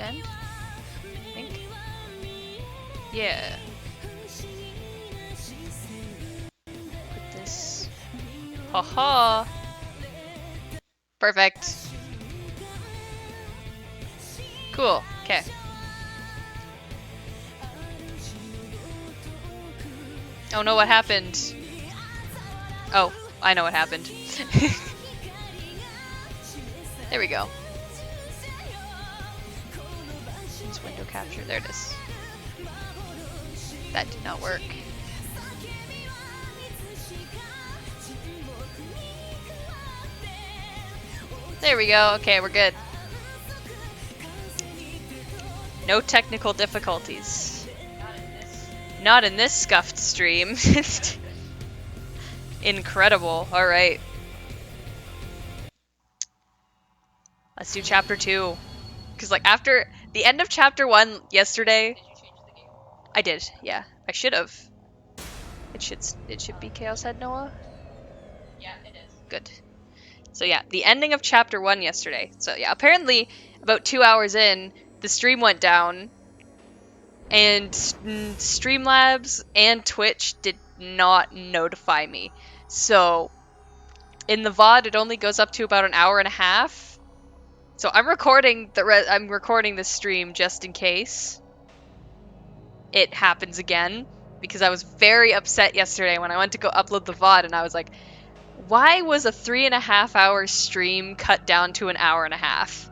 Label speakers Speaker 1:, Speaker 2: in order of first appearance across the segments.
Speaker 1: extend? I think. Yeah. Put this. Haha. Perfect. Cool. Okay. Oh no, what happened? Oh, I know what happened. There we go. Use window capture. There it is. That did not work. There we go. Okay, we're good. No technical difficulties. Not in this scuffed stream. Incredible. Alright. Let's do chapter 2. Because, like, after the end of chapter 1 yesterday... Did you change the game? I did, yeah. I should have. It should be Chaos Head Noah? Yeah, it is. Good. So yeah, the ending of chapter 1 yesterday. So yeah, apparently about 2 hours in, the stream went down, and Streamlabs and Twitch did not notify me. So in the VOD, it only goes up to about an hour and a half. So I'm recording this stream just in case it happens again, because I was very upset yesterday when I went to go upload the VOD, and I was like, why was a 3.5 hour stream cut down to an hour and a half?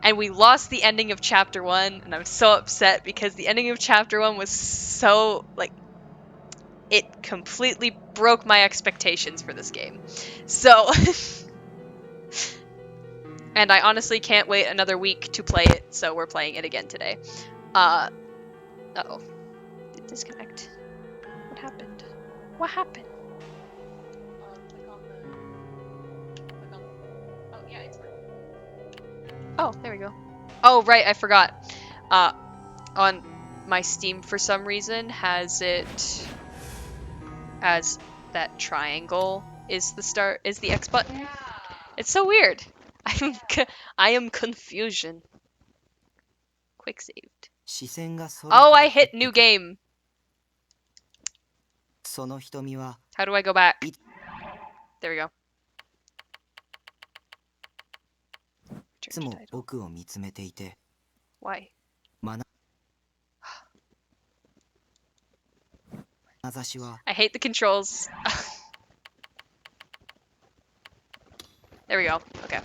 Speaker 1: And we lost the ending of chapter 1, and I'm so upset because the ending of chapter 1 was so, like, it completely broke my expectations for this game. So, and I honestly can't wait another week to play it, so we're playing it again today. Uh-oh. Did it disconnect? What happened? What happened? Oh, yeah, it's working. Oh, there we go. Oh, right, I forgot. On my Steam, for some reason, has it as that triangle is the X button. Yeah. It's so weird. I am confusion. Quick saved. Oh, I hit new game. How do I go back? There we go. Why? I hate the controls. There we go. Okay.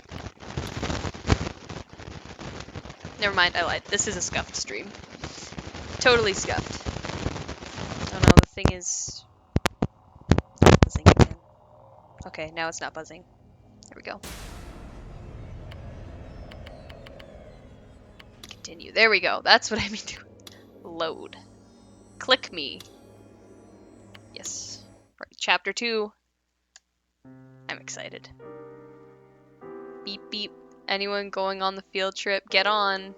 Speaker 1: Never mind, I lied. This is a scuffed stream. Totally scuffed. Oh no, the thing is buzzing again. Okay, now it's not buzzing. There we go. Continue. There we go. That's what I mean to load. Click me. Yes. Right, chapter 2. I'm excited. Beep beep. Anyone going on the field trip, get on.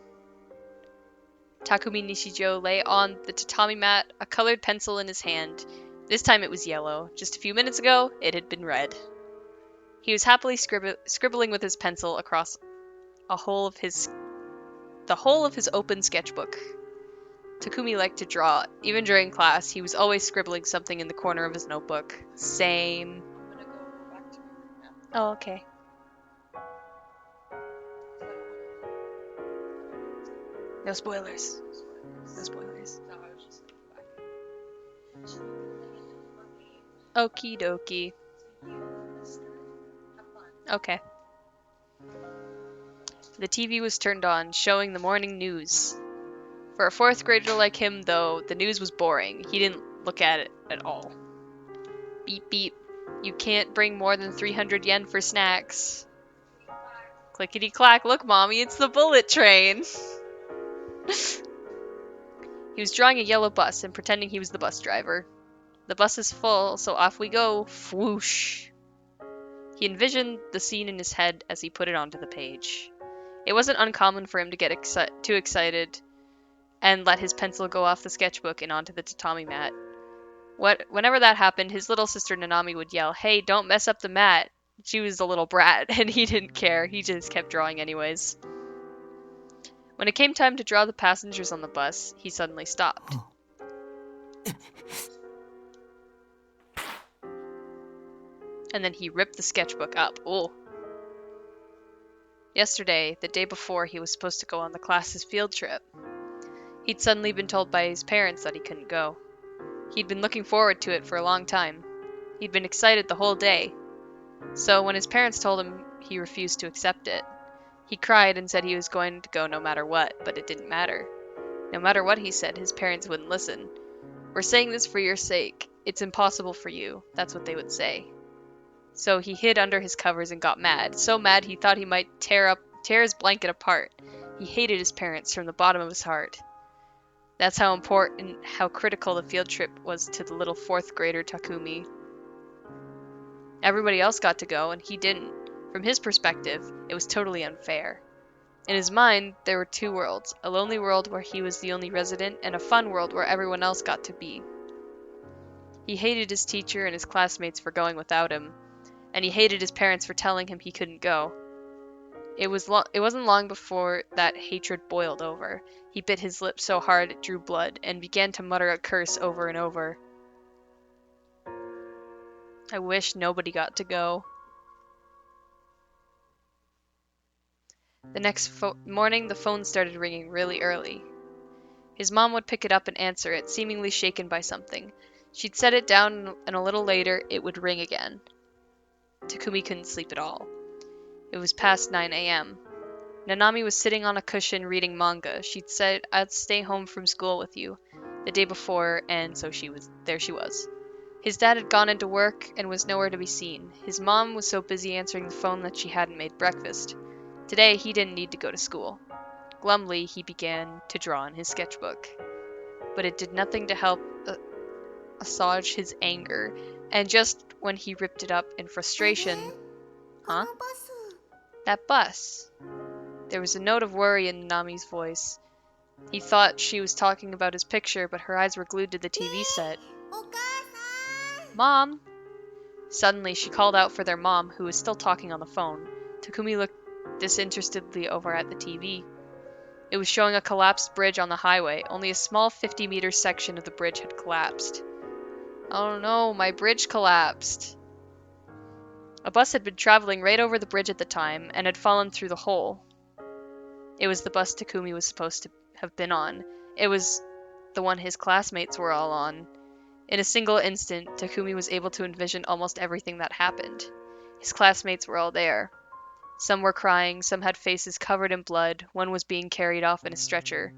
Speaker 1: Takumi Nishijo lay on the tatami mat, a colored pencil in his hand. This time it was yellow. Just a few minutes ago, it had been red. He was happily scribbling with his pencil across the whole of his open sketchbook. Takumi liked to draw. Even during class, he was always scribbling something in the corner of his notebook. Same. I'm gonna go back to my room now. Oh, okay. No spoilers. No spoilers. Okie dokie. Okay. The TV was turned on, showing the morning news. For a 4th grader like him, though, the news was boring. He didn't look at it at all. Beep beep. You can't bring more than 300 yen for snacks. Clickety clack. Look, Mommy, it's the bullet train. He was drawing a yellow bus and pretending he was the bus driver. The bus is full, so off we go. Whoosh. He envisioned the scene in his head as he put it onto the page. It wasn't uncommon for him to get too excited and let his pencil go off the sketchbook and onto the tatami mat. Whenever that happened, his little sister Nanami would yell, "Hey, don't mess up the mat." She was a little brat, and he didn't care. He just kept drawing anyways. When it came time to draw the passengers on the bus, he suddenly stopped. And then he ripped the sketchbook up. Oh. Yesterday, the day before he was supposed to go on the class's field trip, he'd suddenly been told by his parents that he couldn't go. He'd been looking forward to it for a long time. He'd been excited the whole day. So when his parents told him, he refused to accept it. He cried and said he was going to go no matter what, but it didn't matter. No matter what he said, his parents wouldn't listen. "We're saying this for your sake. It's impossible for you," that's what they would say. So he hid under his covers and got mad. So mad he thought he might tear his blanket apart. He hated his parents from the bottom of his heart. That's how important, how critical the field trip was to the little 4th grader Takumi. Everybody else got to go, and he didn't. From his perspective, it was totally unfair. In his mind, there were 2 worlds, a lonely world where he was the only resident, and a fun world where everyone else got to be. He hated his teacher and his classmates for going without him, and he hated his parents for telling him he couldn't go. It wasn't long before that hatred boiled over. He bit his lip so hard it drew blood, and began to mutter a curse over and over. I wish nobody got to go. The next morning, the phone started ringing really early. His mom would pick it up and answer it, seemingly shaken by something. She'd set it down, and a little later, it would ring again. Takumi couldn't sleep at all. It was past 9 a.m. Nanami was sitting on a cushion reading manga. She'd said, "I'd stay home from school with you," the day before, and so there she was. His dad had gone into work and was nowhere to be seen. His mom was so busy answering the phone that she hadn't made breakfast. Today, he didn't need to go to school. Glumly, he began to draw in his sketchbook. But it did nothing to help assuage his anger, and just when he ripped it up in frustration... Huh? That bus. There was a note of worry in Nami's voice. He thought she was talking about his picture, but her eyes were glued to the TV set. "Mom!" Suddenly, she called out for their mom, who was still talking on the phone. Takumi looked disinterestedly over at the TV. It was showing a collapsed bridge on the highway. Only a small 50-meter section of the bridge had collapsed. "Oh no, my bridge collapsed." A bus had been traveling right over the bridge at the time, and had fallen through the hole. It was the bus Takumi was supposed to have been on. It was the one his classmates were all on. In a single instant, Takumi was able to envision almost everything that happened. His classmates were all there. Some were crying, some had faces covered in blood, one was being carried off in a stretcher.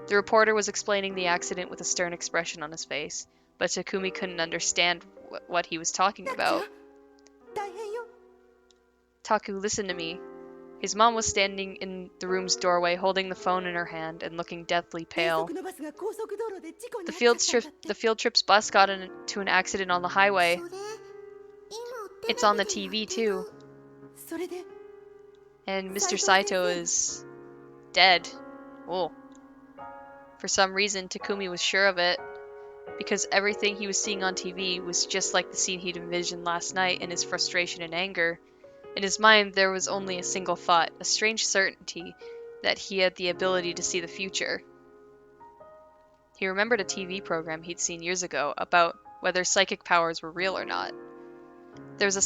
Speaker 1: The reporter was explaining the accident with a stern expression on his face, but Takumi couldn't understand what he was talking about. "Taku, listen to me." His mom was standing in the room's doorway, holding the phone in her hand and looking deathly pale. The field trip's bus got into an accident on the highway. It's on the TV, too. And Mr. Saito is dead. Oh. For some reason, Takumi was sure of it, because everything he was seeing on TV was just like the scene he'd envisioned last night in his frustration and anger. In his mind, there was only a single thought, a strange certainty that he had the ability to see the future. He remembered a TV program he'd seen years ago about whether psychic powers were real or not. There was a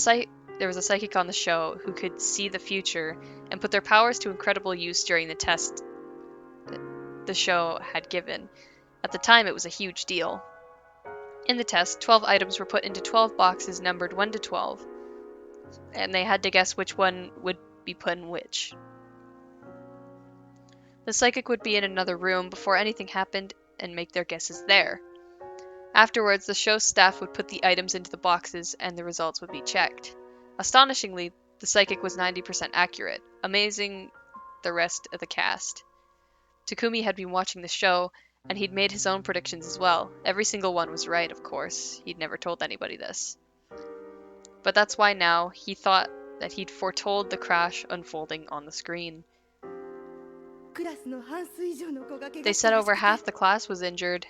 Speaker 1: psychic on the show who could see the future and put their powers to incredible use during the test the show had given. At the time, it was a huge deal. In the test, 12 items were put into 12 boxes numbered 1 to 12. And they had to guess which one would be put in which. The psychic would be in another room before anything happened and make their guesses there. Afterwards, the show staff would put the items into the boxes and the results would be checked. Astonishingly, the psychic was 90% accurate, amazing the rest of the cast. Takumi had been watching the show, and he'd made his own predictions as well. Every single one was right, of course. He'd never told anybody this. But that's why now he thought that he'd foretold the crash unfolding on the screen. They said over half the class was injured.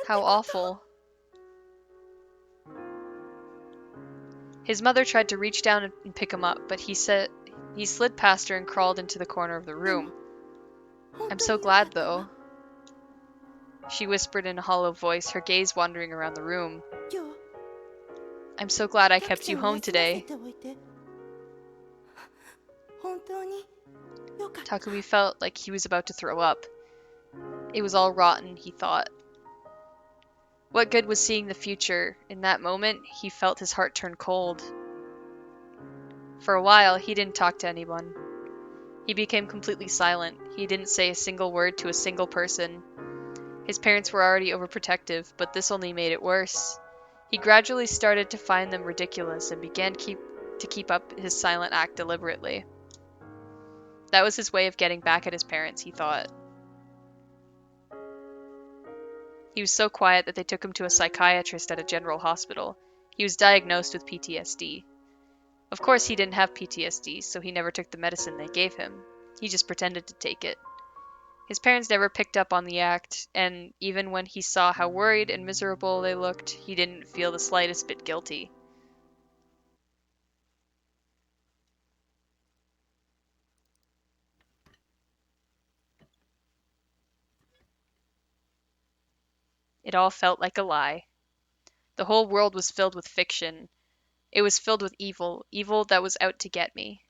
Speaker 1: How awful. His mother tried to reach down and pick him up, but he slid past her and crawled into the corner of the room. I'm so glad, though, she whispered in a hollow voice, her gaze wandering around the room. I'm so glad I kept you home today. Takumi felt like he was about to throw up. It was all rotten, he thought. What good was seeing the future? In that moment, he felt his heart turn cold. For a while, he didn't talk to anyone. He became completely silent. He didn't say a single word to a single person. His parents were already overprotective, but this only made it worse. He gradually started to find them ridiculous and began to keep up his silent act deliberately. That was his way of getting back at his parents, he thought. He was so quiet that they took him to a psychiatrist at a general hospital. He was diagnosed with PTSD. Of course, he didn't have PTSD, so he never took the medicine they gave him. He just pretended to take it. His parents never picked up on the act, and even when he saw how worried and miserable they looked, he didn't feel the slightest bit guilty. It all felt like a lie. The whole world was filled with fiction. It was filled with evil, evil that was out to get me.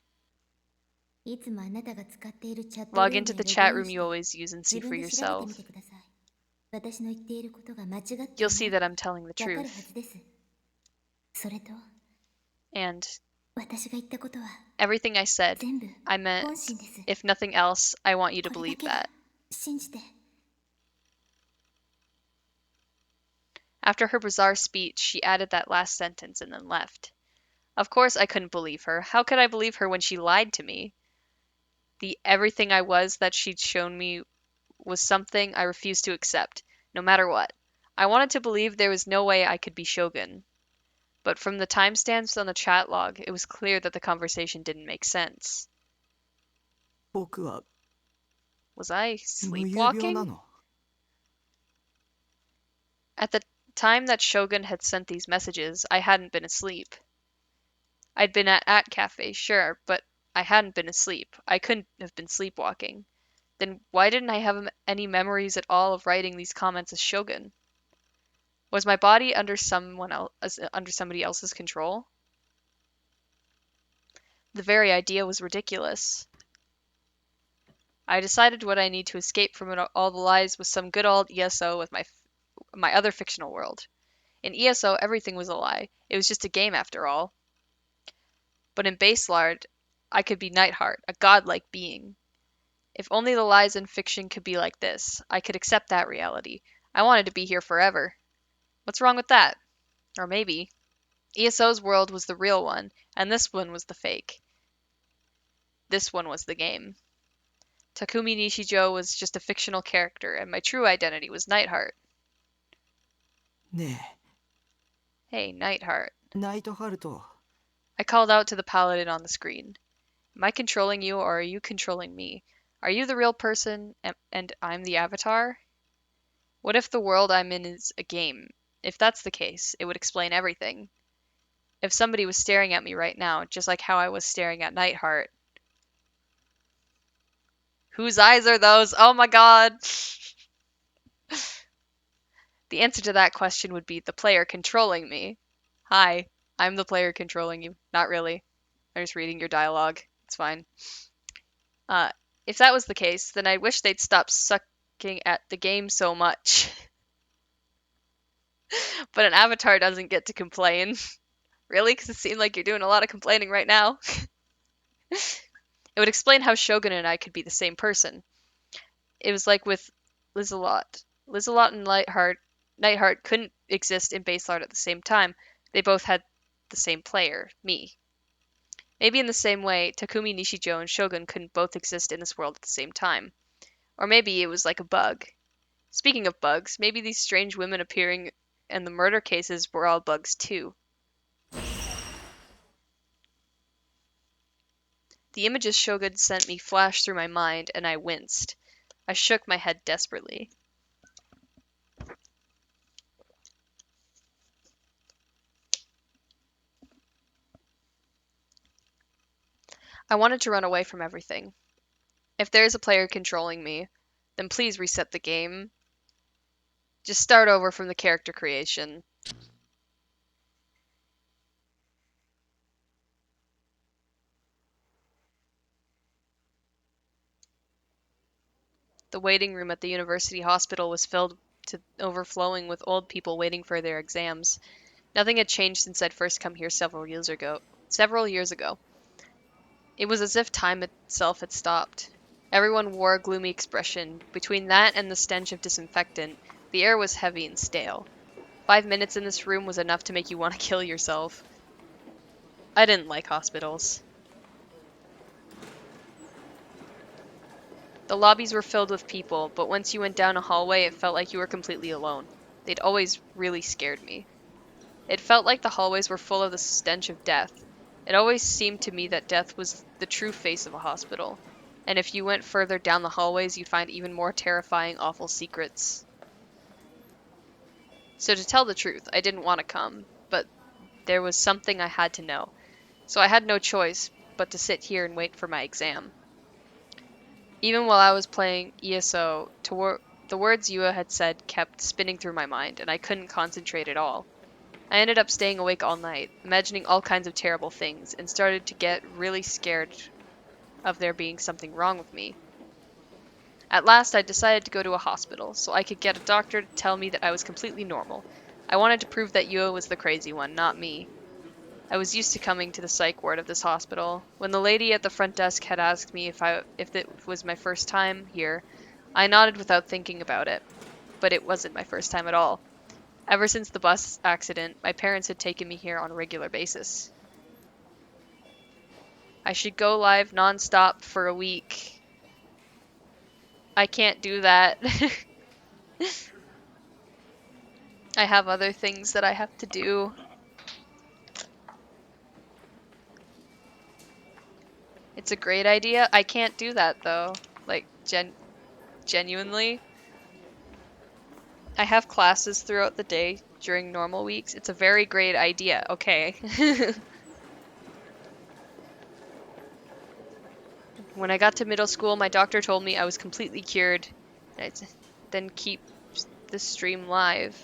Speaker 2: いつもあなたが使っているチャット
Speaker 1: Log
Speaker 2: ルー
Speaker 1: into
Speaker 2: ム
Speaker 1: the
Speaker 2: へログイ
Speaker 1: chat
Speaker 2: ン
Speaker 1: room
Speaker 2: し
Speaker 1: you
Speaker 2: て
Speaker 1: always use and see
Speaker 2: 自
Speaker 1: for
Speaker 2: 分で調べて
Speaker 1: yourself.
Speaker 2: みてください。私の言っていることが間違っていない
Speaker 1: You'll see that I'm telling the
Speaker 2: わかるは
Speaker 1: truth.
Speaker 2: ずです。それと
Speaker 1: And
Speaker 2: 私が言ったことは
Speaker 1: everything I said,
Speaker 2: 全部
Speaker 1: I meant,
Speaker 2: 本心です。
Speaker 1: if nothing else, I want you to
Speaker 2: これだ
Speaker 1: believe
Speaker 2: けは
Speaker 1: that.
Speaker 2: 信じて。
Speaker 1: After her bizarre speech, she added that last sentence and then left. Of course I couldn't believe her. How could I believe her when she lied to me? The everything I was that she'd shown me was something I refused to accept, no matter what. I wanted to believe there was no way I could be Shogun. But from the timestamps on the chat log, it was clear that the conversation didn't make sense.
Speaker 3: 僕は
Speaker 1: Was I
Speaker 3: 無遊病
Speaker 1: sleepwalking?
Speaker 3: なの
Speaker 1: At the time that Shogun had sent these messages, I hadn't been asleep. I'd been at Cafe, sure, but I hadn't been asleep. I couldn't have been sleepwalking. Then why didn't I have any memories at all of writing these comments as Shogun? Was my body under under somebody else's control? The very idea was ridiculous. I decided what I need to escape from all the lies was some good old ESO with my other fictional world. In ESO, everything was a lie. It was just a game after all. But in Baselard, I could be Nightheart, a godlike being. If only the lies in fiction could be like this, I could accept that reality. I wanted to be here forever. What's wrong with that? Or maybe ESO's world was the real one, and this one was the fake. This one was the game. Takumi Nishijo was just a fictional character, and my true identity was Nightheart.
Speaker 3: ね
Speaker 1: Hey, Nightheart.
Speaker 3: えナイトハルト
Speaker 1: I called out to the paladin on the screen. Am I controlling you, or are you controlling me? Are you the real person, and I'm the avatar? What if the world I'm in is a game? If that's the case, it would explain everything. If somebody was staring at me right now, just like how I was staring at Nightheart. Whose eyes are those? Oh my god! The answer to that question would be the player controlling me. Hi, I'm the player controlling you. Not really. I'm just reading your dialogue. It's fine. If that was the case, then I wish they'd stop sucking at the game so much. But an avatar doesn't get to complain. Really? Because it seemed like you're doing a lot of complaining right now. It would explain how Shogun and I could be the same person. It was like with Lizelot. Lizelot and Nightheart couldn't exist in Baselard at the same time. They both had the same player, me. Maybe in the same way, Takumi Nishijo and Shogun couldn't both exist in this world at the same time. Or maybe it was like a bug. Speaking of bugs, maybe these strange women appearing and the murder cases were all bugs too. The images Shogun sent me flashed through my mind, and I winced. I shook my head desperately. I wanted to run away from everything. If there's a player controlling me, then please reset the game. Just start over from the character creation. The waiting room at the university hospital was filled to overflowing with old people waiting for their exams. Nothing had changed since I'd first come here several years ago. It was as if time itself had stopped. Everyone wore a gloomy expression. Between that and the stench of disinfectant, the air was heavy and stale. 5 minutes in this room was enough to make you want to kill yourself. I didn't like hospitals. The lobbies were filled with people, but once you went down a hallway, it felt like you were completely alone. They'd always really scared me. It felt like the hallways were full of the stench of death. It always seemed to me that death was the true face of a hospital. And if you went further down the hallways, you'd find even more terrifying, awful secrets. So to tell the truth, I didn't want to come, but there was something I had to know. So I had no choice but to sit here and wait for my exam. Even while I was playing ESO, the words Yua had said kept spinning through my mind, and I couldn't concentrate at all. I ended up staying awake all night, imagining all kinds of terrible things, and started to get really scared of there being something wrong with me. At last, I decided to go to a hospital, so I could get a doctor to tell me that I was completely normal. I wanted to prove that Yua was the crazy one, not me. I was used to coming to the psych ward of this hospital. When the lady at the front desk had asked me if it was my first time here, I nodded without thinking about it. But it wasn't my first time at all. Ever since the bus accident, my parents had taken me here on a regular basis. I should go live non-stop for a week. I can't do that. I have other things that I have to do. It's a great idea. I can't do that though. Like, genuinely. I have classes throughout the day during normal weeks. It's a very great idea. Okay. When I got to middle school, my doctor told me I was completely cured. Then keep the stream live.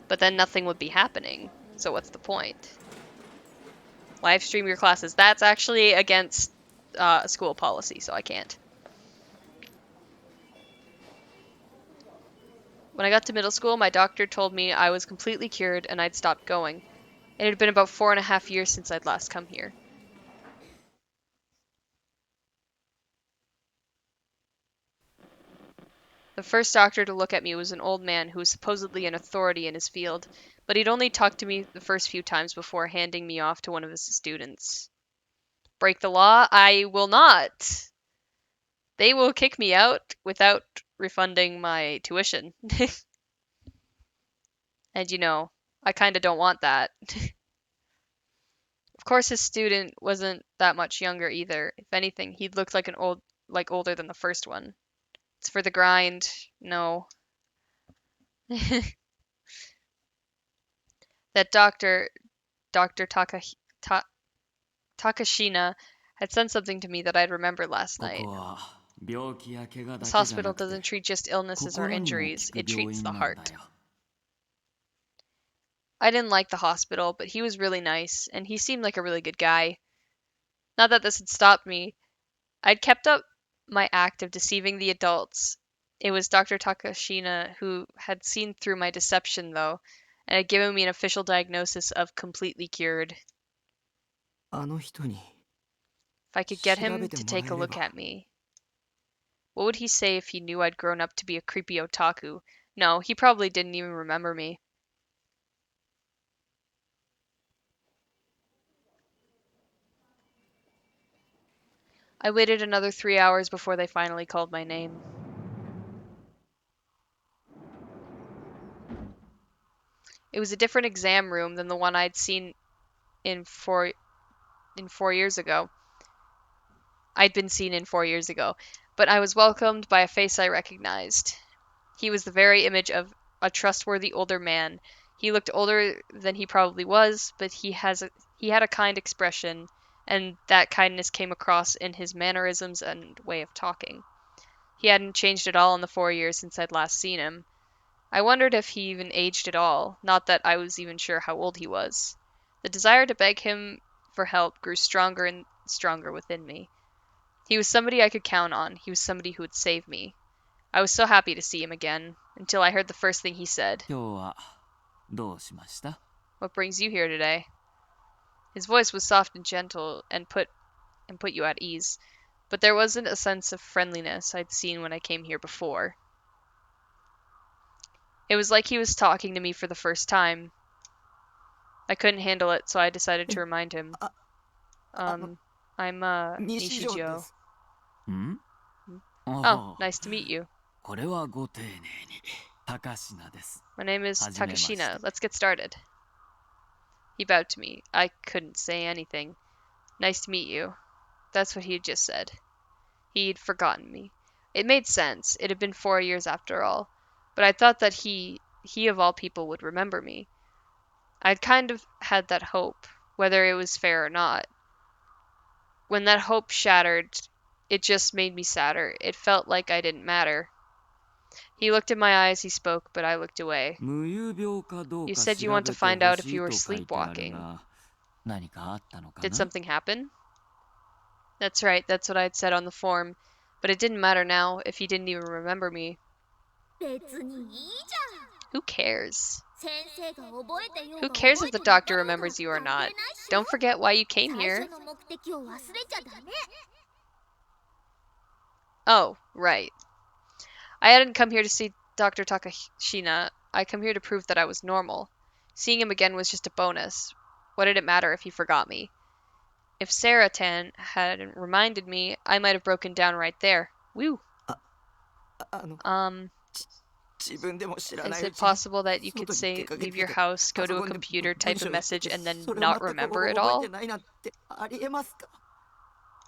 Speaker 1: But then nothing would be happening. So what's the point? Live stream your classes. That's actually against school policy, so I can't. When I got to middle school, my doctor told me I was completely cured and I'd stopped going. It had been about 4.5 years since I'd last come here. The first doctor to look at me was an old man who was supposedly an authority in his field, but he'd only talked to me the first few times before handing me off to one of his students. Break the law? I will not! They will kick me out without refunding my tuition. And you know, I kinda don't want that. Of course his student wasn't that much younger either. If anything, he looked like older than the first one. It's for the grind. No. That Dr. Takashina, had said something to me that I'd remember last night. This hospital doesn't treat just illnesses or injuries, it treats the heart. I didn't like the hospital, but he was really nice, and he seemed like a really good guy. Not that this had stopped me. I'd kept up my act of deceiving the adults. It was Dr. Takashina who had seen through my deception, though, and had given me an official diagnosis of completely cured.
Speaker 3: あの人に
Speaker 1: If I could get him to take a look at me. What would he say if he knew I'd grown up to be a creepy otaku? No, he probably didn't even remember me. I waited another 3 hours before they finally called my name. It was a different exam room than the one I'd seen in 4 years ago. I'd been seen in 4 years ago, but I was welcomed by a face I recognized. He was the very image of a trustworthy older man. He looked older than he probably was, but he had a kind expression, and that kindness came across in his mannerisms and way of talking. He hadn't changed at all in the 4 years since I'd last seen him. I wondered if he even aged at all, not that I was even sure how old he was. The desire to beg him for help grew stronger and stronger within me. He was somebody I could count on. He was somebody who would save me. I was so happy to see him again, until I heard the first thing he said.
Speaker 3: 今日はどうしました？
Speaker 1: What brings you here today? His voice was soft and gentle and put you at ease, but there wasn't a sense of friendliness I'd seen when I came here before. It was like he was talking to me for the first time. I couldn't handle it, so I decided to remind him. I'm,
Speaker 3: 西条で
Speaker 1: Nishijo.
Speaker 3: す。ん？
Speaker 1: Oh, nice to meet you.
Speaker 3: これはご丁寧に。高階です。
Speaker 1: My name is
Speaker 3: はじめまして。
Speaker 1: Takashina. Let's get started. He bowed to me. I couldn't say anything. Nice to meet you. That's what he had just said. He'd forgotten me. It made sense. It had been 4 years after all. But I thought that he of all people would remember me. I'd kind of had that hope, whether it was fair or not. When that hope shattered, it just made me sadder. It felt like I didn't matter. He looked in my eyes, he spoke, but I looked away.
Speaker 3: 無遊病かどう
Speaker 1: You
Speaker 3: か
Speaker 1: said
Speaker 3: 調
Speaker 1: you
Speaker 3: べ
Speaker 1: want
Speaker 3: て
Speaker 1: to
Speaker 3: ほ
Speaker 1: find out if
Speaker 3: しい
Speaker 1: you were
Speaker 3: と書いてある
Speaker 1: sleepwalking.
Speaker 3: が、何かあったのか
Speaker 1: Did
Speaker 3: な？
Speaker 1: something happen? That's right, that's what I'd said on the form. But it didn't matter now if he didn't even remember me.
Speaker 2: 別にいいじ
Speaker 1: Who cares?
Speaker 2: ゃん。先生が覚えてよう
Speaker 1: Who
Speaker 2: が
Speaker 1: cares
Speaker 2: 覚
Speaker 1: if
Speaker 2: え
Speaker 1: the
Speaker 2: てなか
Speaker 1: doctor
Speaker 2: ろうが
Speaker 1: remembers you or
Speaker 2: 関
Speaker 1: not?
Speaker 2: 係ないし
Speaker 1: Don't forget why you came
Speaker 2: 最
Speaker 1: here.
Speaker 2: 初の目的を忘れちゃダメ。
Speaker 1: Oh, right. I hadn't come here to see Dr. Takashina. I come here to prove that I was normal. Seeing him again was just a bonus. What did it matter if he forgot me? If Sarah-tan hadn't reminded me, I might have broken down right there. Woo.
Speaker 3: あの、 自分でも知らな
Speaker 1: Is
Speaker 3: いう
Speaker 1: it
Speaker 3: ちに
Speaker 1: possible that you could
Speaker 3: 外に
Speaker 1: say
Speaker 3: 出かけ
Speaker 1: leave
Speaker 3: て
Speaker 1: your
Speaker 3: て
Speaker 1: house,
Speaker 3: パ
Speaker 1: go
Speaker 3: ソ
Speaker 1: to a
Speaker 3: コンで
Speaker 1: computer,
Speaker 3: 文
Speaker 1: type
Speaker 3: 章
Speaker 1: a
Speaker 3: を打って
Speaker 1: message,
Speaker 3: て
Speaker 1: and then
Speaker 3: それを
Speaker 1: not
Speaker 3: 全く
Speaker 1: remember it
Speaker 3: 覚
Speaker 1: all?
Speaker 3: えてないなんてありえますか？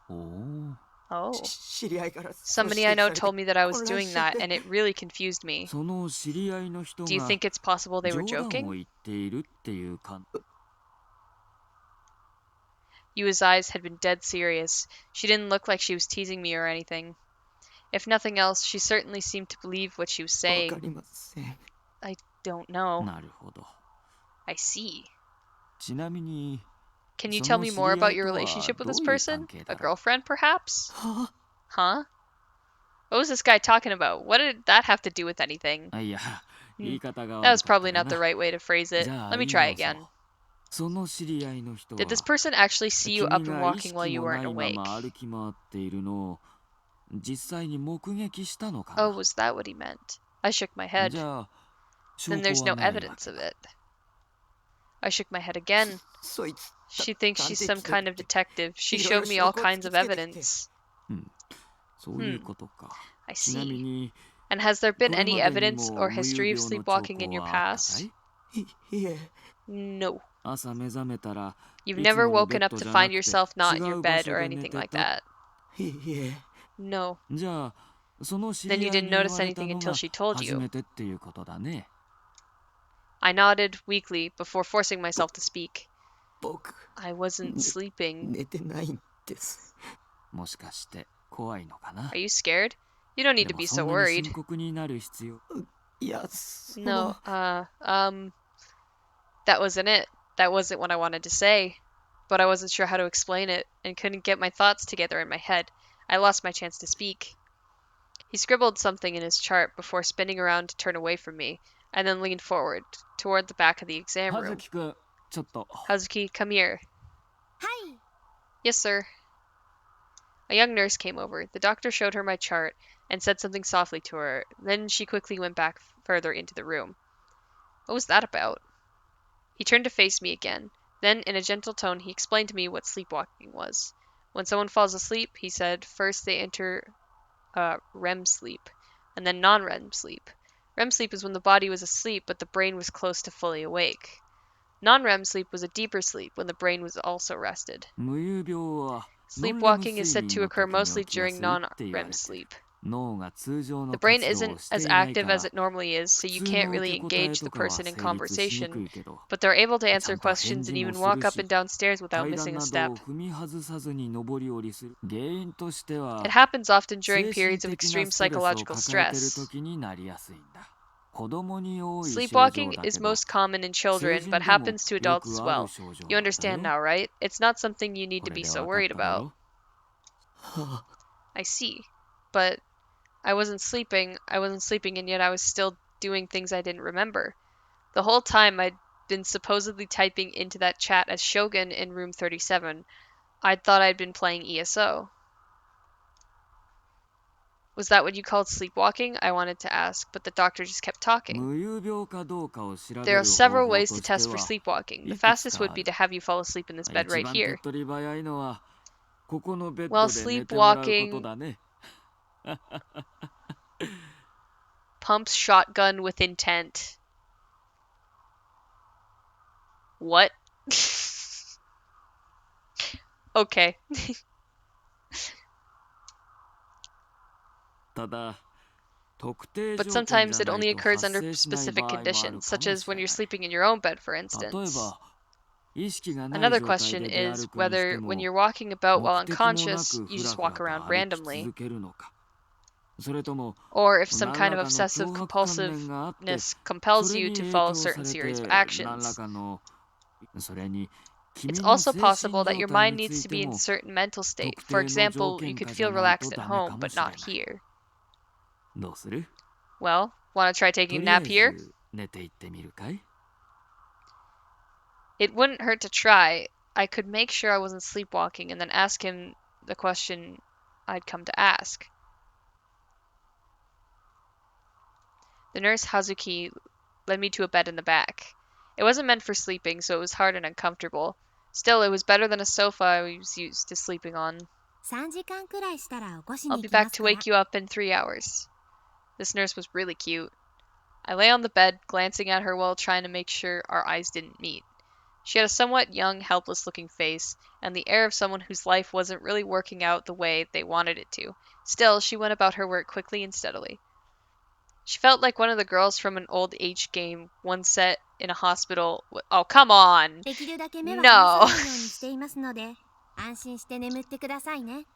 Speaker 3: おお。
Speaker 1: Oh.
Speaker 3: 知り合いからそう
Speaker 1: Somebody
Speaker 3: 指
Speaker 1: I
Speaker 3: 摘さ
Speaker 1: know
Speaker 3: れて
Speaker 1: told me that I was
Speaker 3: 混乱
Speaker 1: doing
Speaker 3: しちゃっ
Speaker 1: that,
Speaker 3: て
Speaker 1: and it really confused me.
Speaker 3: その知り合いの人
Speaker 1: Do you
Speaker 3: が
Speaker 1: think it's possible they were
Speaker 3: 冗談を
Speaker 1: joking?
Speaker 3: 言っているっていうか
Speaker 1: Yua's eyes had been dead serious. She didn't look like she was teasing me or anything. If nothing else, she certainly seemed to believe what she was
Speaker 3: わ
Speaker 1: saying.
Speaker 3: かりません。
Speaker 1: I don't know.
Speaker 3: なるほど。
Speaker 1: I see.
Speaker 3: ちなみに
Speaker 1: Can you
Speaker 3: そ
Speaker 1: tell
Speaker 3: の
Speaker 1: me
Speaker 3: 知
Speaker 1: more
Speaker 3: り合
Speaker 1: about
Speaker 3: い
Speaker 1: your
Speaker 3: とは
Speaker 1: relationship with
Speaker 3: ど
Speaker 1: this
Speaker 3: ういう関
Speaker 1: person?
Speaker 3: 係
Speaker 1: A
Speaker 3: だろう？
Speaker 1: girlfriend, perhaps?
Speaker 3: は
Speaker 1: Huh? What was this guy talking about? What did that have to do with anything?
Speaker 3: あ、いや、言い方が
Speaker 1: That
Speaker 3: 悪
Speaker 1: was
Speaker 3: かった か
Speaker 1: probably not the
Speaker 3: な。
Speaker 1: right way to phrase it.
Speaker 3: じゃあ
Speaker 1: Let me
Speaker 3: 言い
Speaker 1: try
Speaker 3: 直そう。
Speaker 1: again.
Speaker 3: その知り合いの人
Speaker 1: Did this
Speaker 3: は
Speaker 1: person actually see you up
Speaker 3: 君
Speaker 1: and
Speaker 3: が意
Speaker 1: walking while
Speaker 3: 識
Speaker 1: you
Speaker 3: もな
Speaker 1: weren't
Speaker 3: いま
Speaker 1: awake?
Speaker 3: ま歩き回っているのを実際に目撃したのか
Speaker 1: Oh,
Speaker 3: な？
Speaker 1: was that what he meant? I shook my head.
Speaker 3: じゃあ証
Speaker 1: Then
Speaker 3: 拠
Speaker 1: there's
Speaker 3: は
Speaker 1: no
Speaker 3: ないわ
Speaker 1: evidence
Speaker 3: け
Speaker 1: of
Speaker 3: だ。
Speaker 1: it. I shook my head again.
Speaker 3: そいつ
Speaker 1: She thinks she's some
Speaker 3: 探偵
Speaker 1: kind of
Speaker 3: 記者って
Speaker 1: detective. She
Speaker 3: いろいろ
Speaker 1: showed me
Speaker 3: 証
Speaker 1: all
Speaker 3: 拠を突
Speaker 1: kinds
Speaker 3: き
Speaker 1: of
Speaker 3: つけてきて。
Speaker 1: evidence.
Speaker 3: そういうことか。
Speaker 1: I
Speaker 3: ちなみ
Speaker 1: see.
Speaker 3: に
Speaker 1: And has there
Speaker 3: こ
Speaker 1: been
Speaker 3: れ
Speaker 1: any
Speaker 3: までに
Speaker 1: evidence
Speaker 3: も
Speaker 1: or
Speaker 3: 無遊
Speaker 1: history of
Speaker 3: 病の兆
Speaker 1: sleepwalking in
Speaker 3: 候
Speaker 1: your
Speaker 3: はあったか
Speaker 1: past?
Speaker 3: いえ、
Speaker 1: No.
Speaker 3: 朝目覚めたら
Speaker 1: You've
Speaker 3: いつ
Speaker 1: never
Speaker 3: ものベ
Speaker 1: woken
Speaker 3: ッ
Speaker 1: up
Speaker 3: ド
Speaker 1: to
Speaker 3: じゃ
Speaker 1: find
Speaker 3: なくて
Speaker 1: yourself not
Speaker 3: 違
Speaker 1: in your
Speaker 3: う場
Speaker 1: bed
Speaker 3: 所
Speaker 1: or
Speaker 3: で寝
Speaker 1: anything
Speaker 3: て
Speaker 1: like
Speaker 3: た。
Speaker 1: that?
Speaker 3: いえ。
Speaker 1: No.
Speaker 3: じゃあその知
Speaker 1: Then
Speaker 3: り
Speaker 1: you
Speaker 3: 合い
Speaker 1: didn't
Speaker 3: に言
Speaker 1: notice
Speaker 3: われた
Speaker 1: anything
Speaker 3: の
Speaker 1: until
Speaker 3: が
Speaker 1: she told
Speaker 3: 初
Speaker 1: you.
Speaker 3: めてっていうことだね。
Speaker 1: I nodded weakly before forcing myself to speak.
Speaker 3: 僕
Speaker 1: I wasn't sleeping.
Speaker 3: 寝てないんです。もしかして怖いのかな？
Speaker 1: Are you scared? You don't need
Speaker 3: で
Speaker 1: to
Speaker 3: も
Speaker 1: be
Speaker 3: そ
Speaker 1: so
Speaker 3: んなに
Speaker 1: worried.
Speaker 3: 深刻になる必要。いや、
Speaker 1: No, that wasn't it. That wasn't what I wanted to say. But I wasn't sure how to explain it and couldn't get my thoughts together in my head. I lost my chance to speak. He scribbled something in his chart before spinning around to turn away from me, and then leaned forward, toward the back of the exam
Speaker 3: 葉
Speaker 1: room.
Speaker 3: 月くん、ちょっと。
Speaker 1: Hazuki, come here.
Speaker 2: はい。
Speaker 1: Yes, sir. A young nurse came over. The doctor showed her my chart and said something softly to her. Then she quickly went back further into the room. What was that about? He turned to face me again. Then, in a gentle tone, he explained to me what sleepwalking was. When someone falls asleep, he said, first they enter REM sleep, and then non-REM sleep. REM sleep is when the body was asleep, but the brain was close to fully awake. Non-REM sleep was a deeper sleep when the brain was also rested.
Speaker 3: 無遊病は
Speaker 1: Sleepwalking is said to occur mostly during non-REM sleep.
Speaker 3: 脳が通常
Speaker 1: The
Speaker 3: の
Speaker 1: brain
Speaker 3: 活動
Speaker 1: isn't
Speaker 3: をして
Speaker 1: as
Speaker 3: いないか
Speaker 1: active as
Speaker 3: ら
Speaker 1: it normally is, so
Speaker 3: 普
Speaker 1: you
Speaker 3: 通
Speaker 1: can't
Speaker 3: の
Speaker 1: really
Speaker 3: 受け答え
Speaker 1: engage
Speaker 3: と
Speaker 1: the
Speaker 3: かは
Speaker 1: person in
Speaker 3: 成立しにく
Speaker 1: conversation,
Speaker 3: いけど
Speaker 1: but they're able to
Speaker 3: ちゃ
Speaker 1: answer
Speaker 3: んと返
Speaker 1: questions
Speaker 3: 事
Speaker 1: and
Speaker 3: も
Speaker 1: even
Speaker 3: す
Speaker 1: walk
Speaker 3: る
Speaker 1: up
Speaker 3: し
Speaker 1: and down stairs without
Speaker 3: 階
Speaker 1: missing
Speaker 3: 段
Speaker 1: a
Speaker 3: な
Speaker 1: step.
Speaker 3: どを踏み外さずに上り下りする原因として
Speaker 1: It
Speaker 3: は
Speaker 1: happens often during
Speaker 3: 精神
Speaker 1: periods of
Speaker 3: 的な
Speaker 1: extreme
Speaker 3: ストレスを
Speaker 1: psychological
Speaker 3: 抱えている
Speaker 1: stress.
Speaker 3: 時になりやすいんだ子供に多い症状
Speaker 1: Sleepwalking
Speaker 3: だ
Speaker 1: is
Speaker 3: けど
Speaker 1: most common in
Speaker 3: 成
Speaker 1: children,
Speaker 3: 人
Speaker 1: but
Speaker 3: でも
Speaker 1: happens to
Speaker 3: よ
Speaker 1: adults as
Speaker 3: くある
Speaker 1: well.
Speaker 3: 症状
Speaker 1: You
Speaker 3: なんだ
Speaker 1: understand
Speaker 3: よ
Speaker 1: now, right? It's not something you need
Speaker 3: こ
Speaker 1: to
Speaker 3: れ
Speaker 1: be
Speaker 3: で
Speaker 1: so
Speaker 3: わかっ
Speaker 1: worried
Speaker 3: ただ
Speaker 1: about.
Speaker 3: ろ
Speaker 1: I see. But I wasn't sleeping, and yet I was still doing things I didn't remember. The whole time I'd been supposedly typing into that chat as Shogun in room 37. I'd thought I'd been playing ESO. Was that what you called sleepwalking? I wanted to ask, but the doctor just kept talking.
Speaker 3: 無遊病かどうかを調べ
Speaker 1: There are
Speaker 3: る方
Speaker 1: several
Speaker 3: 法
Speaker 1: ways
Speaker 3: と
Speaker 1: to
Speaker 3: して
Speaker 1: test for
Speaker 3: は
Speaker 1: sleepwalking. The
Speaker 3: いくつ
Speaker 1: fastest
Speaker 3: か
Speaker 1: would
Speaker 3: あ
Speaker 1: be
Speaker 3: る
Speaker 1: to have you fall asleep in this bed
Speaker 3: 一
Speaker 1: right
Speaker 3: 番手っ
Speaker 1: here.
Speaker 3: 取り早いのはここのベッ
Speaker 1: While
Speaker 3: ドで寝てもらうこと
Speaker 1: sleepwalking,
Speaker 3: だね
Speaker 1: pumps shotgun with intent. What? Okay.
Speaker 3: ただ特定
Speaker 1: But
Speaker 3: 条件
Speaker 1: sometimes
Speaker 3: じゃ
Speaker 1: it
Speaker 3: ない
Speaker 1: only
Speaker 3: と
Speaker 1: occurs
Speaker 3: 発
Speaker 1: under
Speaker 3: 生しない
Speaker 1: specific
Speaker 3: 場合もある
Speaker 1: conditions,
Speaker 3: か
Speaker 1: such
Speaker 3: も
Speaker 1: as
Speaker 3: し
Speaker 1: when
Speaker 3: れ
Speaker 1: you're
Speaker 3: ない
Speaker 1: sleeping in your own bed, for
Speaker 3: 例え
Speaker 1: instance.
Speaker 3: ば意識がない
Speaker 1: Another
Speaker 3: 状態
Speaker 1: question
Speaker 3: で出
Speaker 1: is
Speaker 3: 歩くにして
Speaker 1: whether when
Speaker 3: も
Speaker 1: you're walking about while
Speaker 3: 目的もな
Speaker 1: unconscious,
Speaker 3: く
Speaker 1: you
Speaker 3: ふら
Speaker 1: just
Speaker 3: ふら
Speaker 1: walk
Speaker 3: と
Speaker 1: around
Speaker 3: 歩き
Speaker 1: randomly,
Speaker 3: 続けるのかそれとも
Speaker 1: or if some
Speaker 3: 何
Speaker 1: kind
Speaker 3: ら
Speaker 1: of
Speaker 3: かの
Speaker 1: obsessive
Speaker 3: 脅迫観念があって
Speaker 1: compulsiveness
Speaker 3: そ
Speaker 1: compels
Speaker 3: れ
Speaker 1: you
Speaker 3: に
Speaker 1: to
Speaker 3: 影
Speaker 1: follow
Speaker 3: 響さ
Speaker 1: certain
Speaker 3: れ
Speaker 1: series of
Speaker 3: て何ら
Speaker 1: actions.
Speaker 3: かのそれに
Speaker 1: It's
Speaker 3: 君の
Speaker 1: also
Speaker 3: 精神
Speaker 1: possible that
Speaker 3: 状
Speaker 1: your
Speaker 3: 態
Speaker 1: mind
Speaker 3: につ
Speaker 1: needs
Speaker 3: い
Speaker 1: to
Speaker 3: て
Speaker 1: be in a
Speaker 3: も
Speaker 1: certain mental state.
Speaker 3: 特
Speaker 1: For
Speaker 3: 定の条
Speaker 1: example, you
Speaker 3: 件
Speaker 1: could
Speaker 3: 下じゃ
Speaker 1: feel
Speaker 3: ないと
Speaker 1: relaxed at
Speaker 3: ダメか
Speaker 1: home,
Speaker 3: も
Speaker 1: but
Speaker 3: しれ
Speaker 1: not
Speaker 3: ない
Speaker 1: here.
Speaker 3: どうする
Speaker 1: Well, want to try
Speaker 3: と
Speaker 1: taking a
Speaker 3: りあ
Speaker 1: nap
Speaker 3: え
Speaker 1: here?
Speaker 3: ず寝ていってみるかい
Speaker 1: It wouldn't hurt to try. I could make sure I wasn't sleepwalking and then ask him the question I'd come to ask. The nurse Hazuki led me to a bed in the back. It wasn't meant for sleeping, so it was hard and uncomfortable. Still, it was better than a sofa I was used to sleeping on.
Speaker 2: 3時間くらいしたら起こし
Speaker 1: I'll
Speaker 2: に
Speaker 1: be
Speaker 2: 行きま
Speaker 1: back
Speaker 2: す
Speaker 1: to
Speaker 2: から
Speaker 1: wake you up in 3 hours. This nurse was really cute. I lay on the bed, glancing at her while trying to make sure our eyes didn't meet. She had a somewhat young, helpless-looking face, and the air of someone whose life wasn't really working out the way they wanted it to. Still, she went about her work quickly and steadily. She felt like one of the girls from an old H game, one set in a hospital. Oh, come on!
Speaker 2: できるだけ目は
Speaker 1: No!
Speaker 2: 離さないようにしていますので安心して眠ってくださいね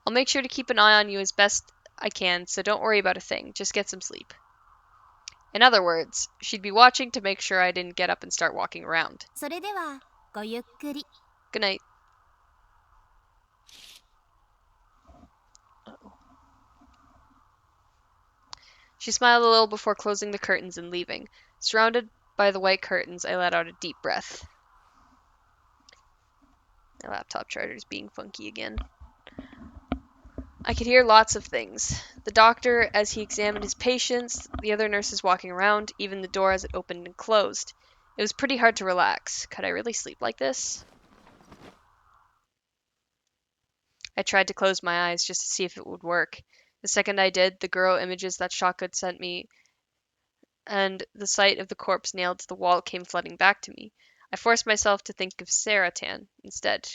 Speaker 1: I'll make sure to keep an eye on you as best I can, so don't worry about a thing. Just get some sleep. In other words, she'd be watching to make sure I didn't get up and start walking around.
Speaker 2: それではごゆっくり
Speaker 1: Good night. She smiled a little before closing the curtains and leaving. Surrounded by the white curtains, I let out a deep breath. My laptop charger's being funky again. I could hear lots of things. The doctor as he examined his patients, the other nurses walking around, even the door as it opened and closed. It was pretty hard to relax. Could I really sleep like this? I tried to close my eyes just to see if it would work. The second I did, the Guro images that Shaka sent me and the sight of the corpse nailed to the wall came flooding back to me. I forced myself to think of Saratan instead.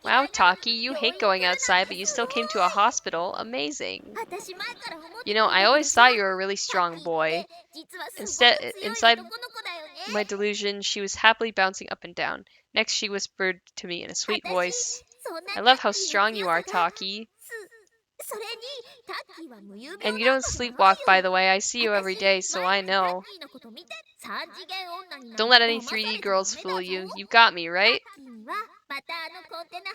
Speaker 1: Wow, Taki, you hate going outside, but you still came to a hospital. Amazing. You know, I always thought you were a really strong boy. Inside my delusion, she was happily bouncing up and down. Next, she whispered to me in a sweet voice, I love how strong you are, Taki. And you don't sleepwalk, by the way. I see you every day, so I know. Don't let any 3D girls fool you. You've got me, right?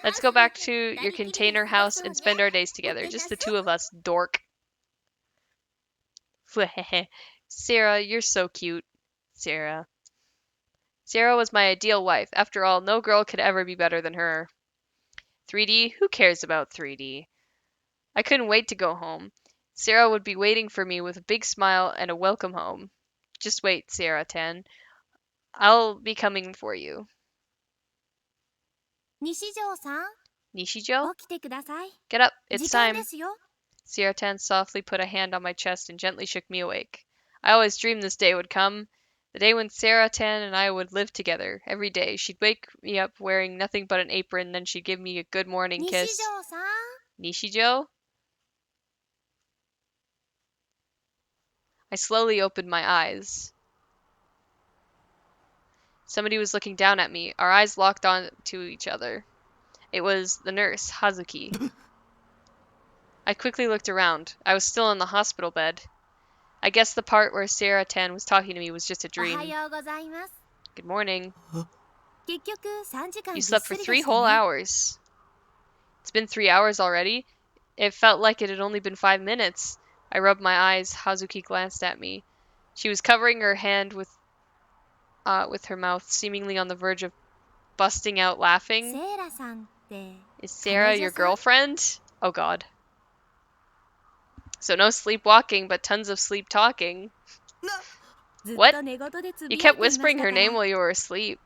Speaker 1: Let's go back to your container house and spend our days together. Just the two of us, dork. Sarah, you're so cute. Sarah. Sarah was my ideal wife. After all, no girl could ever be better than her. 3D? Who cares about 3D? I couldn't wait to go home. Sarah would be waiting for me with a big smile and a welcome home. Just wait, Sarah-tan. I'll be coming for you.
Speaker 2: 西条さん
Speaker 1: Nishijo?
Speaker 2: 起きてください
Speaker 1: Get up.
Speaker 2: 時
Speaker 1: It's
Speaker 2: 間
Speaker 1: time.
Speaker 2: ですよ
Speaker 1: Sarah-tan softly put a hand on my chest and gently shook me awake. I always dreamed this day would come. The day when Sarah Tan and I would live together every day. She'd wake me up wearing nothing but an apron, then she'd give me a good morning kiss.
Speaker 2: 西条さん
Speaker 1: Nishijo? I slowly opened my eyes. Somebody was looking down at me. Our eyes locked on to each other. It was the nurse, Hazuki. I quickly looked around. I was still in the hospital bed. I guess the part where Sarah Tan was talking to me was just a
Speaker 2: おは
Speaker 1: dream.
Speaker 2: ようございます
Speaker 1: Good morning.
Speaker 2: 結局3時間
Speaker 1: You
Speaker 2: ぐっ
Speaker 1: slept
Speaker 2: す
Speaker 1: for
Speaker 2: り
Speaker 1: 3
Speaker 2: でした
Speaker 1: whole
Speaker 2: ね
Speaker 1: hours. It's been 3 hours already. It felt like it had only been 5 minutes. I rubbed my eyes. Hazuki glanced at me. She was covering her hand with her mouth, seemingly on the verge of busting out
Speaker 2: セ
Speaker 1: laughing.
Speaker 2: ーラさんって
Speaker 1: Is Sarah your
Speaker 2: 彼女さん
Speaker 1: girlfriend? Oh god. So no sleepwalking, but tons of sleep talking.
Speaker 2: ずっ
Speaker 1: What?
Speaker 2: と寝言でつぶ
Speaker 1: You
Speaker 2: やい
Speaker 1: kept
Speaker 2: ていまし
Speaker 1: whispering
Speaker 2: たか
Speaker 1: her name
Speaker 2: ら
Speaker 1: while you were asleep.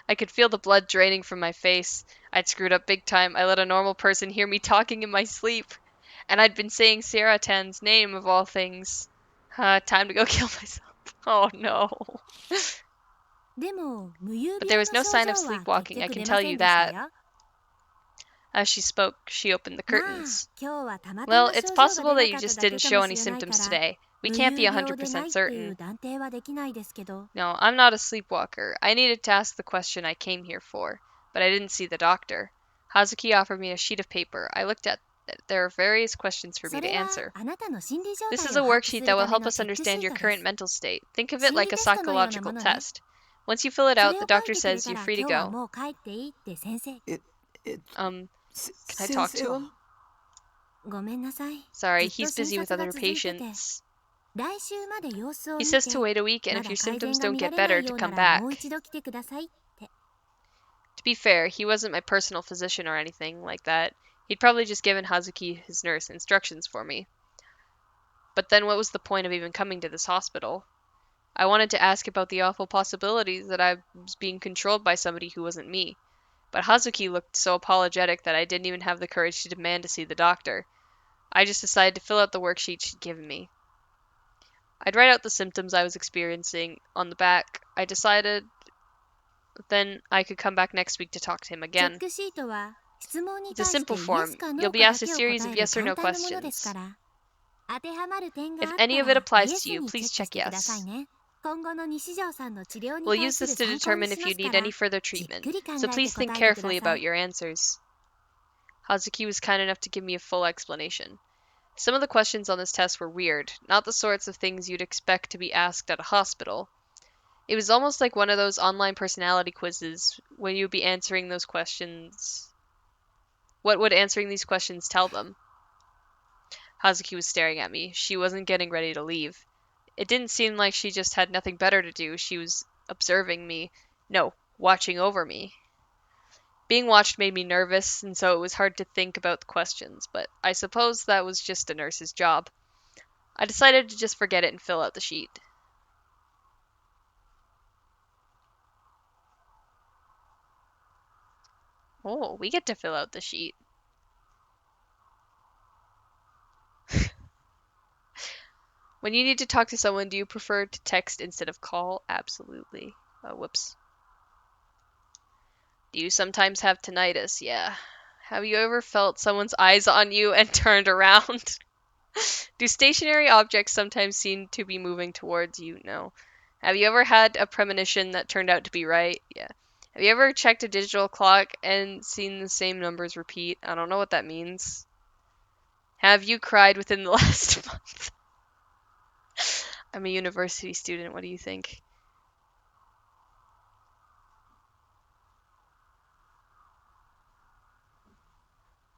Speaker 1: I could feel the blood draining from my face. I'd screwed up big time. I let a normal person hear me talking in my sleep. And I'd been saying Sarah Tan's name of all things. Time to go kill myself. Oh no.
Speaker 2: でも無遊
Speaker 1: But
Speaker 2: 病
Speaker 1: there
Speaker 2: の
Speaker 1: was no
Speaker 2: 症
Speaker 1: sign
Speaker 2: 状
Speaker 1: of
Speaker 2: は
Speaker 1: sleepwalking,
Speaker 2: 結
Speaker 1: I
Speaker 2: 局
Speaker 1: can
Speaker 2: 出ま
Speaker 1: tell
Speaker 2: せ
Speaker 1: you
Speaker 2: んでした
Speaker 1: that.
Speaker 2: よ
Speaker 1: As she spoke, she opened the
Speaker 2: まあ
Speaker 1: curtains.
Speaker 2: 今日はたまた
Speaker 1: Well,
Speaker 2: ま
Speaker 1: it's
Speaker 2: 症状が
Speaker 1: possible
Speaker 2: 出
Speaker 1: that
Speaker 2: な
Speaker 1: you
Speaker 2: かった
Speaker 1: just
Speaker 2: だけ
Speaker 1: didn't
Speaker 2: か
Speaker 1: show
Speaker 2: も
Speaker 1: any
Speaker 2: しれないか
Speaker 1: symptoms
Speaker 2: ら
Speaker 1: today. We
Speaker 2: 無
Speaker 1: can't
Speaker 2: 遊
Speaker 1: be
Speaker 2: 病でない
Speaker 1: 100%
Speaker 2: っていう
Speaker 1: certain.
Speaker 2: 断定はできないですけど
Speaker 1: No, I'm not a sleepwalker. I needed to ask the question I came here for, but I didn't see the doctor. Hazuki offered me a sheet of paper. I looked at it. There are various questions for
Speaker 2: そ
Speaker 1: me to
Speaker 2: れは
Speaker 1: answer.
Speaker 2: あなたの心理状
Speaker 1: This
Speaker 2: 態
Speaker 1: is a
Speaker 2: を把握
Speaker 1: worksheet
Speaker 2: す
Speaker 1: that
Speaker 2: る
Speaker 1: will
Speaker 2: ため
Speaker 1: help
Speaker 2: の
Speaker 1: us
Speaker 2: チェックシ
Speaker 1: understand
Speaker 2: ー
Speaker 1: your
Speaker 2: トで
Speaker 1: current
Speaker 2: す
Speaker 1: mental state. Think of it
Speaker 2: 心
Speaker 1: like
Speaker 2: 理
Speaker 1: a
Speaker 2: テストのような
Speaker 1: psychological
Speaker 2: ものね
Speaker 1: test. Once you fill it
Speaker 2: そ
Speaker 1: out,
Speaker 2: れ
Speaker 1: the
Speaker 2: を書い
Speaker 1: doctor
Speaker 2: てくれ
Speaker 1: says
Speaker 2: た
Speaker 1: you're
Speaker 2: ら
Speaker 1: free
Speaker 2: 今
Speaker 1: to
Speaker 2: 日は
Speaker 1: go.
Speaker 2: もう帰っていいって先生
Speaker 1: Can I talk to him?
Speaker 2: ごめんなさい
Speaker 1: Sorry,
Speaker 2: ずっ
Speaker 1: he's
Speaker 2: と
Speaker 1: busy
Speaker 2: 診
Speaker 1: with
Speaker 2: 察が
Speaker 1: other
Speaker 2: 続いてて
Speaker 1: patients.
Speaker 2: 来週まで様子を
Speaker 1: He
Speaker 2: 見
Speaker 1: says
Speaker 2: て
Speaker 1: to wait a week, and
Speaker 2: ま
Speaker 1: if
Speaker 2: だ
Speaker 1: your
Speaker 2: 改善
Speaker 1: symptoms
Speaker 2: が
Speaker 1: don't
Speaker 2: 見ら
Speaker 1: get
Speaker 2: れな
Speaker 1: better,
Speaker 2: い
Speaker 1: to
Speaker 2: よう
Speaker 1: come
Speaker 2: ならもう
Speaker 1: back.
Speaker 2: 一度来てくださいって
Speaker 1: To be fair, he wasn't my personal physician or anything like that. He'd probably just given Hazuki, his nurse, instructions for me. But then what was the point of even coming to this hospital? I wanted to ask about the awful possibilities that I was being controlled by somebody who wasn't me. But Hazuki looked so apologetic that I didn't even have the courage to demand to see the doctor. I just decided to fill out the worksheet she'd given me. I'd write out the symptoms I was experiencing on the back. I decided then I could come back next week to talk to him
Speaker 2: チェッ
Speaker 1: again.
Speaker 2: クシートは質問に
Speaker 1: It's a
Speaker 2: 対して
Speaker 1: simple
Speaker 2: イエ
Speaker 1: form.
Speaker 2: スかノ
Speaker 1: You'll
Speaker 2: ー
Speaker 1: be
Speaker 2: かだ
Speaker 1: asked a
Speaker 2: けを
Speaker 1: series
Speaker 2: 答
Speaker 1: of
Speaker 2: える
Speaker 1: yes or
Speaker 2: 簡
Speaker 1: no
Speaker 2: 単なものですか
Speaker 1: questions.
Speaker 2: ら当てはまる点が
Speaker 1: If
Speaker 2: あった
Speaker 1: any
Speaker 2: ら
Speaker 1: of it
Speaker 2: イ
Speaker 1: applies
Speaker 2: エ
Speaker 1: to
Speaker 2: ス
Speaker 1: you,
Speaker 2: にチェ
Speaker 1: please
Speaker 2: ックし
Speaker 1: check
Speaker 2: てください
Speaker 1: yes.
Speaker 2: ね今後の西条さんの治療に
Speaker 1: We'll
Speaker 2: 対
Speaker 1: use
Speaker 2: す
Speaker 1: this
Speaker 2: る
Speaker 1: to
Speaker 2: 参考に
Speaker 1: determine
Speaker 2: し
Speaker 1: if
Speaker 2: ま
Speaker 1: you
Speaker 2: すか
Speaker 1: need
Speaker 2: ら
Speaker 1: any further
Speaker 2: じっ
Speaker 1: treatment.
Speaker 2: くり考
Speaker 1: So
Speaker 2: えて
Speaker 1: please
Speaker 2: 答
Speaker 1: think
Speaker 2: えてくだ
Speaker 1: carefully
Speaker 2: さ
Speaker 1: about
Speaker 2: い
Speaker 1: your answers. Hazuki was kind enough to give me a full explanation. Some of the questions on this test were weird, not the sorts of things you'd expect to be asked at a hospital. It was almost like one of those online personality quizzes when you'd be answering those questions. What would answering these questions tell them? Hazuki was staring at me. She wasn't getting ready to leave. It didn't seem like she just had nothing better to do. She was observing me. No, watching over me. Being watched made me nervous, and so it was hard to think about the questions, but I suppose that was just a nurse's job. I decided to just forget it and fill out the sheet. Oh, we get to fill out the sheet. When you need to talk to someone, do you prefer to text instead of call? Absolutely. Whoops. Do you sometimes have tinnitus? Yeah. Have you ever felt someone's eyes on you and turned around? Do stationary objects sometimes seem to be moving towards you? No. Have you ever had a premonition that turned out to be right? Yeah. Have you ever checked a digital clock and seen the same numbers repeat? I don't know what that means. Have you cried within the last month? I'm a university student. What do you think?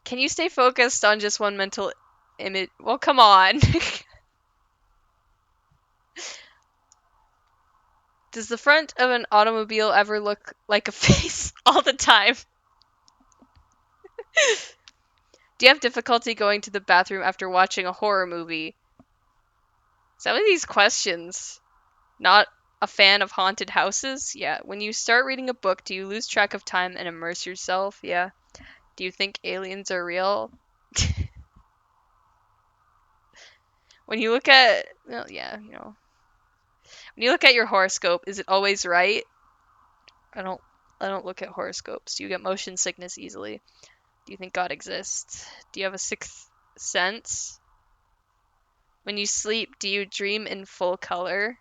Speaker 1: Can you stay focused on just one mental image? Well, come on. Does the front of an automobile ever look like a face all the time? Do you have difficulty going to the bathroom after watching a horror movie? Some of these questions. Not a fan of haunted houses? Yeah. When you start reading a book, do you lose track of time and immerse yourself? Yeah. Do you think aliens are real? When you look at, well, yeah, you know, when you look at your horoscope, is it always right? I don't I don't look at horoscopes. Do you get motion sickness easily? Do you think God exists? Do you have a sixth sense? When you sleep, do you dream in full color?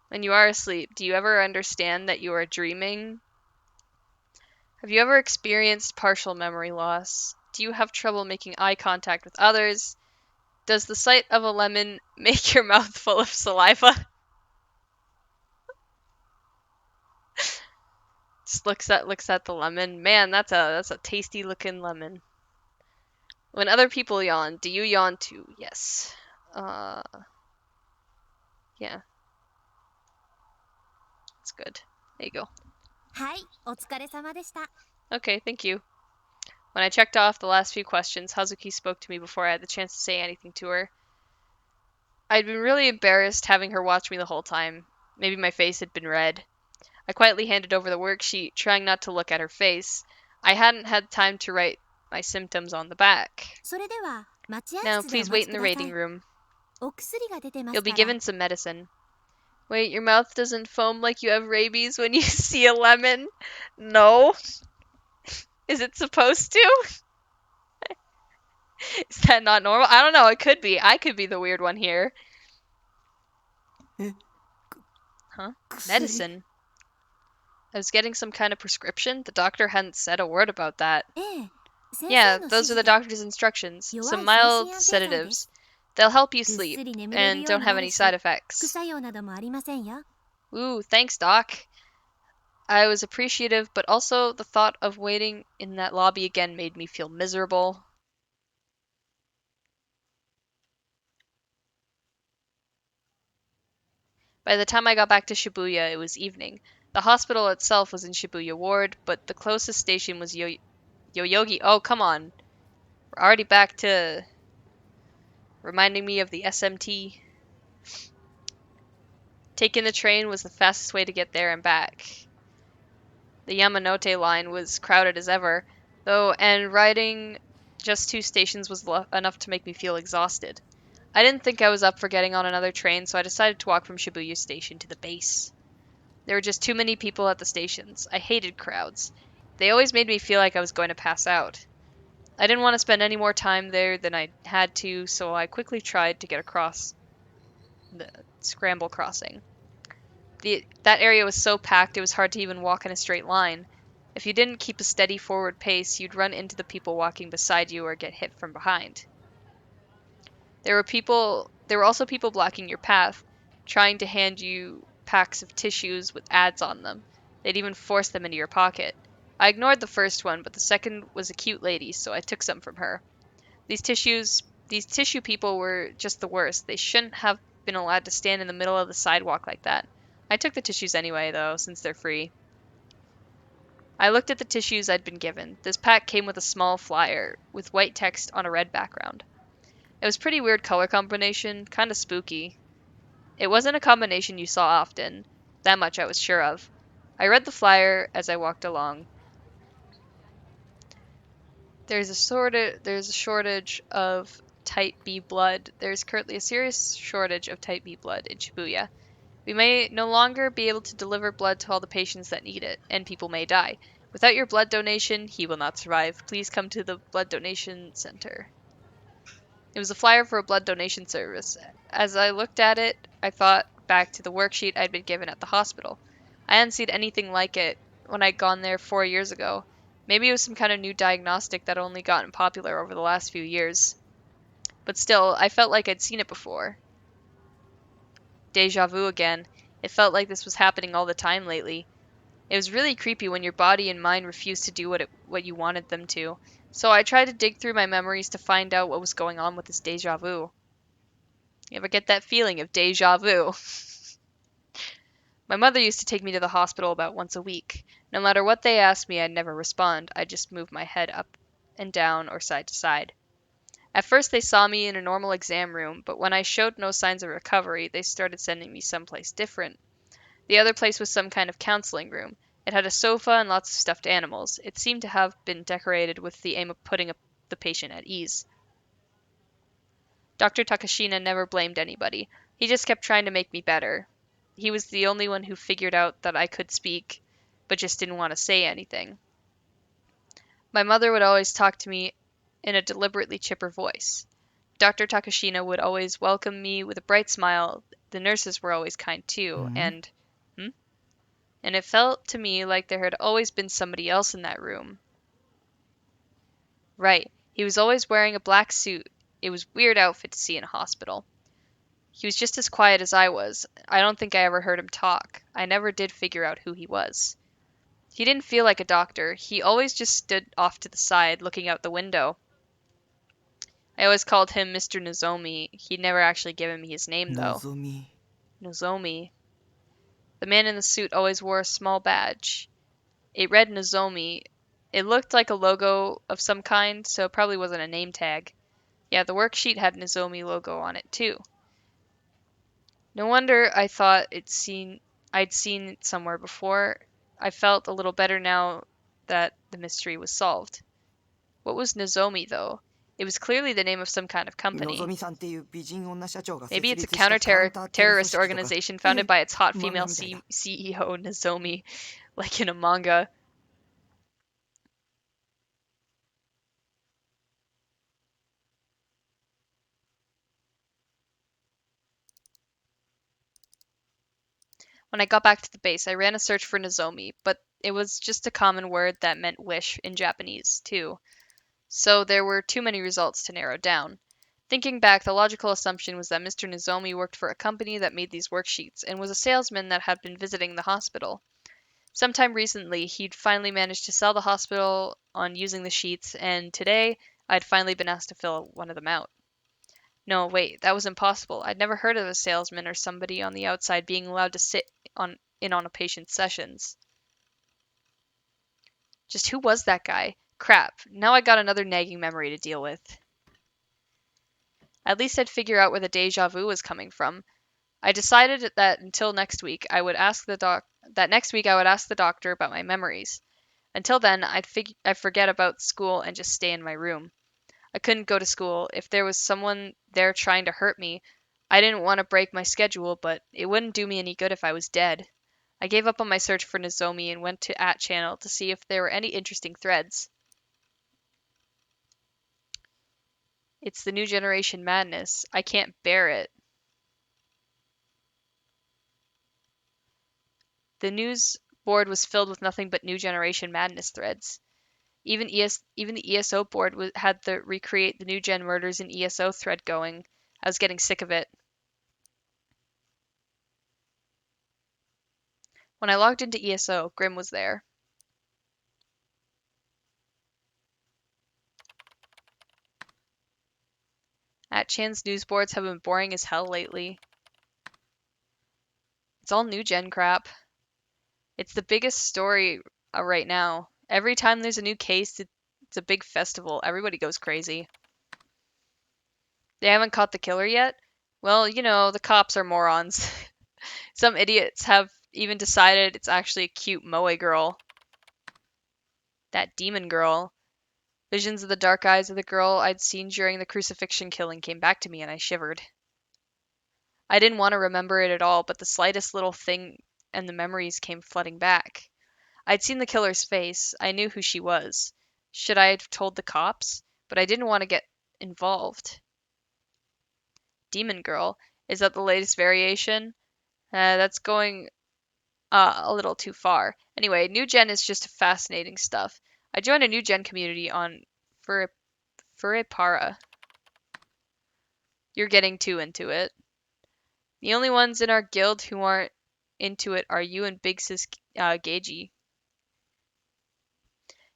Speaker 1: When you are asleep, do you ever understand that you are dreaming? Have you ever experienced partial memory loss? Do you have trouble making eye contact with others? Does the sight of a lemon make your mouth full of saliva? Just looks at the lemon. Man, that's a tasty looking lemon. When other people yawn, do you yawn too? Yes. Uh, yeah, that's good. There you go.
Speaker 2: はい、お疲れ様でした。
Speaker 1: Okay, thank you. When I checked off the last few questions, Hazuki spoke to me before I had the chance to say anything to her. I'd been really embarrassed having her watch me the whole time. Maybe my face had been red. I quietly handed over the worksheet, trying not to look at her face. I hadn't had time to write my symptoms on the back.
Speaker 2: それでは待合
Speaker 1: Now,
Speaker 2: 室でお
Speaker 1: please
Speaker 2: 待
Speaker 1: wait
Speaker 2: ち
Speaker 1: in
Speaker 2: く
Speaker 1: the
Speaker 2: ださ
Speaker 1: waiting
Speaker 2: い。
Speaker 1: room.
Speaker 2: お薬が出てます
Speaker 1: You'll
Speaker 2: か
Speaker 1: be
Speaker 2: ら。
Speaker 1: given some medicine. Wait, your mouth doesn't foam like you have rabies when you see a lemon? No. Is it supposed to? Is that not normal? I don't know. It could be. I could be the weird one here.
Speaker 3: え、
Speaker 1: Huh?
Speaker 3: 薬
Speaker 1: Medicine. I was getting some kind of prescription. The doctor hadn't said a word about that.
Speaker 2: ええ、先生
Speaker 1: Yeah,
Speaker 2: の指
Speaker 1: those are
Speaker 2: 示
Speaker 1: the
Speaker 2: で
Speaker 1: doctor's instructions.
Speaker 2: 弱
Speaker 1: Some
Speaker 2: い精神
Speaker 1: mild
Speaker 2: 安定剤で
Speaker 1: sedatives.
Speaker 2: す。
Speaker 1: They'll help you
Speaker 2: ぐっ
Speaker 1: sleep
Speaker 2: すり眠れる
Speaker 1: and
Speaker 2: よう
Speaker 1: don't
Speaker 2: に
Speaker 1: have
Speaker 2: な
Speaker 1: any
Speaker 2: るし、
Speaker 1: side
Speaker 2: 副
Speaker 1: effects.
Speaker 2: 作用などもありませんよ。
Speaker 1: Ooh, thanks, Doc. I was appreciative, but also the thought of waiting in that lobby again made me feel miserable. By the time I got back to Shibuya, it was evening. The hospital itself was in Shibuya Ward, but the closest station was Yoyogi. Oh, come on. We're already back to reminding me of the SMT. Taking the train was the fastest way to get there and back. The Yamanote line was crowded as ever, though, and riding just 2 stations was enough to make me feel exhausted. I didn't think I was up for getting on another train, so I decided to walk from Shibuya Station to the base. There were just too many people at the stations. I hated crowds. They always made me feel like I was going to pass out. I didn't want to spend any more time there than I had to, so I quickly tried to get across the scramble crossing. That area was so packed it was hard to even walk in a straight line. If you didn't keep a steady forward pace, you'd run into the people walking beside you or get hit from behind. There were also people blocking your path, trying to hand you packs of tissues with ads on them. They'd even force them into your pocket. I ignored the first one, but the second was a cute lady, so I took some from her. These tissue people were just the worst. They shouldn't have been allowed to stand in the middle of the sidewalk like that. I took the tissues anyway, though, since they're free. I looked at the tissues I'd been given. This pack came with a small flyer, with white text on a red background. It was a pretty weird color combination, kinda spooky. It wasn't a combination you saw often. That much I was sure of. I read the flyer as I walked along. There's a shortage of type B blood. There's currently a serious shortage of type B blood in Shibuya. We may no longer be able to deliver blood to all the patients that need it, and people may die. Without your blood donation, he will not survive. Please come to the blood donation center. It was a flyer for a blood donation service. As I looked at it, I thought back to the worksheet I'd been given at the hospital. I hadn't seen anything like it when I'd gone there 4 years ago. Maybe it was some kind of new diagnostic that only gotten popular over the last few years. But still, I felt like I'd seen it before. Deja vu again. It felt like this was happening all the time lately. It was really creepy when your body and mind refused to do what you wanted them to. So I tried to dig through my memories to find out what was going on with this deja vu. You ever get that feeling of deja vu? My mother used to take me to the hospital about once a week. No matter what they asked me, I'd never respond. I'd just move my head up and down or side to side. At first, they saw me in a normal exam room, but when I showed no signs of recovery, they started sending me someplace different. The other place was some kind of counseling room. It had a sofa and lots of stuffed animals. It seemed to have been decorated with the aim of putting the patient at ease. Dr. Takashina never blamed anybody. He just kept trying to make me better. He was the only one who figured out that I could speak, but just didn't want to say anything. My mother would always talk to me in a deliberately chipper voice. Dr. Takashina would always welcome me with a bright smile. The nurses were always kind too, and and it felt to me like there had always been somebody else in that room. Right, he was always wearing a black suit. It was a weird outfit to see in a hospital. He was just as quiet as I was. I don't think I ever heard him talk. I never did figure out who he was. He didn't feel like a doctor. He always just stood off to the side, looking out the window. I always called him Mr. Nozomi. He'd never actually given me his name, though.
Speaker 3: のぞみ
Speaker 1: Nozomi. The man in the suit always wore a small badge. It read Nozomi. It looked like a logo of some kind, so it probably wasn't a name tag. Yeah, the worksheet had Nozomi logo on it, too. No wonder I thought I'd seen it somewhere before. I felt a little better now that the mystery was solved. What was Nozomi, though? It was clearly the name of some kind of
Speaker 4: のぞ
Speaker 1: company.
Speaker 4: みさんっていう美人女社長が
Speaker 1: Maybe
Speaker 4: 設
Speaker 1: it's a
Speaker 4: 立したカウンターテロ組
Speaker 1: counter-terrorist
Speaker 4: 織とか
Speaker 1: organization founded by its hot
Speaker 4: 漫
Speaker 1: female
Speaker 4: 画みたいだ
Speaker 1: CEO Nozomi, like in a manga. When I got back to the base, I ran a search for Nozomi, but it was just a common word that meant wish in Japanese, too. So there were too many results to narrow down. Thinking back, the logical assumption was that Mr. Nozomi worked for a company that made these worksheets and was a salesman that had been visiting the hospital. Sometime recently, he'd finally managed to sell the hospital on using the sheets, and today I'd finally been asked to fill one of them out. No, wait, that was impossible. I'd never heard of a salesman or somebody on the outside being allowed to sit in on a patient's sessions. Just who was that guy? Crap, now I got another nagging memory to deal with. At least I'd figure out where the deja vu was coming from. I decided that until next week, I would ask the doctor about my memories. Until then, I'd forget about school and just stay in my room. I couldn't go to school. If there was someone there trying to hurt me, I didn't want to break my schedule, but it wouldn't do me any good if I was dead. I gave up on my search for Nozomi and went to @channel to see if there were any interesting threads. It's the new generation madness. I can't bear it. The news board was filled with nothing but new generation madness threads. Even the ESO board had the recreate the new gen murders in ESO thread going. I was getting sick of it. When I logged into ESO, Grim was there. @chan's news boards have been boring as hell lately. It's all new gen crap. It's the biggest story right now. Every time there's a new case, it's a big festival. Everybody goes crazy. They haven't caught the killer yet? Well, you know, the cops are morons. Some idiots have even decided it's actually a cute moe girl. That demon girl. Visions of the dark eyes of the girl I'd seen during the crucifixion killing came back to me and I shivered. I didn't want to remember it at all, but the slightest little thing and the memories came flooding back. I'd seen the killer's face. I knew who she was. Should I have told the cops? But I didn't want to get involved. Demon Girl. Is that the latest variation? That's going a little too far. Anyway, New Gen is just fascinating stuff. I joined a New Gen community on Furipara. You're getting too into it. The only ones in our guild who aren't into it are you and Big Sis Geiji.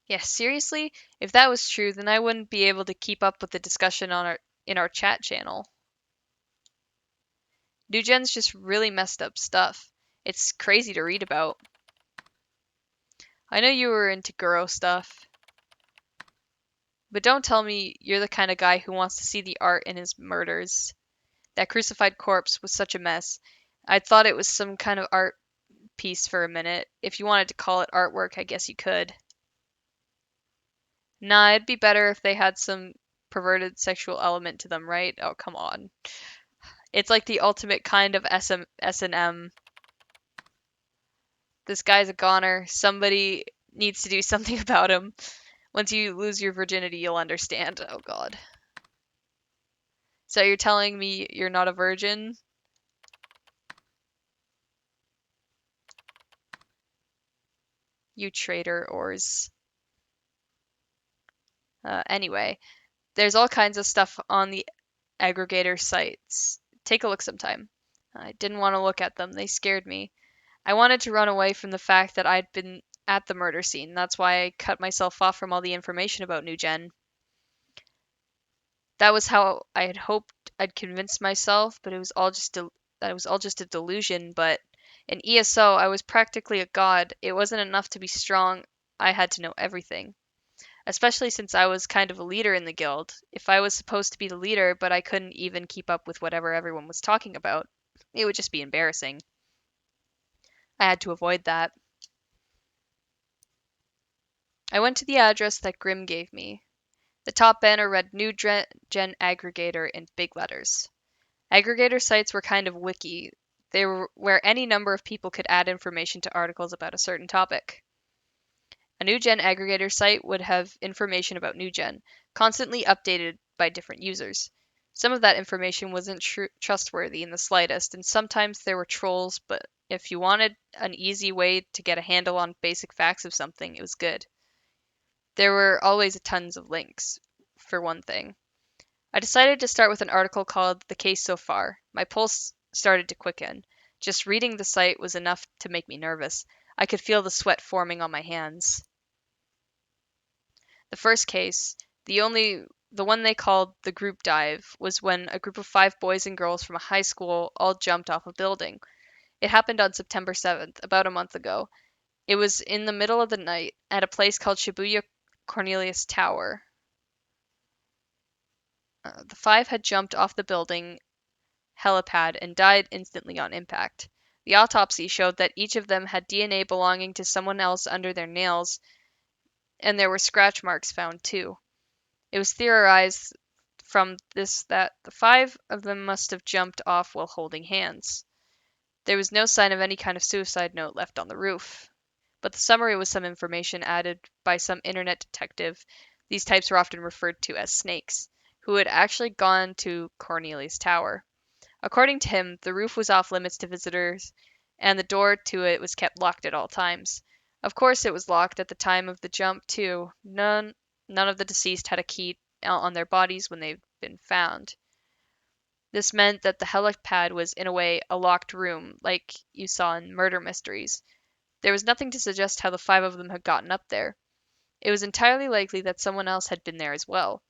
Speaker 1: Yeah, seriously? If that was true, then I wouldn't be able to keep up with the discussion in our chat channel. New Gen's just really messed up stuff. It's crazy to read about. I know you were into Guro stuff. But don't tell me you're the kind of guy who wants to see the art in his murders. That crucified corpse was such a mess. I thought it was some kind of art piece for a minute. If you wanted to call it artwork, I guess you could. Nah, it'd be better if they had some perverted sexual element to them, right? Oh, come on. It's like the ultimate kind of S&M. This guy's a goner. Somebody needs to do something about him. Once you lose your virginity, you'll understand. Oh, God. So you're telling me you're not a virgin? You traitor ors. Anyway, there's all kinds of stuff on the aggregator sites. Take a look sometime. I didn't want to look at them. They scared me. I wanted to run away from the fact that I'd been at the murder scene. That's why I cut myself off from all the information about New Gen. That was how I had hoped I'd convinced myself, but it was all just a delusion. But in ESO, I was practically a god. It wasn't enough to be strong. I had to know everything. Especially since I was kind of a leader in the guild. If I was supposed to be the leader, but I couldn't even keep up with whatever everyone was talking about, it would just be embarrassing. I had to avoid that. I went to the address that Grimm gave me. The top banner read New Gen Aggregator in big letters. Aggregator sites were kind of wiki. They were where any number of people could add information to articles about a certain topic. A New Gen aggregator site would have information about New Gen, constantly updated by different users. Some of that information wasn't trustworthy in the slightest, and sometimes there were trolls, but if you wanted an easy way to get a handle on basic facts of something, it was good. There were always tons of links, for one thing. I decided to start with an article called The Case So Far. My pulse started to quicken. Just reading the site was enough to make me nervous. I could feel the sweat forming on my hands. The first case, the one they called the group dive, was when a group of 5 boys and girls from a high school all jumped off a building. It happened on September 7th, about a month ago. It was in the middle of the night at a place called Shibuya Cornelius Tower. The 5 had jumped off the building helipad and died instantly on impact. The autopsy showed that each of them had DNA belonging to someone else under their nails, and there were scratch marks found too. It was theorized from this that the 5 of them must have jumped off while holding hands. There was no sign of any kind of suicide note left on the roof. But the summary was some information added by some internet detective. These types were often referred to as snakes, who had actually gone to Cornelius Tower. According to him, the roof was off limits to visitors, and the door to it was kept locked at all times. Of course, it was locked at the time of the jump, too. None of the deceased had a key on their bodies when they'd been found. This meant that the helipad was, in a way, a locked room, like you saw in murder mysteries. There was nothing to suggest how the 5 of them had gotten up there. It was entirely likely that someone else had been there as well.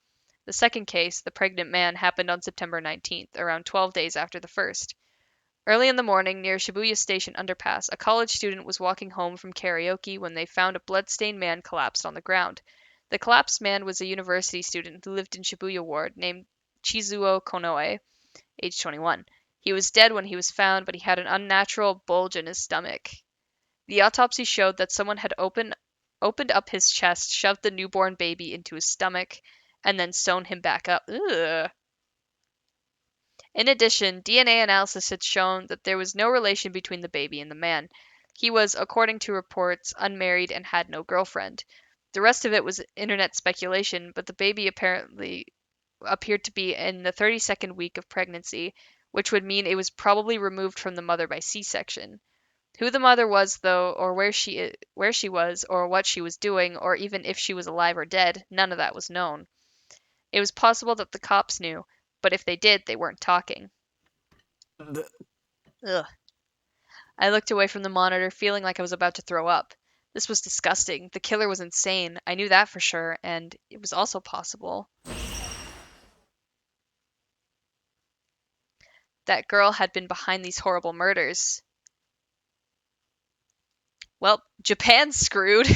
Speaker 1: The second case, the pregnant man, happened on September 19th, around 12 days after the first. Early in the morning, near Shibuya Station underpass, a college student was walking home from karaoke when they found a blood-stained man collapsed on the ground. The collapsed man was a university student who lived in Shibuya Ward named Chizuo Konoe, age 21. He was dead when he was found, but he had an unnatural bulge in his stomach. The autopsy showed that someone had opened up his chest, shoved the newborn baby into his stomach, and then sewn him back up. Ugh. In addition, DNA analysis had shown that there was no relation between the baby and the man. He was, according to reports, unmarried and had no girlfriend. The rest of it was internet speculation, but the baby apparently appeared to be in the 32nd week of pregnancy, which would mean it was probably removed from the mother by C-section. Who the mother was, though, or where she was, or what she was doing, or even if she was alive or dead, none of that was known. It was possible that the cops knew, but if they did, they weren't talking. Ugh. I looked away from the monitor, feeling like I was about to throw up. This was disgusting. The killer was insane. I knew that for sure, and it was also possible that girl had been behind these horrible murders. Well, Japan's screwed.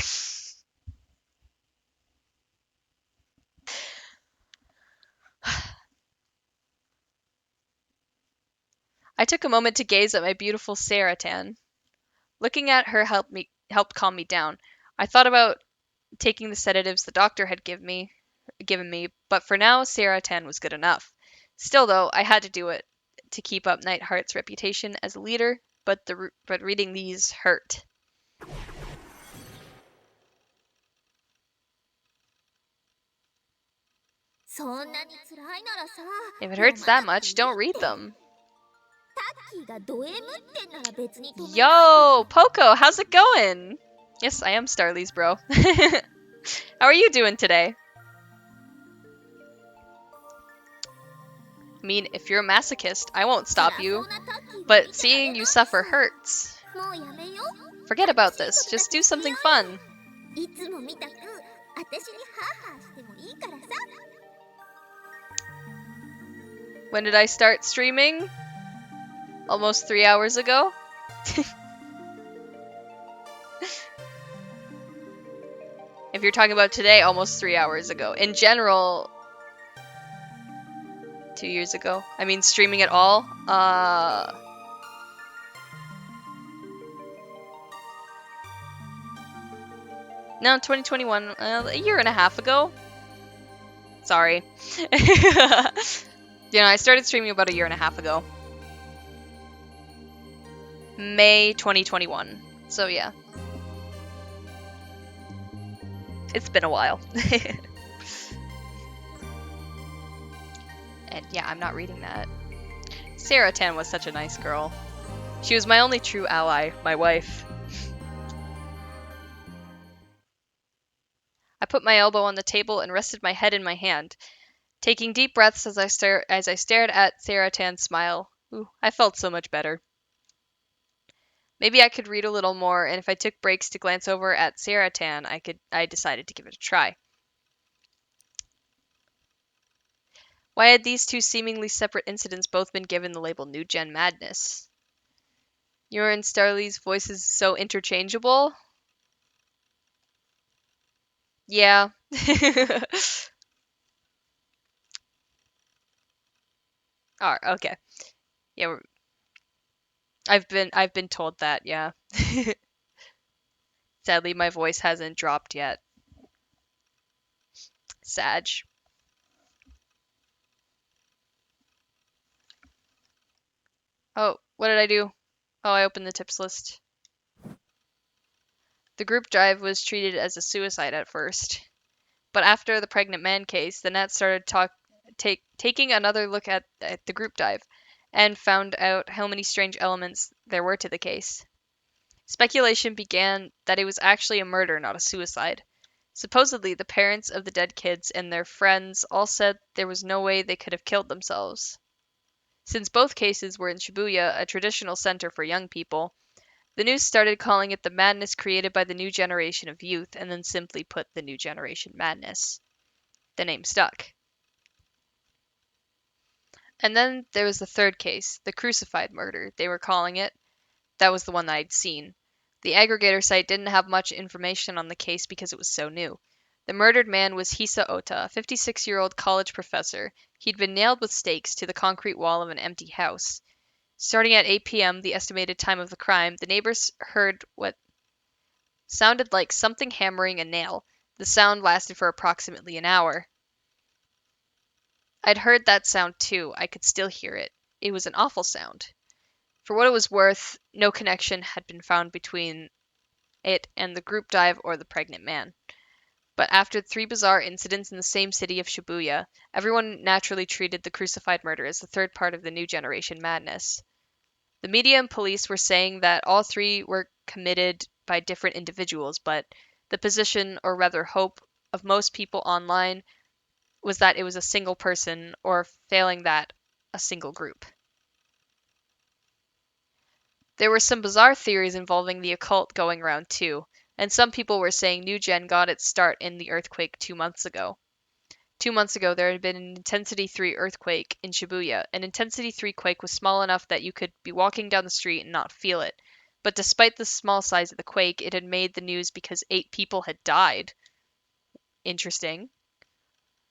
Speaker 1: I took a moment to gaze at my beautiful Sarah-tan. Looking at her helped calm me down. I thought about taking the sedatives the doctor had given me. given me, but for now, Sarah Tan was good enough. Still, though, I had to do it to keep up Nightheart's reputation as a leader, but reading these hurt. If it hurts that much, don't read them. Yo, Poco, how's it going? Yes, I am Starly's bro. How are you doing today? I mean, if you're a masochist, I won't stop you, but seeing you suffer hurts. Forget about this, just do something fun. When did I start streaming? Almost 3 hours ago? If you're talking about today, almost 3 hours ago. In general, 2 years ago. I mean, streaming at all? No, 2021. A year and a half ago. Sorry. I started streaming about a year and a half ago. May 2021. So yeah. It's been a while. And yeah, I'm not reading that. Sarah Tan was such a nice girl. She was my only true ally, my wife. I put my elbow on the table and rested my head in my hand, taking deep breaths as I stared at Sarah Tan's smile. Ooh, I felt so much better. Maybe I could read a little more, and if I took breaks to glance over at Sarah Tan, I decided to give it a try. Why had these two seemingly separate incidents both been given the label New Gen Madness? Your and Starly's voices so interchangeable? Yeah. Alright, okay. Yeah, I've been told that, yeah. Sadly, my voice hasn't dropped yet. Sag. Oh, what did I do? Oh, I opened the tips list. The group drive was treated as a suicide at first. But after the pregnant man case, the Nats started taking another look at the group dive and found out how many strange elements there were to the case. Speculation began that it was actually a murder, not a suicide. Supposedly, the parents of the dead kids and their friends all said there was no way they could have killed themselves. Since both cases were in Shibuya, a traditional center for young people, the news started calling it the madness created by the new generation of youth, and then simply put the new generation madness. The name stuck. And then there was the third case, the crucified murder, they were calling it. That was the one that I'd seen. The aggregator site didn't have much information on the case because it was so new. The murdered man was Hisa Ota, a 56-year-old college professor. He'd been nailed with stakes to the concrete wall of an empty house. Starting at 8 p.m., the estimated time of the crime, the neighbors heard what sounded like something hammering a nail. The sound lasted for approximately an hour. I'd heard that sound too. I could still hear it. It was an awful sound. For what it was worth, no connection had been found between it and the group dive or the pregnant man. But after 3 bizarre incidents in the same city of Shibuya, everyone naturally treated the crucified murder as the third part of the new generation madness. The media and police were saying that all 3 were committed by different individuals, but the position, or rather hope, of most people online was that it was a single person, or failing that, a single group. There were some bizarre theories involving the occult going around too, and some people were saying New Gen got its start in the earthquake 2 months ago. 2 months ago, there had been an Intensity 3 earthquake in Shibuya. An Intensity 3 quake was small enough that you could be walking down the street and not feel it. But despite the small size of the quake, it had made the news because 8 people had died. Interesting.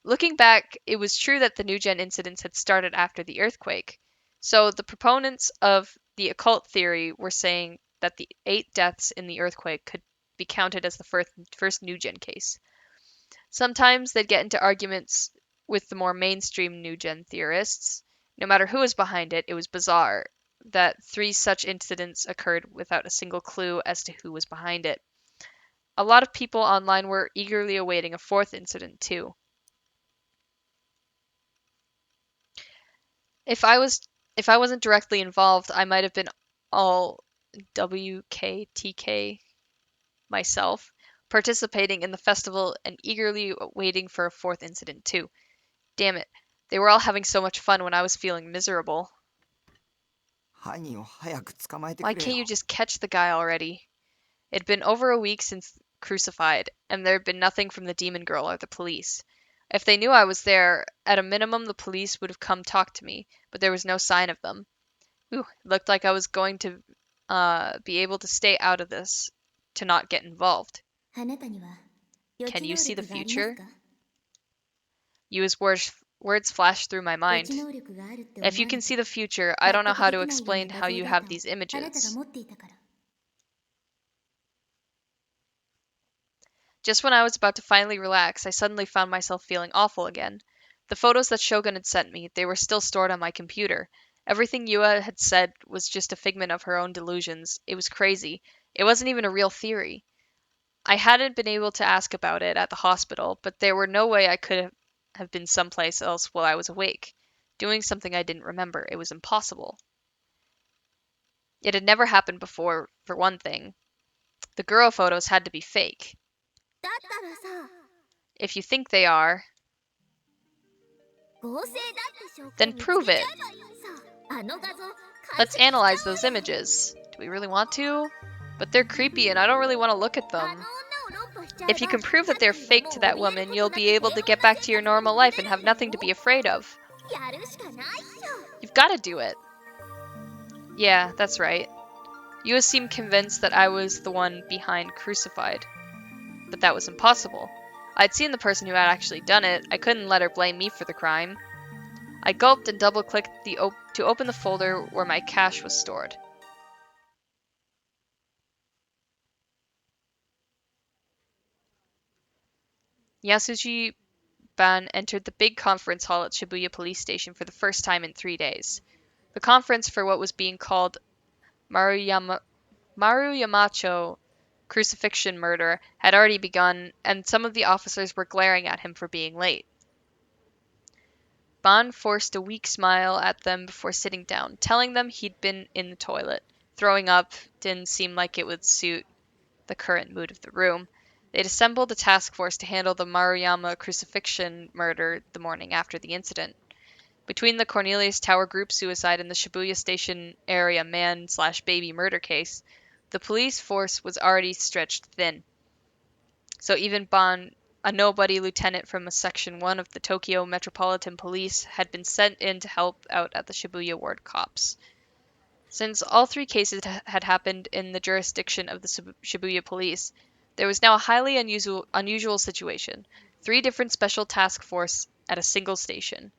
Speaker 1: Looking back, it was true that the New Gen incidents had started after the earthquake. So the proponents of the occult theory were saying that the 8 deaths in the earthquake could be counted as the first New Gen case. Sometimes they'd get into arguments with the more mainstream New Gen theorists. No matter who was behind it, it was bizarre that 3 such incidents occurred without a single clue as to who was behind it. A lot of people online were eagerly awaiting a 4th incident, too. If I wasn't directly involved, I might have been all WKTK myself, participating in the festival and eagerly waiting for a 4th incident too. Damn it, they were all having so much fun when I was feeling miserable.
Speaker 4: 犯人を早く捕まえて
Speaker 1: Why
Speaker 4: くれ
Speaker 1: can't
Speaker 4: よ
Speaker 1: you just catch the guy already? It had been over a week since Crucified, and there had been nothing from the demon girl or the police. If they knew I was there, at a minimum the police would have come talk to me, but there was no sign of them. Ooh, it looked like I was going to be able to stay out of this, to not get involved.
Speaker 2: あなたには予
Speaker 1: Can
Speaker 2: 知
Speaker 1: you
Speaker 2: 能
Speaker 1: see the
Speaker 2: 力があります
Speaker 1: future?
Speaker 2: か？
Speaker 1: Use words flashed through my
Speaker 2: 予
Speaker 1: mind.
Speaker 2: 知能力があるって思わ
Speaker 1: If you
Speaker 2: な
Speaker 1: can
Speaker 2: く
Speaker 1: see the future, I don't know
Speaker 2: 納
Speaker 1: how
Speaker 2: 得
Speaker 1: to
Speaker 2: できないよう
Speaker 1: explain
Speaker 2: な
Speaker 1: how
Speaker 2: 画
Speaker 1: you
Speaker 2: 像
Speaker 1: have
Speaker 2: デー
Speaker 1: these
Speaker 2: タをあなたが
Speaker 1: images.
Speaker 2: 持っていたから。
Speaker 1: Just when I was about to finally relax, I suddenly found myself feeling awful again. The photos that Shogun had sent me, they were still stored on my computer. Everything Yua had said was just a figment of her own delusions. It was crazy. It wasn't even a real theory. I hadn't been able to ask about it at the hospital, but there were no way I could have been someplace else while I was awake, doing something I didn't remember. It was impossible. It had never happened before, for one thing. The girl photos had to be fake.
Speaker 2: だったらさ、
Speaker 1: If you think they are,
Speaker 2: 合成だって証拠
Speaker 1: then
Speaker 2: を見つ
Speaker 1: prove
Speaker 2: けちゃ
Speaker 1: it.
Speaker 2: えばいいさ。あの画像、解
Speaker 1: Let's
Speaker 2: 析しちゃ
Speaker 1: analyze
Speaker 2: おう
Speaker 1: those
Speaker 2: よ。
Speaker 1: images. Do we really want to? But they're creepy and I don't really want to look at
Speaker 2: あの
Speaker 1: them.
Speaker 2: 女を論破しちゃえば、
Speaker 1: If you can prove that they're
Speaker 2: さっき
Speaker 1: fake
Speaker 2: の
Speaker 1: to
Speaker 2: もう
Speaker 1: that
Speaker 2: 怯える
Speaker 1: woman,
Speaker 2: こと
Speaker 1: you'll
Speaker 2: なく
Speaker 1: be able to
Speaker 2: 平
Speaker 1: get
Speaker 2: 穏な
Speaker 1: back to your
Speaker 2: 生活
Speaker 1: normal
Speaker 2: を
Speaker 1: life
Speaker 2: 送
Speaker 1: and
Speaker 2: れ
Speaker 1: have
Speaker 2: るよ。
Speaker 1: nothing to be afraid of.
Speaker 2: やるしかないっしょ。
Speaker 1: You've got to do it. Yeah, that's right. Yua seemed convinced that I was the one behind Crucified. But that was impossible. I'd seen the person who had actually done it. I couldn't let her blame me for the crime. I gulped and double-clicked to open the folder where my cache was stored. Yasuji Ban entered the big conference hall at Shibuya Police Station for the first time in 3 days. The conference for what was being called Maruyamacho crucifixion murder had already begun, and some of the officers were glaring at him for being late. Ban forced a weak smile at them before sitting down, telling them he'd been in the toilet. Throwing up didn't seem like it would suit the current mood of the room. They'd assembled a task force to handle the Maruyama crucifixion murder the morning after the incident. Between the Cornelius Tower group suicide and the Shibuya Station area man/baby murder case, the police force was already stretched thin. So even Ban, a nobody lieutenant from Section 1 of the Tokyo Metropolitan Police, had been sent in to help out at the Shibuya Ward cops. Since all 3 cases had happened in the jurisdiction of the Shibuya Police, there was now a highly unusual situation. 3 different special task force at a single station.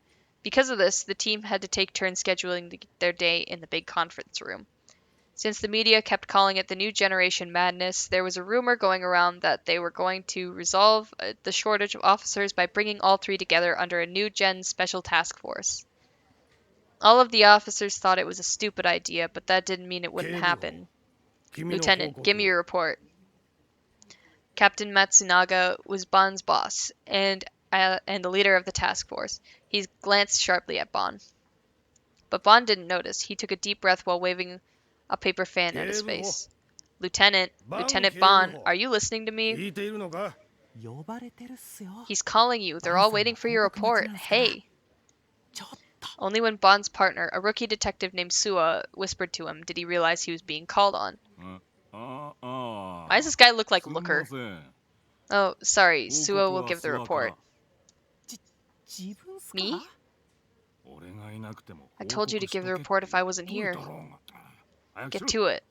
Speaker 1: Because of this, the team had to take turns scheduling their day in the big conference room. Since the media kept calling it the New Generation Madness, there was a rumor going around that they were going to resolve the shortage of officers by bringing all 3 together under a New Gen Special Task Force. All of the officers thought it was a stupid idea, but that didn't mean it wouldn't happen. Lieutenant, give me your report. Captain Matsunaga was Ban's boss, and the leader of the task force. He glanced sharply at Ban. But Ban didn't notice. He took a deep breath while waving a paper fan at his face. Lieutenant Ban, are you listening to me? He's calling you. They're all waiting for your report. Hey. Only when Ban's partner, a rookie detective named Suwa, whispered to him did he realize he was being called on. Why does this guy look like Looker? Oh, sorry. Suwa will give the report. Me? I told you to give the report if I wasn't here. Get to it.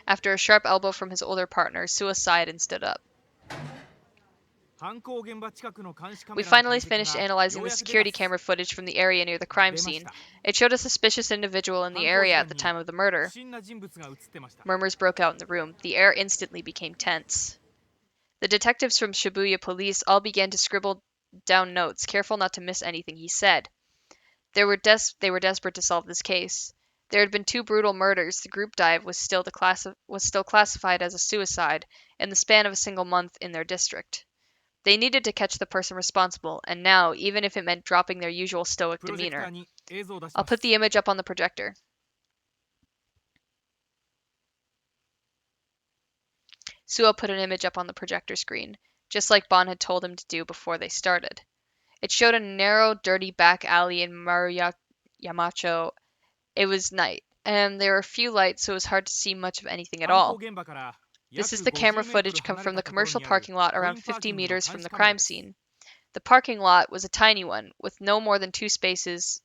Speaker 1: After a sharp elbow from his older partner, Suwa sighed and stood up. We finally finished analyzing the security camera footage from the area near the crime scene. It showed a suspicious individual in the area at the time of the murder. Murmurs broke out in the room. The air instantly became tense. The detectives from Shibuya police all began to scribble down notes, careful not to miss anything he said. They were desperate to solve this case. There had been 2 brutal murders. The group dive was still classified as a suicide in the span of a single month in their district. They needed to catch the person responsible, and now, even if it meant dropping their usual stoic
Speaker 5: プロジェクター
Speaker 1: demeanor,
Speaker 5: に映像を出し
Speaker 1: I'll
Speaker 5: ま
Speaker 1: put
Speaker 5: す
Speaker 1: the image up on the projector. Suo put an image up on the projector screen, just like Bon had told him to do before they started. It showed a narrow, dirty back alley in Maruyamacho. It was night, and there were few lights, so it was hard to see much of anything at
Speaker 5: 犯
Speaker 1: all.
Speaker 5: 行現場から
Speaker 1: This
Speaker 5: 約
Speaker 1: is the camera
Speaker 5: 50 メート
Speaker 1: footage
Speaker 5: ル
Speaker 1: come
Speaker 5: 離
Speaker 1: from
Speaker 5: れ
Speaker 1: the
Speaker 5: たところ
Speaker 1: commercial
Speaker 5: にある
Speaker 1: parking lot
Speaker 5: コイ
Speaker 1: around
Speaker 5: ンパーキ
Speaker 1: 50
Speaker 5: ングの
Speaker 1: meters
Speaker 5: 監
Speaker 1: from
Speaker 5: 視
Speaker 1: the
Speaker 5: カメラ
Speaker 1: crime
Speaker 5: です
Speaker 1: scene. The parking lot was a tiny one, with no more than 2 spaces.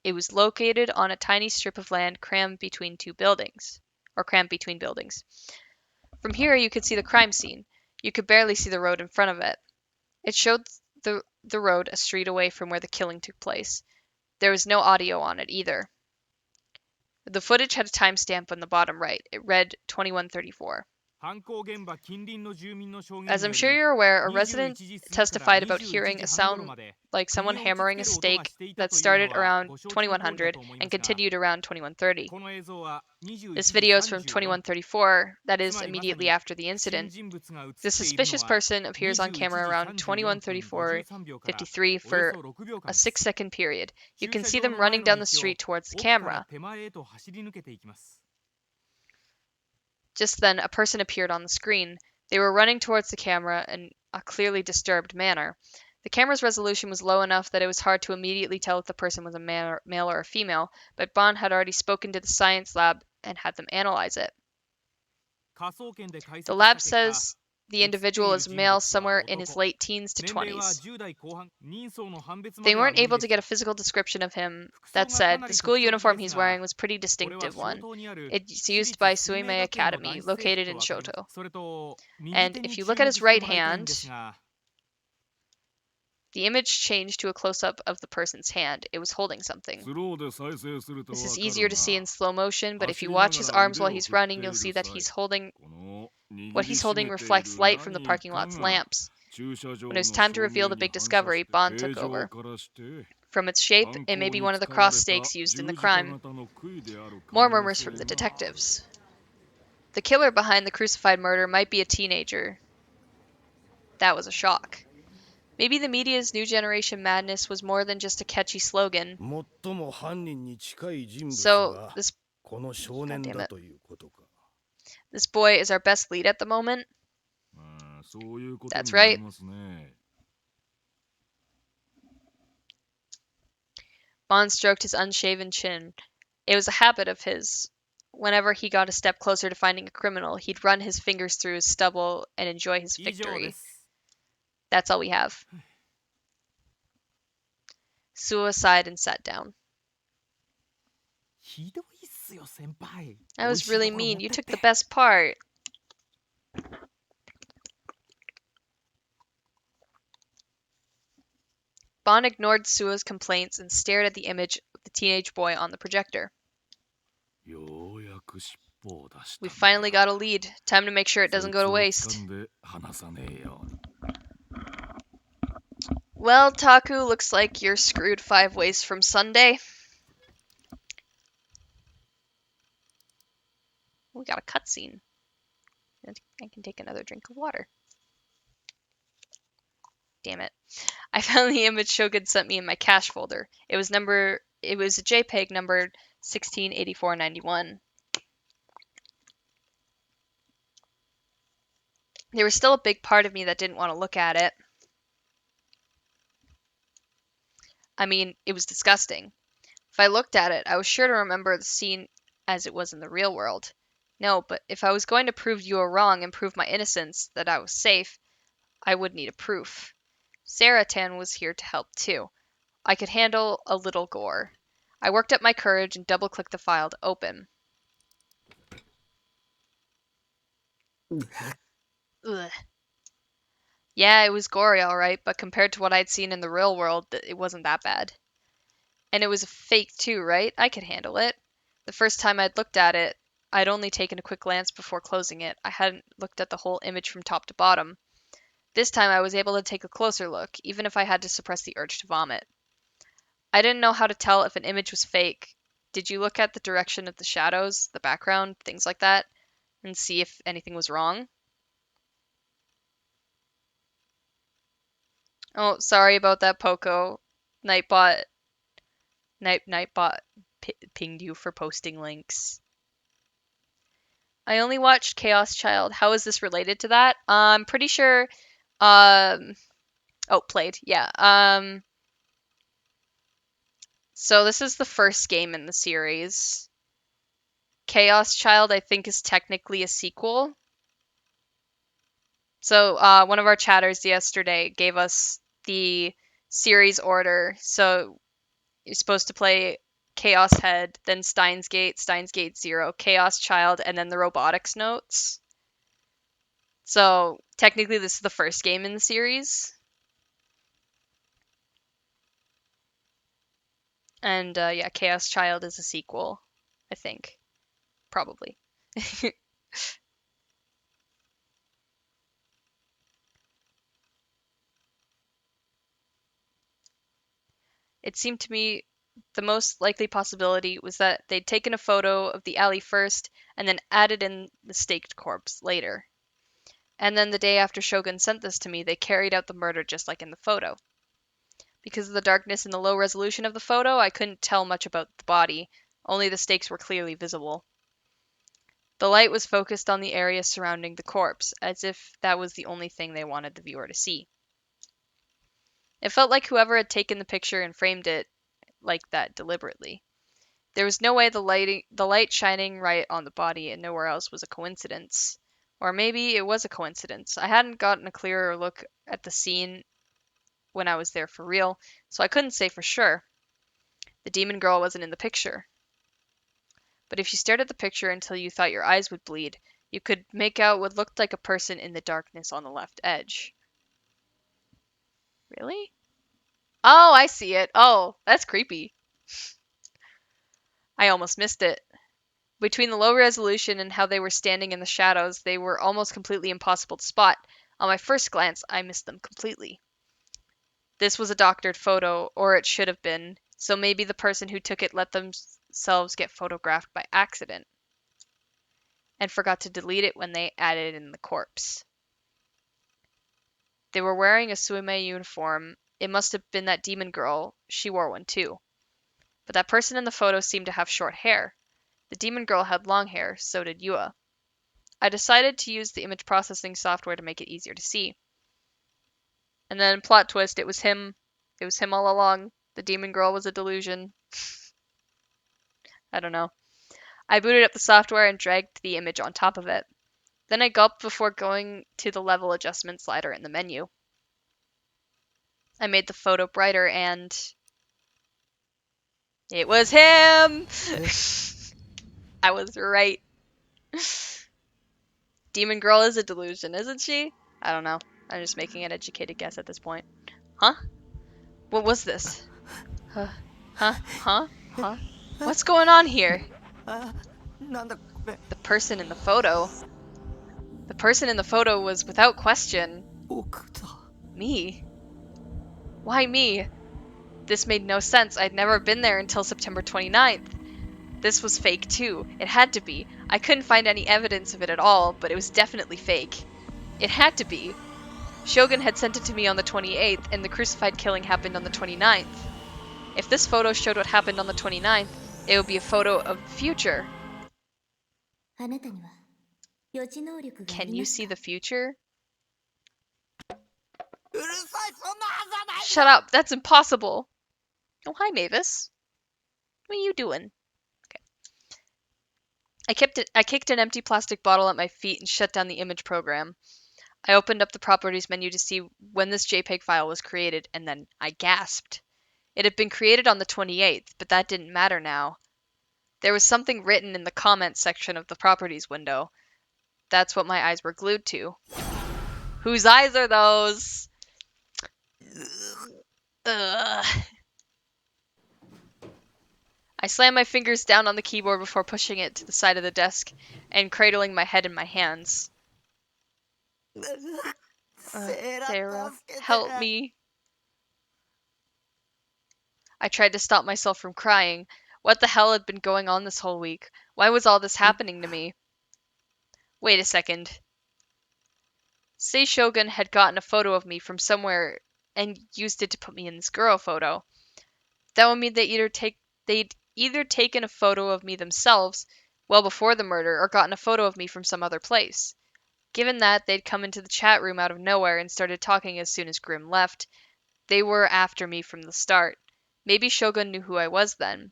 Speaker 1: It was located on a tiny strip of land crammed between buildings. From here, you could see the crime scene. You could barely see the road in front of it. It showed the road a street away from where the killing took place. There was no audio on it either. The footage had a timestamp on the bottom right. It read 2134.
Speaker 5: 犯行現場近隣の住民の証言
Speaker 1: As
Speaker 5: に
Speaker 1: I'm
Speaker 5: よ
Speaker 1: sure
Speaker 5: り
Speaker 1: you're aware, a
Speaker 5: 21
Speaker 1: resident
Speaker 5: 時過ぎから
Speaker 1: testified about
Speaker 5: 21
Speaker 1: hearing
Speaker 5: 時
Speaker 1: a
Speaker 5: 半頃
Speaker 1: sound
Speaker 5: まで
Speaker 1: like someone
Speaker 5: 釘を打ち
Speaker 1: hammering
Speaker 5: つ
Speaker 1: a
Speaker 5: ける音
Speaker 1: stake
Speaker 5: がしていた
Speaker 1: that
Speaker 5: という
Speaker 1: started
Speaker 5: のは
Speaker 1: around
Speaker 5: ご承知の通りだ
Speaker 1: 2100
Speaker 5: と思いま
Speaker 1: and
Speaker 5: すが
Speaker 1: continued around 2130.
Speaker 5: この映像は21
Speaker 1: This
Speaker 5: 時
Speaker 1: video is from
Speaker 5: 34
Speaker 1: 2134, that
Speaker 5: つ
Speaker 1: is
Speaker 5: まりまさ
Speaker 1: immediately
Speaker 5: に
Speaker 1: after the
Speaker 5: 不審
Speaker 1: incident.
Speaker 5: 人物が映っ
Speaker 1: The
Speaker 5: ているの
Speaker 1: suspicious
Speaker 5: は
Speaker 1: person appears on
Speaker 5: 21
Speaker 1: camera
Speaker 5: 時
Speaker 1: around
Speaker 5: 34分
Speaker 1: 2134
Speaker 5: 53秒から
Speaker 1: 53
Speaker 5: およ
Speaker 1: for
Speaker 5: そ6秒
Speaker 1: a
Speaker 5: 間です
Speaker 1: 6-second period. You
Speaker 5: 駐
Speaker 1: can
Speaker 5: 車
Speaker 1: see
Speaker 5: 場
Speaker 1: them
Speaker 5: の前
Speaker 1: running
Speaker 5: の
Speaker 1: down the
Speaker 5: 道を
Speaker 1: street towards the
Speaker 5: 奥から
Speaker 1: camera.
Speaker 5: 手前へと走り抜けていきます
Speaker 1: Just then, a person appeared on the screen. They were running towards the camera in a clearly disturbed manner. The camera's resolution was low enough that it was hard to immediately tell if the person was a male or a female, but Bon had already spoken to the science lab and had them analyze it.
Speaker 5: 科捜研で解
Speaker 1: The
Speaker 5: 析
Speaker 1: lab
Speaker 5: した結果
Speaker 1: says the individual is male somewhere in his late teens to
Speaker 5: 年齢は
Speaker 1: 20s.
Speaker 5: 10代後半人相の判別ま
Speaker 1: They
Speaker 5: では
Speaker 1: weren't
Speaker 5: 無理
Speaker 1: able
Speaker 5: で
Speaker 1: to
Speaker 5: した
Speaker 1: get a physical description of him
Speaker 5: 服装
Speaker 1: that
Speaker 5: がか
Speaker 1: said
Speaker 5: な
Speaker 1: the
Speaker 5: り
Speaker 1: school
Speaker 5: 特徴的
Speaker 1: uniform
Speaker 5: です
Speaker 1: he's
Speaker 5: が
Speaker 1: wearing was pretty
Speaker 5: これは
Speaker 1: distinctive
Speaker 5: 小
Speaker 1: one.
Speaker 5: 島にある
Speaker 1: It's
Speaker 5: 私
Speaker 1: used
Speaker 5: 立
Speaker 1: by
Speaker 5: スミメ
Speaker 1: Suimei
Speaker 5: 学園の
Speaker 1: Academy,
Speaker 5: 男子生
Speaker 1: located
Speaker 5: 徒
Speaker 1: in
Speaker 5: とわかります
Speaker 1: Shoto.
Speaker 5: それと右
Speaker 1: And
Speaker 5: 手に
Speaker 1: if
Speaker 5: 注
Speaker 1: you
Speaker 5: 目
Speaker 1: look at
Speaker 5: し
Speaker 1: his
Speaker 5: てもら
Speaker 1: right
Speaker 5: いたいん
Speaker 1: hand,
Speaker 5: ですが
Speaker 1: the image changed to a close-up of the person's hand. It was holding something.
Speaker 3: スローで再生すると
Speaker 1: This
Speaker 3: わ
Speaker 1: is
Speaker 3: かる
Speaker 1: easier to see in
Speaker 3: が
Speaker 1: slow motion, but if
Speaker 3: 走
Speaker 1: you
Speaker 3: りな
Speaker 1: watch
Speaker 3: が
Speaker 1: his
Speaker 3: ら
Speaker 1: arms
Speaker 3: 腕
Speaker 1: while
Speaker 3: を
Speaker 1: he's
Speaker 3: 振って
Speaker 1: running,
Speaker 3: い
Speaker 1: you'll
Speaker 3: る
Speaker 1: see that
Speaker 3: 際
Speaker 1: he's holding
Speaker 3: この
Speaker 1: what
Speaker 3: 握り
Speaker 1: he's
Speaker 3: し
Speaker 1: holding
Speaker 3: めている
Speaker 1: reflects light from the
Speaker 3: 何
Speaker 1: parking
Speaker 3: か
Speaker 1: lot's
Speaker 3: が
Speaker 1: lamps.
Speaker 3: 駐車場
Speaker 1: When
Speaker 3: の
Speaker 1: it was time to
Speaker 3: 照
Speaker 1: reveal
Speaker 3: 明
Speaker 1: the
Speaker 3: に
Speaker 1: big
Speaker 3: 反射
Speaker 1: discovery,
Speaker 3: して
Speaker 1: Bon
Speaker 3: 形
Speaker 1: took
Speaker 3: 状
Speaker 1: over.
Speaker 3: からして
Speaker 1: From its shape,
Speaker 3: 犯
Speaker 1: it may
Speaker 3: 行
Speaker 1: be
Speaker 3: に
Speaker 1: one of the
Speaker 3: 使わ
Speaker 1: cross
Speaker 3: れた
Speaker 1: stakes used in
Speaker 3: 十
Speaker 1: the
Speaker 3: 字架
Speaker 1: crime.
Speaker 3: 型の杭である可
Speaker 1: More
Speaker 3: 能
Speaker 1: murmurs
Speaker 3: 性
Speaker 1: from the
Speaker 3: がある
Speaker 1: detectives. The killer behind the crucified murder might be a teenager. That was a shock. Maybe the media's new generation madness was more than just a catchy slogan.
Speaker 6: 最も犯人に近い人物
Speaker 1: So
Speaker 6: が
Speaker 1: this
Speaker 6: この少年
Speaker 1: God damn
Speaker 6: だ
Speaker 1: it.
Speaker 6: ということか。
Speaker 1: this boy is our best lead at the moment.
Speaker 3: そういうこと
Speaker 1: That's
Speaker 3: になり
Speaker 1: right.
Speaker 3: ますね
Speaker 1: Bond stroked his unshaven chin. It was a habit of his. Whenever he got a step closer to finding a criminal, he'd run his fingers through his stubble and enjoy his
Speaker 5: 以上で
Speaker 1: victory.
Speaker 5: す
Speaker 1: That's all we have. Suo sighed and sat down.
Speaker 5: ひどいっすよ先輩
Speaker 1: That
Speaker 5: 美味
Speaker 1: was
Speaker 5: しいと
Speaker 1: really
Speaker 5: ころ持
Speaker 1: mean.
Speaker 5: って
Speaker 1: You
Speaker 5: っ
Speaker 1: took
Speaker 5: て
Speaker 1: the best part. Bond ignored Suo's complaints and stared at the image of the teenage boy on the projector.
Speaker 3: ようやく尻尾を出した
Speaker 1: We
Speaker 3: んだ
Speaker 1: finally got a lead. Time to make sure it
Speaker 3: そ
Speaker 1: doesn't
Speaker 3: い
Speaker 1: go
Speaker 3: つ
Speaker 1: to
Speaker 3: を
Speaker 1: waste.
Speaker 3: 掴んで離さねえように
Speaker 1: Well, Taku, looks like you're screwed 5 ways from Sunday. We got a cutscene. I can take another drink of water. Damn it. I found the image Shogun sent me in my cache folder. It was a JPEG numbered 168491. There was still a big part of me that didn't want to look at it. I mean, it was disgusting. If I looked at it, I was sure to remember the scene as it was in the real world. No, but if I was going to prove you were wrong and prove my innocence, that I was safe, I would need a proof. Saratan was here to help too. I could handle a little gore. I worked up my courage and double-clicked the file to open. Ugh. Yeah, it was gory, alright, but compared to what I'd seen in the real world, it wasn't that bad. And it was a fake too, right? I could handle it. The first time I'd looked at it, I'd only taken a quick glance before closing it. I hadn't looked at the whole image from top to bottom. This time I was able to take a closer look, even if I had to suppress the urge to vomit. I didn't know how to tell if an image was fake. Did you look at the direction of the shadows, the background, things like that, and see if anything was wrong? Oh, sorry about that, Poco. Nightbot pinged you for posting links. I only watched Chaos Child. How is this related to that? I'm pretty sure. Played. Yeah. So this is the first game in the series. Chaos Child, I think, is technically a sequel. So one of our chatters yesterday gave us the series order. So you're supposed to play Chaos Head, then Steins Gate, Steins Gate 0, Chaos Child, and then the robotics notes. So technically this is the first game in the series. And yeah, Chaos Child is a sequel, I think. Probably. It seemed to me the most likely possibility was that they'd taken a photo of the alley first and then added in the staked corpse later. And then the day after Shogun sent this to me, they carried out the murder just like in the photo. Because of the darkness and the low resolution of the photo, I couldn't tell much about the body, only the stakes were clearly visible. The light was focused on the area surrounding the corpse, as if that was the only thing they wanted the viewer to see. It felt like whoever had taken the picture and framed it like that deliberately. There was no way the light shining right on the body and nowhere else was a coincidence. Or maybe it was a coincidence. I hadn't gotten a clearer look at the scene when I was there for real, so I couldn't say for sure. The demon girl wasn't in the picture. But if you stared at the picture until you thought your eyes would bleed, you could make out what looked like a person in the darkness on the left edge. Really? Oh, I see it. Oh, that's creepy. I almost missed it. Between the low resolution and how they were standing in the shadows, they were almost completely impossible to spot. On my first glance, I missed them completely. This was a doctored photo, or it should have been, so maybe the person who took it let themselves get photographed by accident and forgot to delete it when they added in the corpse. They were wearing a Suime uniform. It must have been that demon girl. She wore one too. But that person in the photo seemed to have short hair. The demon girl had long hair, so did Yua. I decided to use the image processing software to make it easier to see. And then, plot twist, it was him. It was him all along. The demon girl was a delusion. I don't know. I booted up the software and dragged the image on top of it. Then I gulped before going to the level adjustment slider in the menu. I made the photo brighter and... it was him! I was right. Demon girl is a delusion, isn't she? I don't know. I'm just making an educated guess at this point. Huh? What was this? Huh? What's going on here?
Speaker 4: なんだこれ
Speaker 1: The person in the photo. The person in the photo was without question
Speaker 4: 僕だ
Speaker 1: me. Why me? This made no sense. I'd never been there until September 29th. This was fake too. It had to be. I couldn't find any evidence of it at all, but it was definitely fake. It had to be. Shogun had sent it to me on the 28th, and the crucified killing happened on the 29th. If this photo showed what happened on the 29th, it would be a photo of the future.
Speaker 2: あなたには予知能力があ
Speaker 1: Can
Speaker 2: り
Speaker 1: you
Speaker 2: ます
Speaker 1: see
Speaker 2: か
Speaker 1: the future?
Speaker 4: うるさいそんなはずはない
Speaker 1: Shut up! That's impossible! Oh, hi, Mavis. What are you doing? Okay. I kicked an empty plastic bottle at my feet and shut down the image program. I opened up the properties menu to see when this JPEG file was created, and then I gasped. It had been created on the 28th, but that didn't matter now. There was something written in the comments section of the properties window. That's what my eyes were glued to. Whose eyes are those? Ugh. I slammed my fingers down on the keyboard before pushing it to the side of the desk and cradling my head in my hands. Sarah, help me. I tried to stop myself from crying. What the hell had been going on this whole week? Why was all this happening to me? Wait a second. Say Shogun had gotten a photo of me from somewhere and used it to put me in this girl photo. That would mean they'd either taken a photo of me themselves well before the murder or gotten a photo of me from some other place. Given that they'd come into the chat room out of nowhere and started talking as soon as Grimm left, they were after me from the start. Maybe Shogun knew who I was then.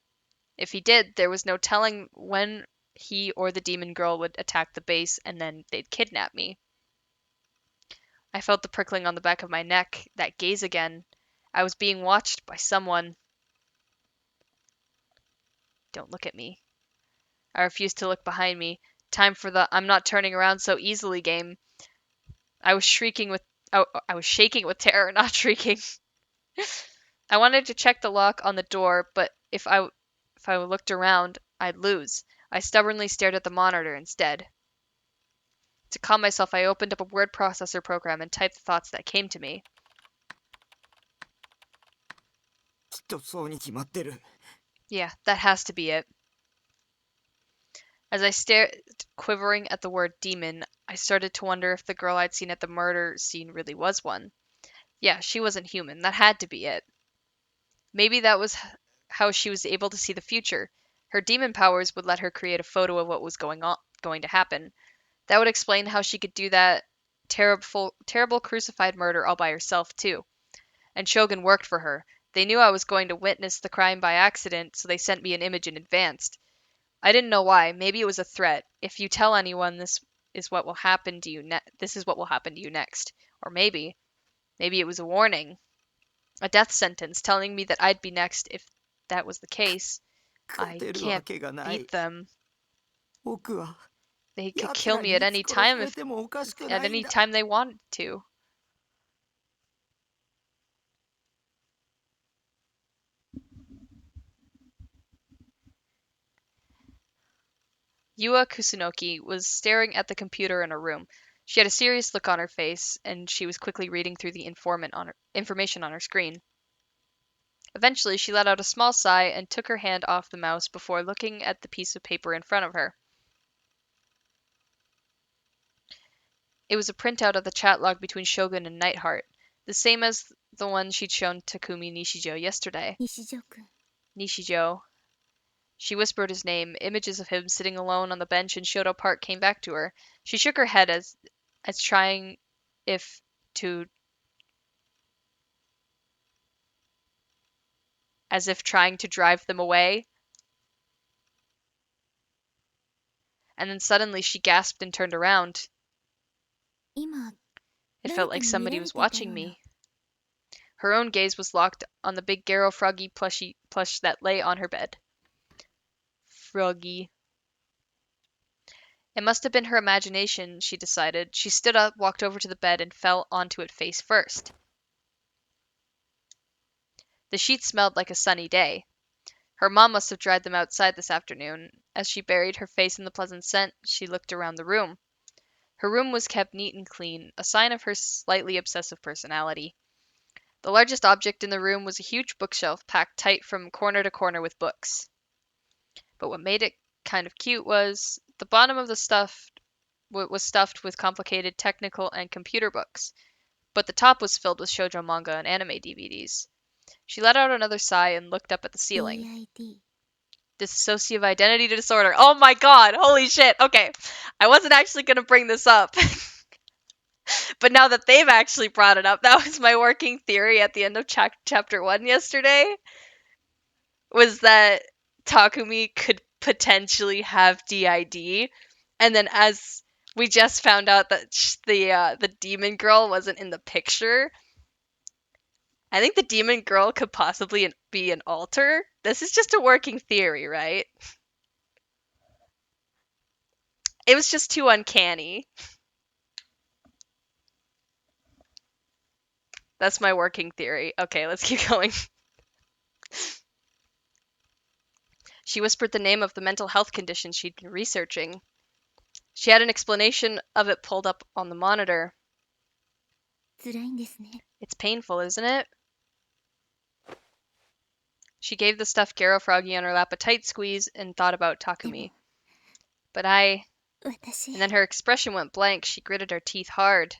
Speaker 1: If he did, there was no telling when he or the demon girl would attack the base and then they'd kidnap me. I felt the prickling on the back of my neck, that gaze again. I was being watched by someone. Don't look at me. I refused to look behind me. Time for the I'm not turning around so easily game. I was shaking with terror, not shrieking. I wanted to check the lock on the door, but if I looked around, I'd lose. I stubbornly stared at the monitor instead. To calm myself, I opened up a word processor program and typed the thoughts that came to me.
Speaker 4: きっとそうに決まってる。
Speaker 1: Yeah, that has to be it. As I stared, quivering at the word demon, I started to wonder if the girl I'd seen at the murder scene really was one. Yeah, she wasn't human. That had to be it. Maybe that was how she was able to see the future. Her demon powers would let her create a photo of what was going to happen. That would explain how she could do that terrible crucified murder all by herself, too. And Shogun worked for her. They knew I was going to witness the crime by accident, so they sent me an image in advance. I didn't know why. Maybe it was a threat. If you tell anyone this is what will happen to you this is what will happen to you next. Or maybe it was a warning. A death sentence telling me that I'd be next if that was the case. I
Speaker 4: 勝てる
Speaker 1: can't
Speaker 4: わけがない。
Speaker 1: beat them.
Speaker 4: 僕は
Speaker 1: They could
Speaker 4: 奴
Speaker 1: kill
Speaker 4: ら
Speaker 1: me
Speaker 4: に
Speaker 1: at
Speaker 4: い
Speaker 1: any
Speaker 4: つ殺
Speaker 1: time
Speaker 4: されてもおかしく
Speaker 1: at
Speaker 4: ない
Speaker 1: any
Speaker 4: んだ。
Speaker 1: time they wanted to. Yua Kusunoki was staring at the computer in her room. She had a serious look on her face, and she was quickly reading through the information on her screen. Eventually, she let out a small sigh and took her hand off the mouse before looking at the piece of paper in front of her. It was a printout of the chat log between Shogun and Nightheart, the same as the one she'd shown Takumi Nishijo yesterday.
Speaker 2: 西条くん
Speaker 1: Nishijo. She whispered his name. Images of him sitting alone on the bench in Shoto Park came back to her. She shook her head as trying as if trying to drive them away. And then suddenly she gasped and turned around.
Speaker 2: 今
Speaker 1: It
Speaker 2: 誰
Speaker 1: felt
Speaker 2: か
Speaker 1: like
Speaker 2: に見
Speaker 1: somebody
Speaker 2: られ
Speaker 1: was
Speaker 2: てた
Speaker 1: watching
Speaker 2: ような
Speaker 1: me. Her own gaze was locked on the big Garo Froggy plush that lay on her bed. Froggy. It must have been her imagination, she decided. She stood up, walked over to the bed, and fell onto it face first. The sheets smelled like a sunny day. Her mom must have dried them outside this afternoon. As she buried her face in the pleasant scent, she looked around the room. Her room was kept neat and clean, a sign of her slightly obsessive personality. The largest object in the room was a huge bookshelf packed tight from corner to corner with books. But what made it kind of cute was the bottom of the was stuffed with complicated technical and computer books, but the top was filled with shoujo manga and anime DVDs. She let out another sigh and looked up at the ceiling.
Speaker 2: DID
Speaker 1: Dissociative identity disorder. Oh my god, holy shit. Okay, I wasn't actually going to bring this up. But now that they've actually brought it up, that was my working theory at the end of chapter 1 yesterday, was that Takumi could potentially have DID, and then as we just found out that the demon girl wasn't in the picture, I think the demon girl could possibly be an alter. This is just a working theory, right? It was just too uncanny. That's my working theory. Okay, let's keep going. She whispered the name of the mental health condition she'd been researching. She had an explanation of it pulled up on the monitor.
Speaker 2: 辛いんですね。
Speaker 1: It's painful, isn't it? She gave the stuffed Garo Froggy on her lap a tight squeeze and thought about Takumi. But I...
Speaker 2: 私
Speaker 1: And then her expression went blank. She gritted her teeth hard.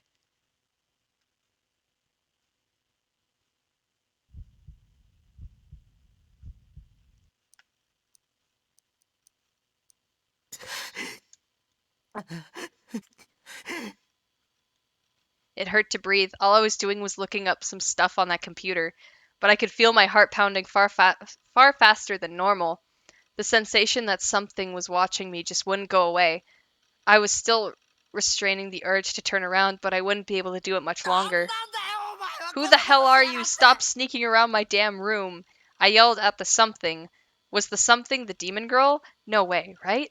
Speaker 1: It hurt to breathe. All I was doing was looking up some stuff on that computer, but I could feel my heart pounding far faster than normal. The sensation that something was watching me just wouldn't go away. I was still restraining the urge to turn around, but I wouldn't be able to do it much longer. Who the hell are you? Stop sneaking around my damn room. I yelled at the something. Was the something the demon girl? No way, right?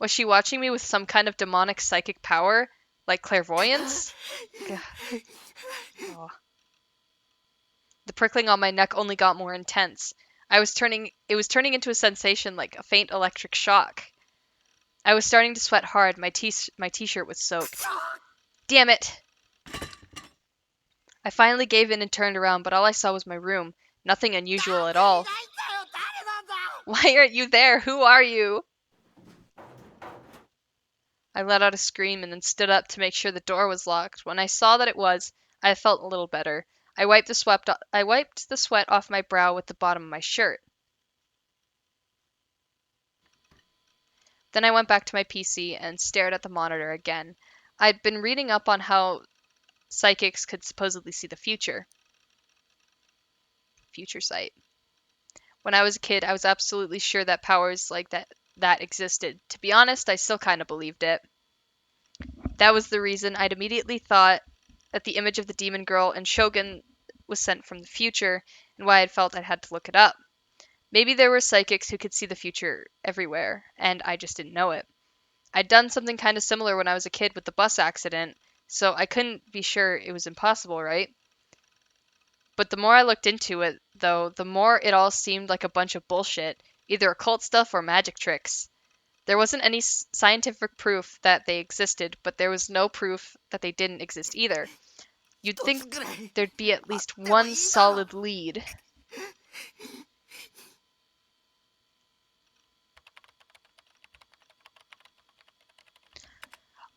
Speaker 1: Was she watching me with some kind of demonic psychic power? Like clairvoyance? Oh. The prickling on my neck only got more intense. It was turning into a sensation like a faint electric shock. I was starting to sweat hard. My t-shirt was soaked. Damn it! I finally gave in and turned around, but all I saw was my room. Nothing unusual at all. Why aren't you there? Who are you? I let out a scream and then stood up to make sure the door was locked. When I saw that it was, I felt a little better. I wiped the sweat off my brow with the bottom of my shirt. Then I went back to my PC and stared at the monitor again. I'd been reading up on how psychics could supposedly see the future. Future sight. When I was a kid, I was absolutely sure that powers like that existed. To be honest, I still kind of believed it. That was the reason I'd immediately thought that the image of the demon girl and Shogun was sent from the future, and why I'd felt I had to look it up. Maybe there were psychics who could see the future everywhere, and I just didn't know it. I'd done something kind of similar when I was a kid with the bus accident, so I couldn't be sure it was impossible, right? But the more I looked into it, though, the more it all seemed like a bunch of bullshit, either occult stuff or magic tricks. There wasn't any scientific proof that they existed, but there was no proof that they didn't exist either. You'd think there'd be at least one solid lead.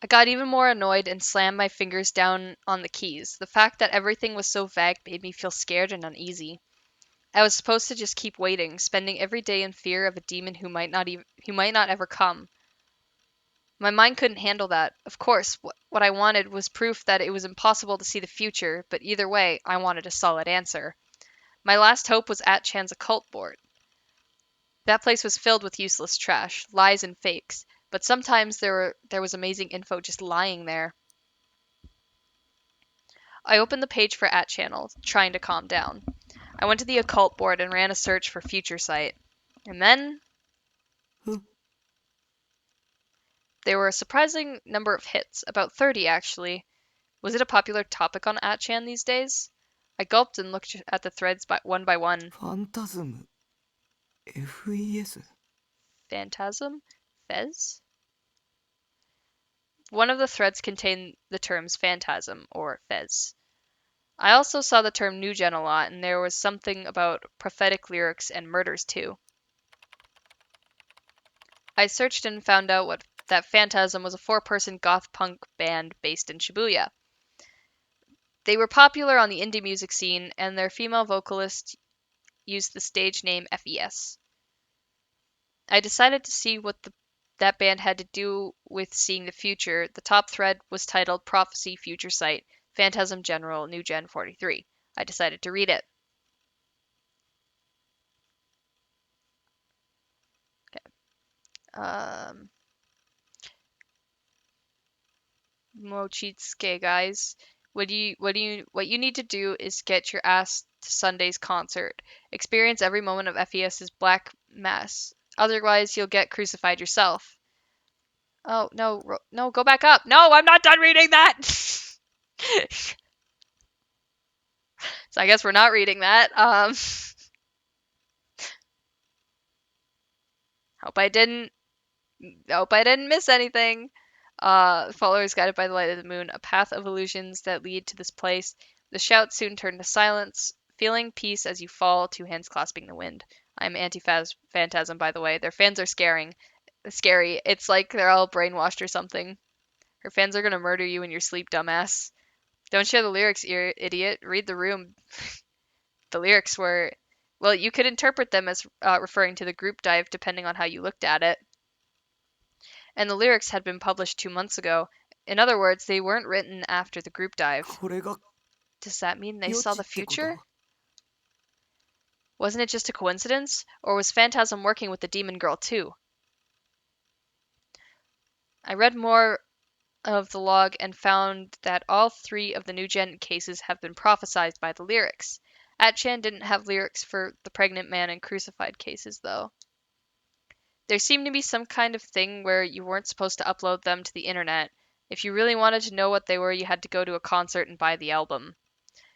Speaker 1: I got even more annoyed and slammed my fingers down on the keys. The fact that everything was so vague made me feel scared and uneasy. I was supposed to just keep waiting, spending every day in fear of a demon who might not ever come. My mind couldn't handle that. Of course, what I wanted was proof that it was impossible to see the future, but either way, I wanted a solid answer. My last hope was at Chan's occult board. That place was filled with useless trash, lies and fakes, but sometimes there was amazing info just lying there. I opened the page for @channel, trying to calm down. I went to the occult board and ran a search for future sight. And then there were a surprising number of hits, about 30 actually. Was it a popular topic on @chan these days? I gulped and looked at the threads one by one.
Speaker 4: ファンタズム FES
Speaker 1: Phantasm? Fez? One of the threads contained the terms phantasm, or Fez. I also saw the term New Gen a lot, and there was something about prophetic lyrics and murders too. I searched and found out that Phantasm was a 4-person goth punk band based in Shibuya. They were popular on the indie music scene, and their female vocalist used the stage name FES. I decided to see what that band had to do with seeing the future. The top thread was titled Prophecy Future Sight, Phantasm General, New Gen 43. I decided to read it. Okay. Mochitsuke, guys. What you need to do is get your ass to Sunday's concert. Experience every moment of FES's Black Mass. Otherwise, you'll get crucified yourself. Oh, no, no, go back up. No, I'm not done reading that! So I guess we're not reading that. Hope I didn't miss anything. Followers guided by the light of the moon, a path of illusions that lead to this place. The shout soon turned to silence. Feeling peace as you fall, two hands clasping the wind. I'm anti-phantasm, by the way. Their fans are scary. It's like they're all brainwashed or something. Her fans are gonna murder you in your sleep, dumbass. Don't share the lyrics, idiot. Read the room. The lyrics were, well, you could interpret them as referring to the group dive depending on how you looked at it. And the lyrics had been published 2 months ago. In other words, they weren't written after the group dive.
Speaker 4: これが
Speaker 1: Does that mean they
Speaker 4: 予
Speaker 1: saw
Speaker 4: 知
Speaker 1: the
Speaker 4: ってこと
Speaker 1: future? Wasn't it just a coincidence? Or was Phantasm working with the demon girl too? I read more of the log and found that all 3 of the new gen cases have been prophesized by the lyrics. Atchan didn't have lyrics for the pregnant man and crucified cases, though. There seemed to be some kind of thing where you weren't supposed to upload them to the internet. If you really wanted to know what they were, you had to go to a concert and buy the album.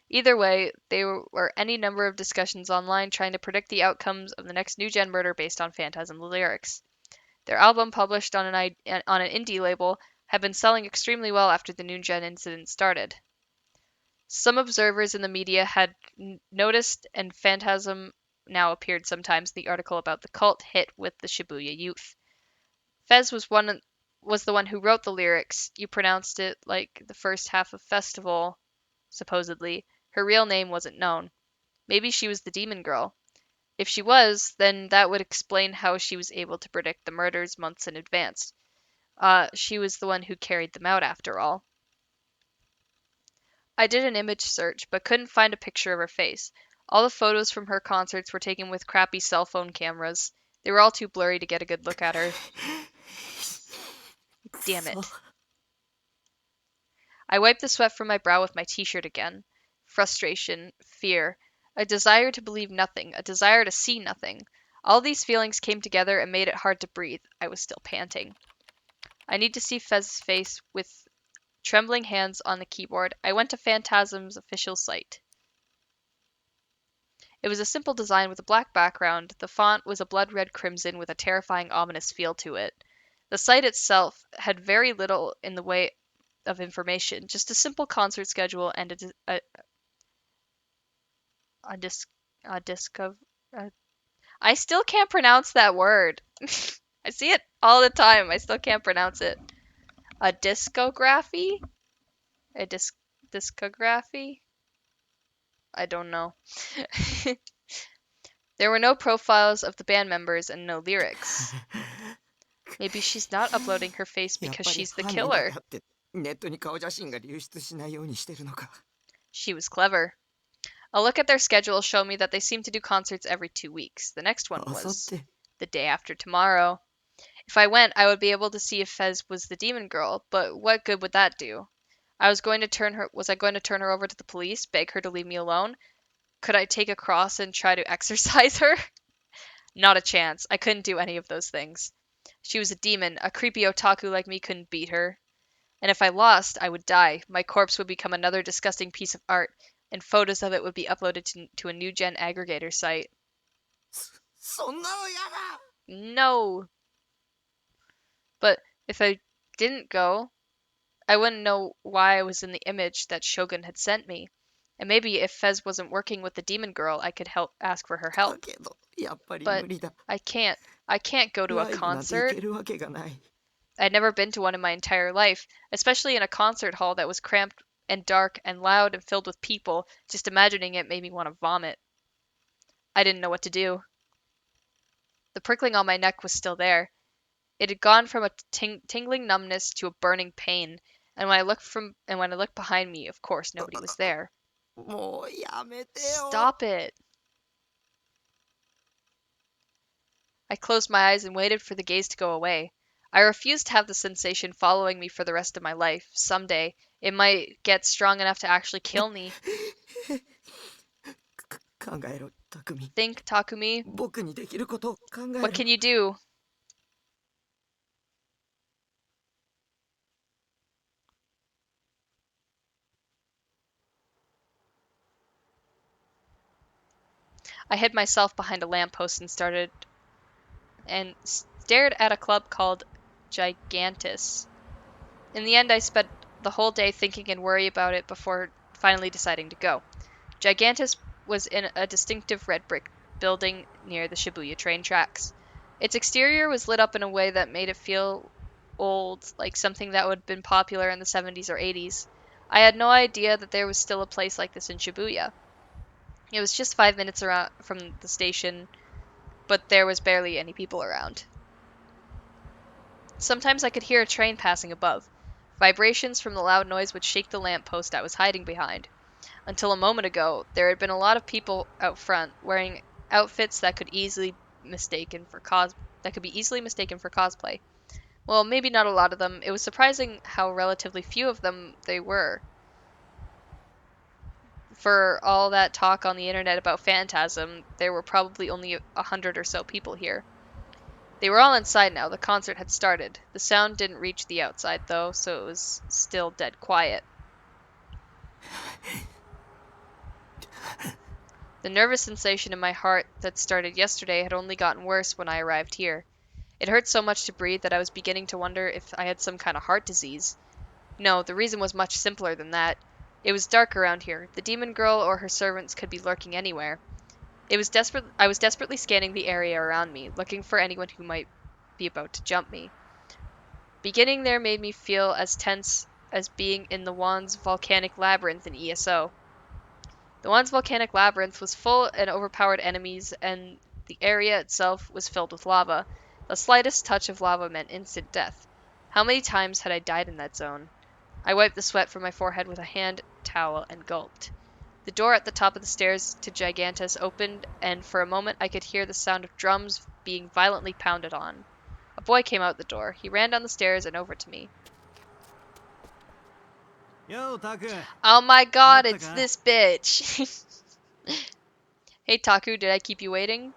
Speaker 1: Either way, there were any number of discussions online trying to predict the outcomes of the next new gen murder based on Phantasm lyrics. Their album, published on an indie label, had been selling extremely well after the new gen incident started. Some observers in the media had noticed, and Phantasm now appeared sometimes in the article about the cult hit with the Shibuya youth. Fez was the one who wrote the lyrics. You pronounced it like the first half of Festival, supposedly. Her real name wasn't known. Maybe she was the demon girl. If she was, then that would explain how she was able to predict the murders months in advance. She was the one who carried them out, after all. I did an image search, but couldn't find a picture of her face. All the photos from her concerts were taken with crappy cell phone cameras. They were all too blurry to get a good look at her. Damn it. I wiped the sweat from my brow with my t-shirt again. Frustration, fear, a desire to believe nothing, a desire to see nothing. All these feelings came together and made it hard to breathe. I was still panting. I need to see Fez's face. With trembling hands on the keyboard, I went to Phantasm's official site. It was a simple design with a black background. The font was a blood-red crimson with a terrifying, ominous feel to it. The site itself had very little in the way of information, just a simple concert schedule and I still can't pronounce that word. I see it all the time. I still can't pronounce it. A discography? A discography? I don't know. There were no profiles of the band members and no lyrics. Maybe she's not uploading her face
Speaker 4: やっ
Speaker 1: because
Speaker 4: ぱり
Speaker 1: she's the
Speaker 4: 犯人だ
Speaker 1: killer.
Speaker 4: けあってネットに顔写真が流出しないようにしてるのか
Speaker 1: She was clever. A look at their schedule showed me that they seem to do concerts every 2 weeks. The next one
Speaker 4: あさっ
Speaker 1: was
Speaker 4: て
Speaker 1: the day after tomorrow. If I went, I would be able to see if Fez was the demon girl, but what good would that do? Was I going to turn her over to the police, beg her to leave me alone? Could I take a cross and try to exorcise her? Not a chance. I couldn't do any of those things. She was a demon. A creepy otaku like me couldn't beat her. And if I lost, I would die. My corpse would become another disgusting piece of art, and photos of it would be uploaded to a new gen aggregator site.
Speaker 4: そんなのやだ
Speaker 1: No. But if I didn't go, I wouldn't know why I was in the image that Shogun had sent me. And maybe if Fez wasn't working with the demon girl, I could ask for her
Speaker 4: だ
Speaker 1: help.
Speaker 4: けどやっぱり
Speaker 1: But
Speaker 4: 無理だ
Speaker 1: I can't go to a
Speaker 4: ライブなんて行
Speaker 1: concert.
Speaker 4: けるわけがない
Speaker 1: I'd never been to one in my entire life, especially in a concert hall that was cramped and dark and loud and filled with people. Just imagining it made me want to vomit. I didn't know what to do. The prickling on my neck was still there. It had gone from a tingling numbness to a burning pain, and when I looked behind me, of course, nobody was there.
Speaker 4: もうやめてよ
Speaker 1: Stop it. I closed my eyes and waited for the gaze to go away. I refused to have the sensation following me for the rest of my life. Someday, it might get strong enough to actually kill me.
Speaker 4: 考えろ匠
Speaker 1: Think, Takumi.
Speaker 4: 僕にできることを考えろ
Speaker 1: What can you do? I hid myself behind a lamppost and stared at a club called Gigantus. In the end, I spent the whole day thinking and worrying about it before finally deciding to go. Gigantus was in a distinctive red brick building near the Shibuya train tracks. Its exterior was lit up in a way that made it feel old, like something that would have been popular in the 70s or 80s. I had no idea that there was still a place like this in Shibuya. It was just 5 minutes around from the station, but there was barely any people around. Sometimes I could hear a train passing above. Vibrations from the loud noise would shake the lamppost I was hiding behind. Until a moment ago, there had been a lot of people out front wearing outfits that could be easily mistaken for cosplay. Well, maybe not a lot of them. It was surprising how relatively few of them they were. For all that talk on the internet about Phantasm, there were probably only 100 or so people here. They were all inside now. The concert had started. The sound didn't reach the outside, though, so it was still dead quiet. The nervous sensation in my heart that started yesterday had only gotten worse when I arrived here. It hurt so much to breathe that I was beginning to wonder if I had some kind of heart disease. No, the reason was much simpler than that. It was dark around here. The demon girl or her servants could be lurking anywhere. I was desperately scanning the area around me, looking for anyone who might be about to jump me. Beginning there made me feel as tense as being in the Wands volcanic labyrinth in ESO. The Wands volcanic labyrinth was full and overpowered enemies, and the area itself was filled with lava. The slightest touch of lava meant instant death. How many times had I died in that zone? I wiped the sweat from my forehead with a hand towel and gulped. The door at the top of the stairs to Gigantus opened, and for a moment I could hear the sound of drums being violently pounded on. A boy came out the door. He ran down the stairs and over to me.
Speaker 5: Yo, Taku.
Speaker 1: Oh my god,
Speaker 5: What the
Speaker 1: it's
Speaker 5: guy?
Speaker 1: this bitch! Hey Taku, did I keep you waiting?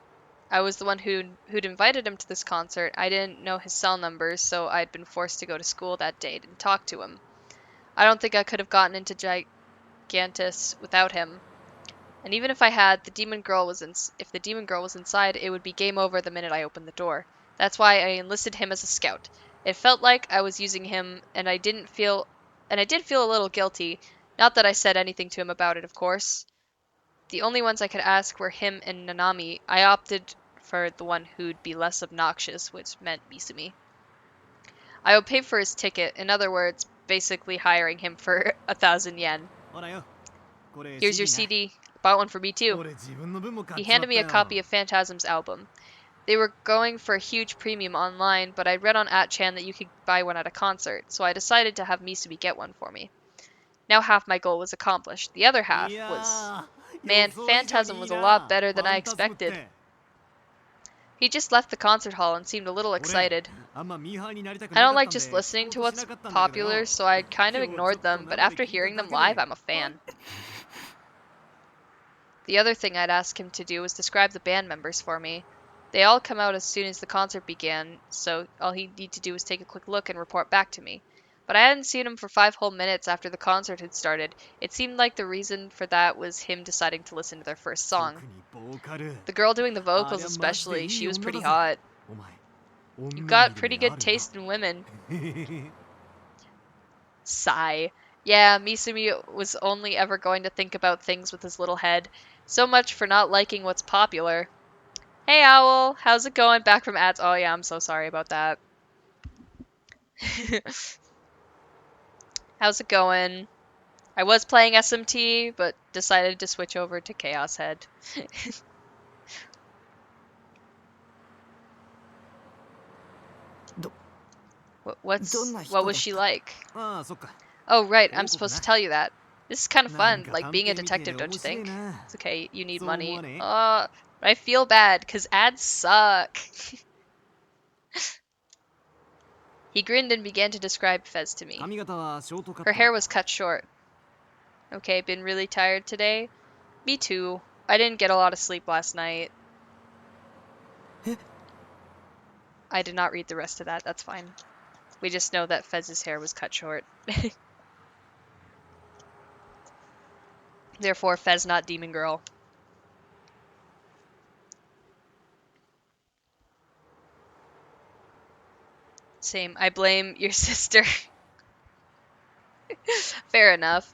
Speaker 1: I was the one who'd invited him to this concert. I didn't know his cell numbers, so I'd been forced to go to school that day and talk to him. I don't think I could have gotten into Gigantus without him. And even if I had, if the demon girl was inside, it would be game over the minute I opened the door. That's why I enlisted him as a scout. It felt like I was using him, and I did feel a little guilty. Not that I said anything to him about it, of course. The only ones I could ask were him and Nanami. I opted for the one who'd be less obnoxious, which meant Misumi. I would pay for his ticket, in other words, basically hiring him for 1,000 yen. Here's your CD. Bought one for me too. He handed me a copy of Phantasm's album. They were going for a huge premium online, but I read on 8chan that you could buy one at a concert, so I decided to have Misumi get one for me. Now half my goal was accomplished. The other half was... Man, Phantasm was a lot better than I expected. He just left the concert hall and seemed a little excited. I don't like just listening to what's popular, so I kind of ignored them, but after hearing them live, I'm a fan. The other thing I'd ask him to do was describe the band members for me. They all come out as soon as the concert began, so all he'd need to do was take a quick look and report back to me. But I hadn't seen him for 5 whole minutes after the concert had started. It seemed like the reason for that was him deciding to listen to their first song. The girl doing the vocals especially, she was pretty hot. You've got pretty good taste in women. Sigh. Yeah, Misumi was only ever going to think about things with his little head. So much for not liking what's popular. Hey Owl, how's it going? Back from ads. Oh yeah, I'm so sorry about that. How's it going? I was playing SMT, but decided to switch over to Chaos Head. What was she like? Oh right, I'm supposed to tell you that. This is kind of fun, like being a detective, don't you think? It's okay, you need money. I feel bad, because ads suck. He grinned and began to describe Fez to me. Her hair was cut short. Okay, been really tired today? Me too. I didn't get a lot of sleep last night. I did not read the rest of that, that's fine. We just know that Fez's hair was cut short. Therefore, Fez not Demon Girl. Same. I blame your sister. Fair enough.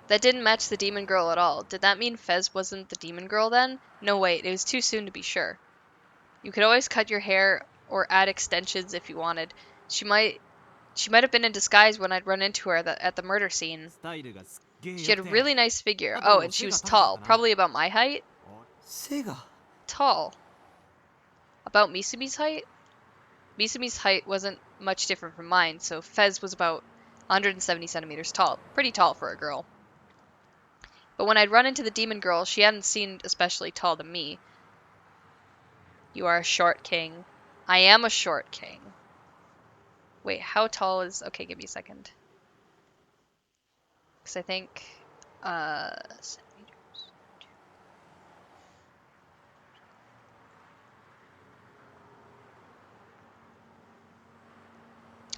Speaker 1: That didn't match the demon girl at all. Did that mean Fez wasn't the demon girl then? No, wait, it was too soon to be sure. You could always cut your hair or add extensions if you wanted. She might have been in disguise when I'd run into her at the murder scene.
Speaker 5: スタイルがすっげえ
Speaker 1: She
Speaker 5: 良
Speaker 1: had
Speaker 5: く
Speaker 1: a
Speaker 5: て
Speaker 1: really nice figure.
Speaker 5: Oh,
Speaker 1: Oh, and she was
Speaker 5: Sega
Speaker 1: tall.
Speaker 5: Takata.
Speaker 1: Probably about my height?
Speaker 4: 背が
Speaker 1: Tall. About Misumi's height? Misumi's height wasn't much different from mine, so Fez was about 170 centimeters tall. Pretty tall for a girl. But when I'd run into the demon girl, she hadn't seemed especially tall to me. You are a short king. I am a short king. Wait, how tall is... Okay, give me a second. Because I think... centimeters.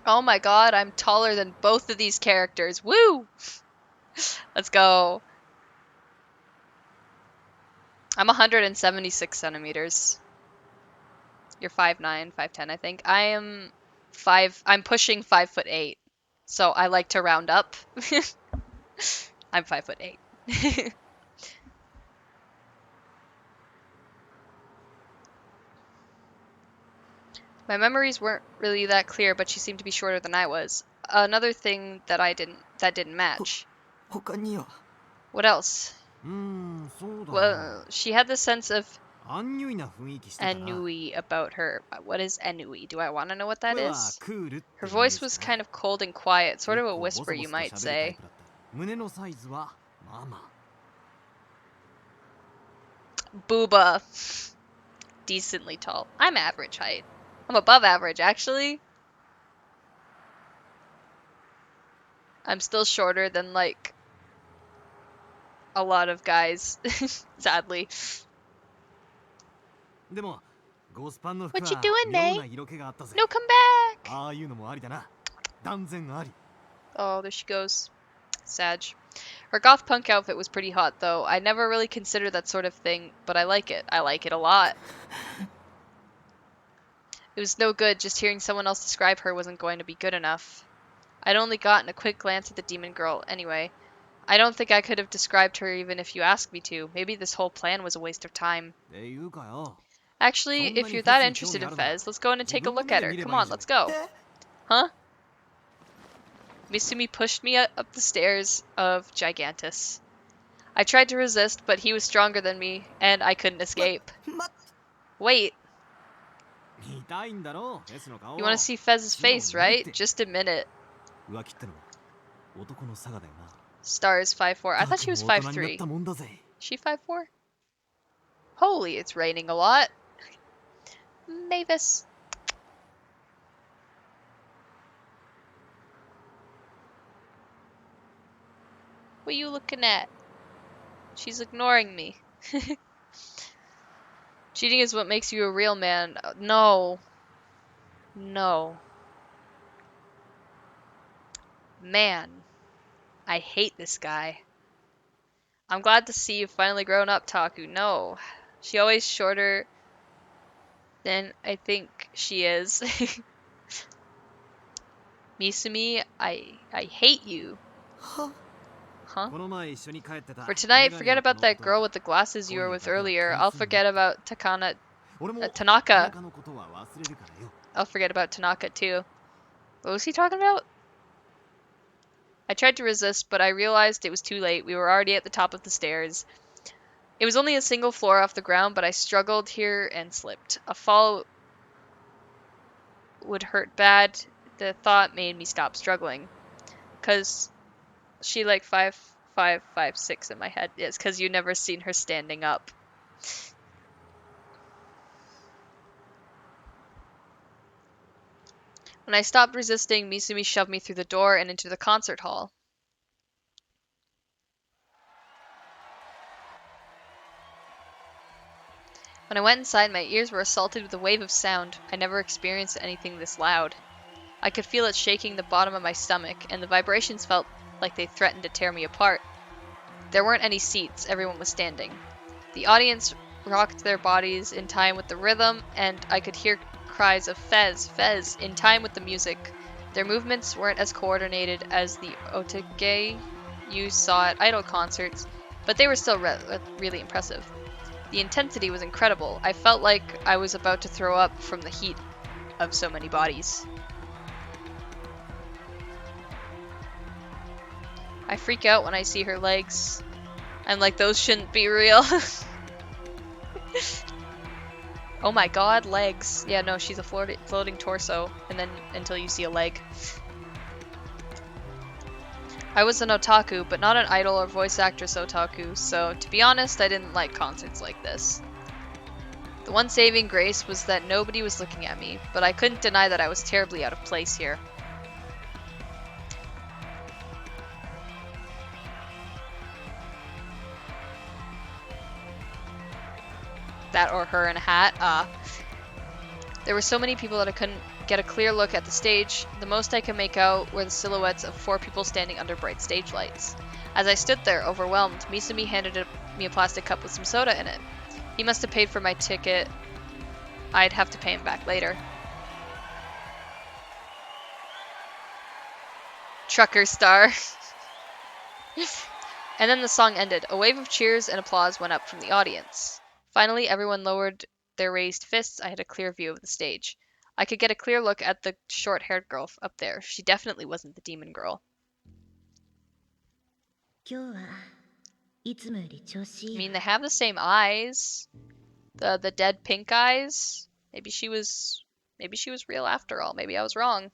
Speaker 1: Oh my god, I'm taller than both of these characters. Woo! Let's go. I'm 176 centimeters. You're 5'9", 5'10", I think. I'm pushing 5'8". So I like to round up. I'm 5'8". My memories weren't really that clear, but she seemed to be shorter than I was. Another thing that didn't match.
Speaker 4: 他には
Speaker 1: What else?
Speaker 5: うーんそうだな
Speaker 1: Well, she had this sense of
Speaker 5: アンニュイな雰囲気してたな
Speaker 1: ennui about her. What is ennui? Do I want to know what that
Speaker 5: 声は
Speaker 1: is?
Speaker 5: クールって
Speaker 1: Her
Speaker 5: イメー
Speaker 1: voice
Speaker 5: ジ
Speaker 1: was
Speaker 5: だ
Speaker 1: kind of cold and quiet, sort of a
Speaker 5: 結構
Speaker 1: whisper,
Speaker 5: ボ
Speaker 1: you
Speaker 5: ソボソ
Speaker 1: might
Speaker 5: と喋るタイ
Speaker 1: say.
Speaker 5: プだった胸のサイズはまあまあ
Speaker 1: Booba. Decently tall. I'm average height. I'm above average, actually. I'm still shorter than, like, a lot of guys, sadly.
Speaker 5: でもゴスパンの服
Speaker 1: What
Speaker 5: は
Speaker 1: you doing,
Speaker 5: 妙
Speaker 1: May?
Speaker 5: な色気があったぜ
Speaker 1: No, come back!
Speaker 5: ああいうのもありだな断然あり
Speaker 1: Oh, there she goes. Sag. Her goth punk outfit was pretty hot, though. I never really considered that sort of thing, but I like it. I like it a lot. It was no good, just hearing someone else describe her wasn't going to be good enough. I'd only gotten a quick glance at the demon girl, anyway. I don't think I could have described her even if you asked me to. Maybe this whole plan was a waste of time.
Speaker 5: っていうかよ
Speaker 1: Actually, if you're that interested in Fez, let's go in and take a look at her. Come on, let's go. Huh? Misumi pushed me up the stairs of Gigantus. I tried to resist, but he was stronger than me, and I couldn't escape.
Speaker 4: ま
Speaker 1: Wait,
Speaker 5: 見たいんだろフェスの顔
Speaker 1: you want to see Fez's face, right? Just a minute.
Speaker 5: 浮気ってのも男の差がだよな
Speaker 1: Stars 5'4". I thought she was
Speaker 5: 大人になっ
Speaker 1: 5'3".
Speaker 5: たもんだぜ
Speaker 1: She 5'4"? Holy, it's raining a lot. Mavis. What are you looking at? She's ignoring me. Cheating is what makes you a real man. No. No. Man. I hate this guy. I'm glad to see you've finally grown up, Taku. No. She always shorter than I think she is. Misumi, I hate you.
Speaker 4: は
Speaker 1: Huh?
Speaker 5: この前一緒に帰ってた
Speaker 1: For tonight,
Speaker 5: メガネ
Speaker 1: forget
Speaker 5: の
Speaker 1: about
Speaker 5: この
Speaker 1: that
Speaker 5: こと
Speaker 1: girl with the glasses you were with earlier. I'll forget about Tanaka.
Speaker 5: 俺も
Speaker 1: Tanaka.
Speaker 5: のことは忘れるからよ
Speaker 1: I'll forget about Tanaka too. What was he talking about? I tried to resist, but I realized it was too late. We were already at the top of the stairs. It was only a single floor off the ground, but I struggled here and slipped. A fall would hurt bad. The thought made me stop struggling. 'Cause she like 5'5", 5'6" in my head. It's 'cause you never seen her standing up. When I stopped resisting, Misumi shoved me through the door and into the concert hall. When I went inside, my ears were assaulted with a wave of sound. I never experienced anything this loud. I could feel it shaking the bottom of my stomach, and the vibrations felt like they threatened to tear me apart. There weren't any seats, everyone was standing. The audience rocked their bodies in time with the rhythm, and I could hear cries of Fez, Fez, in time with the music. Their movements weren't as coordinated as the otage you saw at idol concerts, but they were still really impressive. The intensity was incredible. I felt like I was about to throw up from the heat of so many bodies. I freak out when I see her legs. I'm like, those shouldn't be real. Oh my god, legs. Yeah, no, she's a floating torso, and then until you see a leg. I was an otaku, but not an idol or voice actress otaku, so to be honest, I didn't like concerts like this. The one saving grace was that nobody was looking at me, but I couldn't deny that I was terribly out of place here. That or her in a hat. There were so many people that I couldn't get a clear look at the stage. The most I could make out were the silhouettes of 4 people standing under bright stage lights. As I stood there, overwhelmed, Misumi handed me a plastic cup with some soda in it. He must have paid for my ticket. I'd have to pay him back later. Trucker star. And then the song ended. A wave of cheers and applause went up from the audience. Finally, everyone lowered their raised fists. I had a clear view of the stage. I could get a clear look at the short-haired girl up there. She definitely wasn't the demon girl.
Speaker 2: 今日はいつもより調子い
Speaker 1: I
Speaker 2: い
Speaker 1: mean,
Speaker 2: わ
Speaker 1: they have the same eyes. The dead pink eyes. Maybe she was real after all. Maybe I was wrong.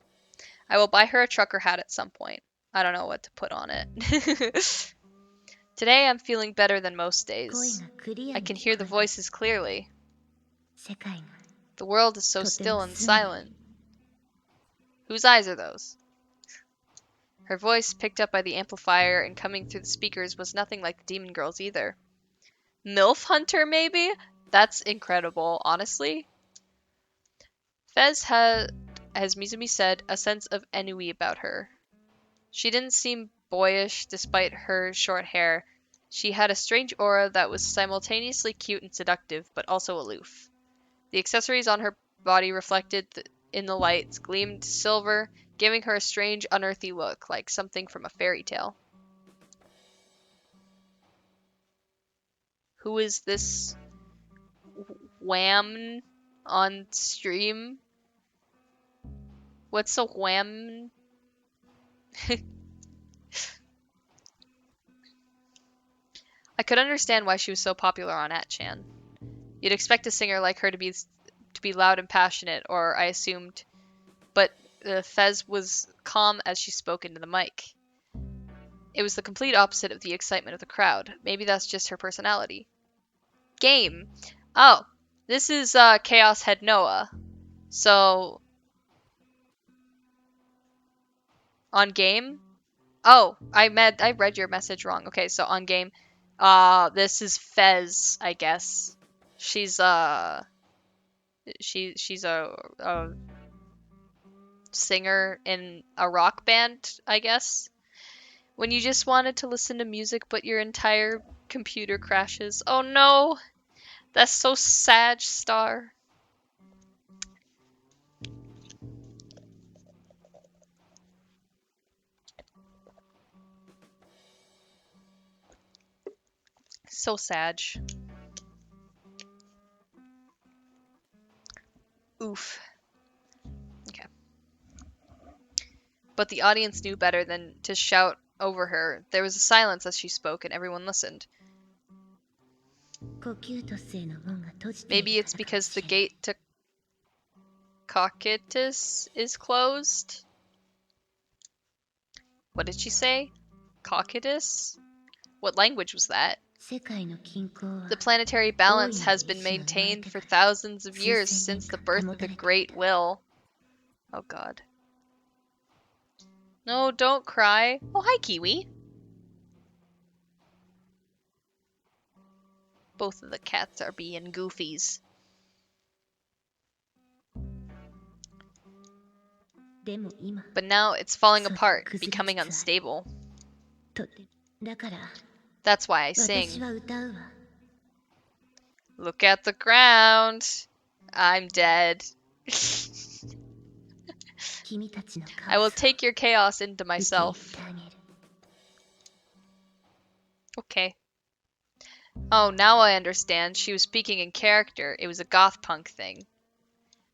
Speaker 1: I will buy her a trucker hat at some point. I don't know what to put on it. Today I'm feeling better than most
Speaker 2: 声
Speaker 1: days.
Speaker 2: がクリア
Speaker 1: I
Speaker 2: に
Speaker 1: can
Speaker 2: 聞
Speaker 1: hear
Speaker 2: こ
Speaker 1: the
Speaker 2: える
Speaker 1: voices clearly.
Speaker 2: 世界が
Speaker 1: The world is so
Speaker 2: とて
Speaker 1: still
Speaker 2: も
Speaker 1: and
Speaker 2: 澄んでいる
Speaker 1: silent. Whose eyes are those? Her voice, picked up by the amplifier and coming through the speakers, was nothing like the demon girl's either. MILF Hunter, maybe? That's incredible, honestly. Fez had, as Mizumi said, a sense of ennui about her. She didn't seem boyish despite her short hair. She had a strange aura that was simultaneously cute and seductive, but also aloof. The accessories on her body reflected in the lights gleamed silver, giving her a strange, unearthly look, like something from a fairy tale. Who is this wham on stream? What's a wham? I could understand why she was so popular on 8chan. You'd expect a singer like her to be loud and passionate, or I assumed, but Fez was calm as she spoke into the mic. It was the complete opposite of the excitement of the crowd. Maybe that's just her personality. Game. Oh, this is Chaos Head Noah. So on game. Oh, I read your message wrong. Okay, so on game. This is Fez, I guess. She's she's a singer in a rock band, I guess. When you just wanted to listen to music but your entire computer crashes. Oh no! That's so sad, Star. So sad. Oof. Okay. But the audience knew better than to shout over her. There was a silence as she spoke, and everyone listened.
Speaker 2: 呼吸と性の門が閉じてい
Speaker 1: Maybe
Speaker 2: る
Speaker 1: it's
Speaker 2: からかも
Speaker 1: because
Speaker 2: し
Speaker 1: the
Speaker 2: れない
Speaker 1: gate to Cocytus is closed? What did she say? Cocytus? What language was that?
Speaker 2: 世界の均衡は
Speaker 1: The planetary balance has been maintained for thousands of years since the birth of the Great Will. Oh god. No, don't cry. Oh, hi, Kiwi. Both of the cats are being goofies.
Speaker 2: でも今
Speaker 1: But now it's falling
Speaker 2: So,
Speaker 1: apart,
Speaker 2: kuzuri
Speaker 1: becoming
Speaker 2: kitsu.
Speaker 1: unstable.
Speaker 2: とてだから
Speaker 1: That's why I
Speaker 2: 私
Speaker 1: sing.
Speaker 2: は歌うわ
Speaker 1: Look at the ground. I'm dead.
Speaker 2: 君たちの
Speaker 1: I will
Speaker 2: カオス
Speaker 1: take your chaos into
Speaker 2: を受け入れ
Speaker 1: myself.
Speaker 2: てあげる
Speaker 1: Okay. Oh, now I understand. She was speaking in character. It was a goth punk thing.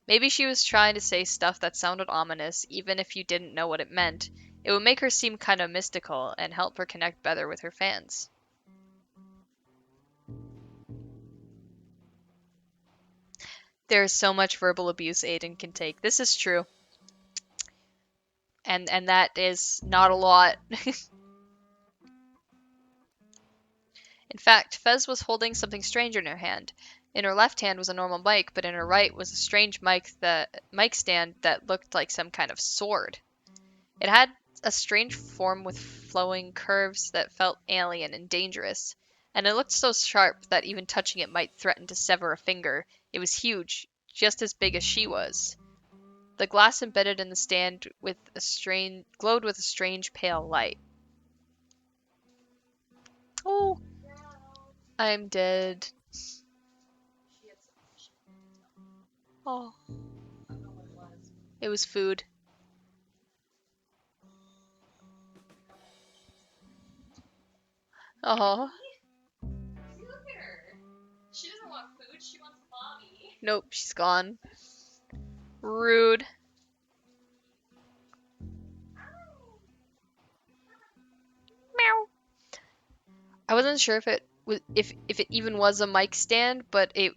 Speaker 1: Maybe she was trying to say stuff that sounded ominous, even if you didn't know what it meant. It would make her seem kind of mystical and help her connect better with her fans. There is so much verbal abuse Aiden can take. This is true. And that is not a lot. In fact, Fez was holding something strange in her hand. In her left hand was a normal mic, but in her right was a strange mic stand that looked like some kind of sword. It had a strange form with flowing curves that felt alien and dangerous, and it looked so sharp that even touching it might threaten to sever a finger. It was huge, just as big as she was. The glass embedded in the stand glowed with a strange pale light. Oh, I'm dead. Oh. It was food. Oh.
Speaker 7: She doesn't want food, she wants mommy.
Speaker 1: Nope, she's gone. Rude. Meow. I wasn't sure if it even was a mic stand, but it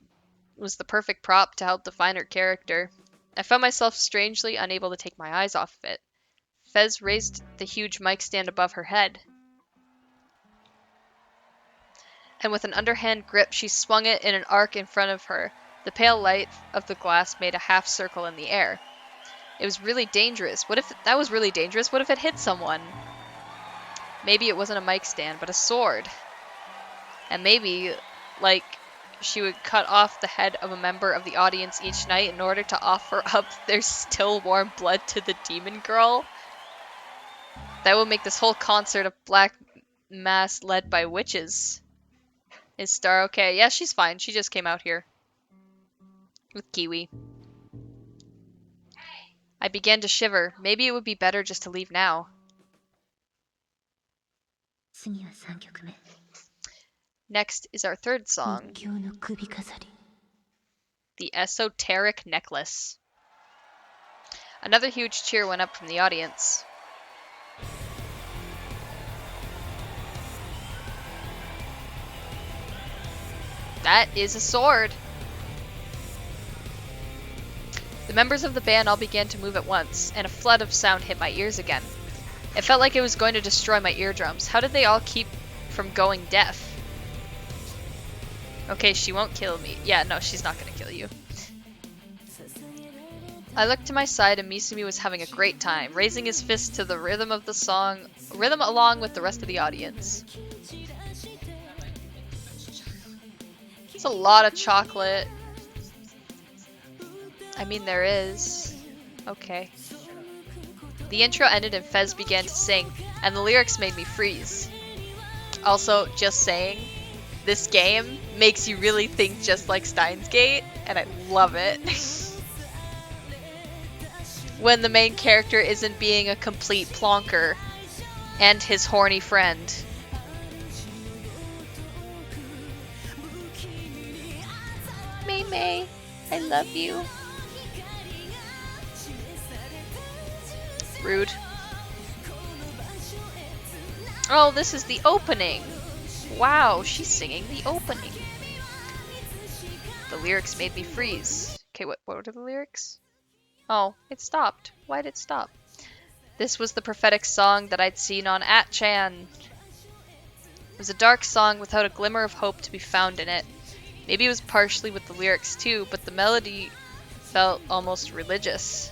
Speaker 1: was the perfect prop to help define her character. I found myself strangely unable to take my eyes off of it. Fez raised the huge mic stand above her head, and with an underhand grip, she swung it in an arc in front of her. The pale light of the glass made a half circle in the air. It was really dangerous. What if that was really dangerous? What if it hit someone? Maybe it wasn't a mic stand, but a sword. And maybe, like, she would cut off the head of a member of the audience each night in order to offer up their still warm blood to the demon girl. That would make this whole concert of black mass led by witches. Is Star okay? Yeah, she's fine. She just came out here. With Kiwi. I began to shiver. Maybe it would be better just to leave now.
Speaker 2: 次は3曲目
Speaker 1: Next is our third song,
Speaker 2: 日教の首飾り
Speaker 1: The Esoteric Necklace. Another huge cheer went up from the audience. That is a sword. The members of the band all began to move at once, and a flood of sound hit my ears again. It felt like it was going to destroy my eardrums. How did they all keep from going deaf? Okay, she won't kill me. Yeah, no, she's not gonna kill you. I looked to my side and Misumi was having a great time, raising his fist to the rhythm of the song, rhythm along with the rest of the audience. It's a lot of chocolate. I mean, there is. Okay. The intro ended and Fez began to sing, and the lyrics made me freeze. Also, just saying, this game makes you really think just like Steins Gate, and I love it. When the main character isn't being a complete plonker, and his horny friend. Mei Mei, I love you. Rude. Oh, this is the opening. Wow, she's singing the opening. The lyrics made me freeze. Okay, what are the lyrics? Oh, it stopped. Why did it stop? This was the prophetic song that I'd seen on At-chan. It was a dark song without a glimmer of hope to be found in it. Maybe it was partially with the lyrics too, but the melody felt almost religious.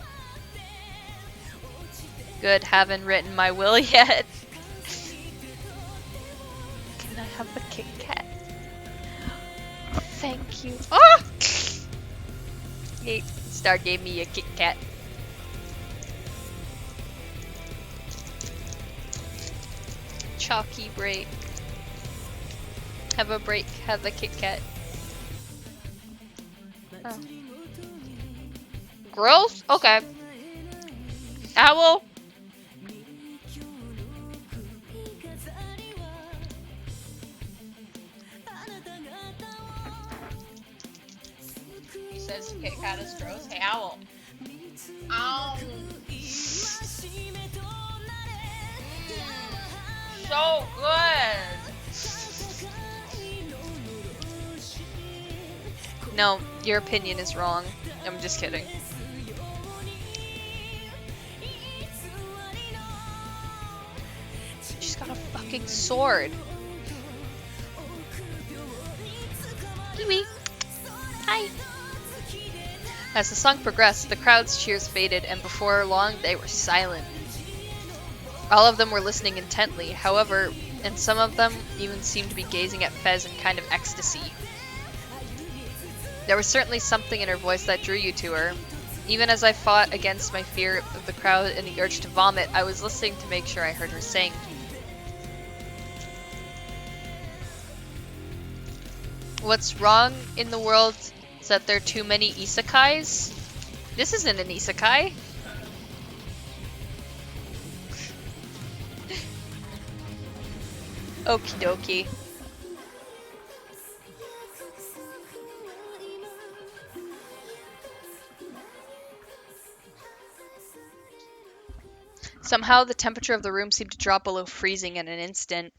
Speaker 1: Good, haven't written my will yet. Can I have a Kit Kat? Thank you. Oh! Yay, Star gave me a Kit Kat. Chalky break. Have a break, have a Kit Kat. Oh. Gross? Okay. Owl? He says Kit Kat is gross. Hey, Owl. Ow. So good. No, your opinion is wrong. I'm just kidding. She's got a fucking sword. Kiwi. Hi. As the song progressed, the crowd's cheers faded, and before long they were silent. All of them were listening intently, however, and some of them even seemed to be gazing at Fez in kind of ecstasy. There was certainly something in her voice that drew you to her. Even as I fought against my fear of the crowd and the urge to vomit, I was listening to make sure I heard her sing. What's wrong in the world is that there are too many isekais? This isn't an isekai. Okie dokie. Somehow the temperature of the room seemed to drop below freezing in an instant.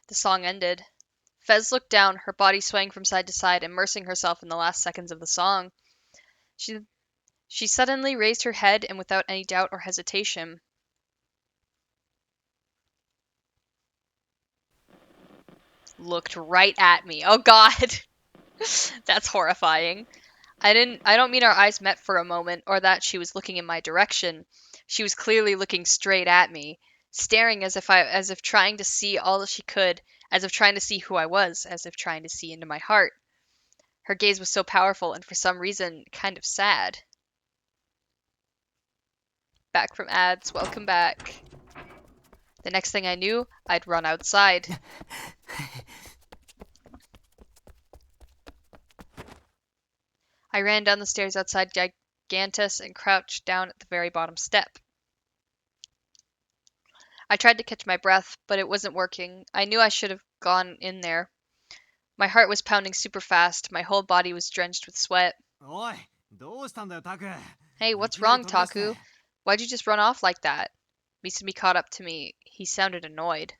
Speaker 1: The song ended. Fez looked down, her body swaying from side to side, immersing herself in the last seconds of the song. She suddenly raised her head and without any doubt or hesitation. Looked right at me. Oh god. That's horrifying. I don't mean our eyes met for a moment or that she was looking in my direction. She was clearly looking straight at me, staring as if trying to see all she could, as if trying to see who I was, as if trying to see into my heart. Her gaze was so powerful and for some reason kind of sad. Back from ads, welcome back. The next thing I knew, I'd run outside. I ran down the stairs outside Gigantus and crouched down at the very bottom step. I tried to catch my breath, but it wasn't working. I knew I should have gone in there. My heart was pounding super fast. My whole body was drenched with sweat.
Speaker 5: おい、どうしたんだよ、タク。
Speaker 1: Hey, what's wrong, Taku? Why'd you just run off like that? Misumi caught up to me. He sounded annoyed.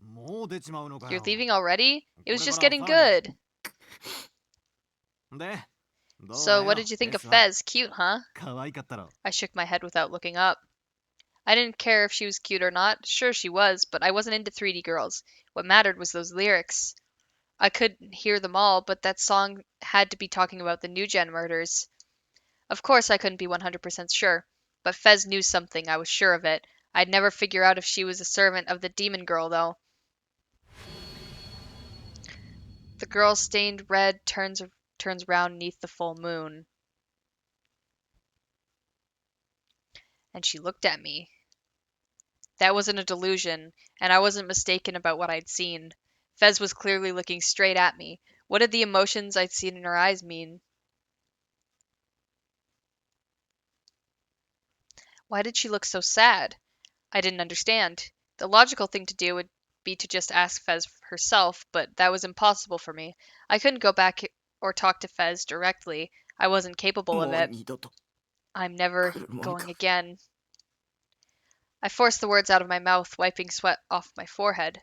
Speaker 5: もう出ちまうのかよ。
Speaker 1: You're leaving already? It was just
Speaker 5: これから
Speaker 1: getting
Speaker 5: さらに。
Speaker 1: good.
Speaker 5: で、どうだ
Speaker 1: So,
Speaker 5: よ
Speaker 1: what did you think of
Speaker 5: レースは
Speaker 1: Fez? Cute, huh?
Speaker 5: 可愛かったろ。
Speaker 1: I shook my head without looking up. I didn't care if she was cute or not. Sure, she was, but I wasn't into 3D girls. What mattered was those lyrics. I couldn't hear them all, but that song had to be talking about the New Gen murders. Of course, I couldn't be 100% sure, but Fez knew something, I was sure of it. I'd never figure out if she was a servant of the demon girl, though. The girl stained red turns round neath the full moon. And she looked at me. That wasn't a delusion, and I wasn't mistaken about what I'd seen. Fez was clearly looking straight at me. What did the emotions I'd seen in her eyes mean? Why did she look so sad? I didn't understand. The logical thing to do would be to just ask Fez herself, but that was impossible for me. I couldn't go back or talk to Fez directly. I wasn't capable of
Speaker 4: もう
Speaker 1: it.
Speaker 4: 二度と
Speaker 1: I'm never
Speaker 4: 来るもん
Speaker 1: going
Speaker 4: か
Speaker 1: again. I forced the words out of my mouth, wiping sweat off my forehead.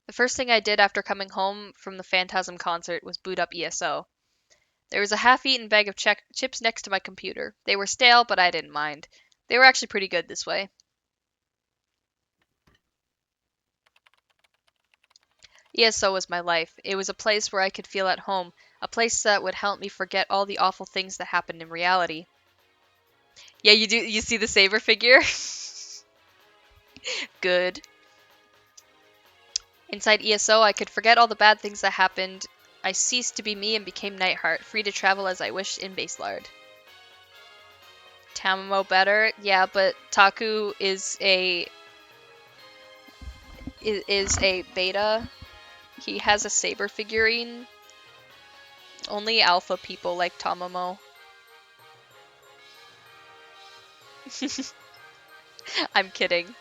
Speaker 1: The first thing I did after coming home from the Phantasm concert was boot up ESO. There was a half-eaten bag of chips next to my computer. They were stale, but I didn't mind. They were actually pretty good this way. ESO was my life. It was a place where I could feel at home, a place that would help me forget all the awful things that happened in reality. Yeah, you do. You see the Saber figure? Good. Inside ESO, I could forget all the bad things that happened. I ceased to be me and became Nightheart, free to travel as I wished in Baselard. Tamamo better. Yeah, but Taku is a beta. He has a saber figurine. Only alpha people like Tamamo. I'm kidding.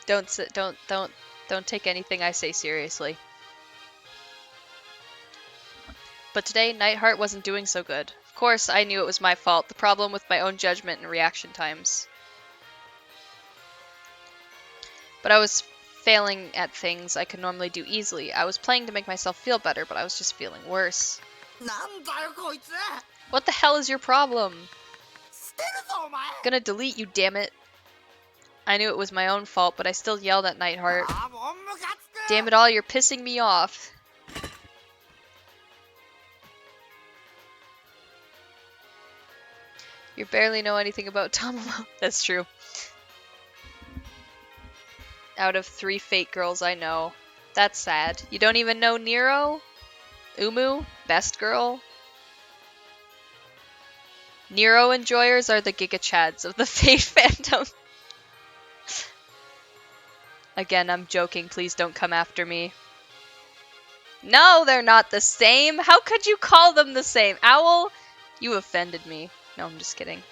Speaker 1: Don't take anything I say seriously. But today, Nightheart wasn't doing so good. Of course, I knew it was my fault, the problem with my own judgment and reaction times. But I was failing at things I could normally do easily. I was playing to make myself feel better, but I was just feeling worse.
Speaker 4: なんだよこいつ
Speaker 1: What the hell is your problem?
Speaker 4: 捨てるぞお前
Speaker 1: Gonna delete you, damn it. I knew it was my own fault, but I still yelled at Nightheart.
Speaker 4: あーもうムカつく
Speaker 1: Damn it all, you're pissing me off. You barely know anything about Tamamo. That's true. Out of 3 Fate girls I know. That's sad. You don't even know Nero? Umu? Best girl? Nero enjoyers are the Giga Chads of the Fate fandom. Again, I'm joking. Please don't come after me. No, they're not the same. How could you call them the same? Owl, you offended me. No, I'm just kidding.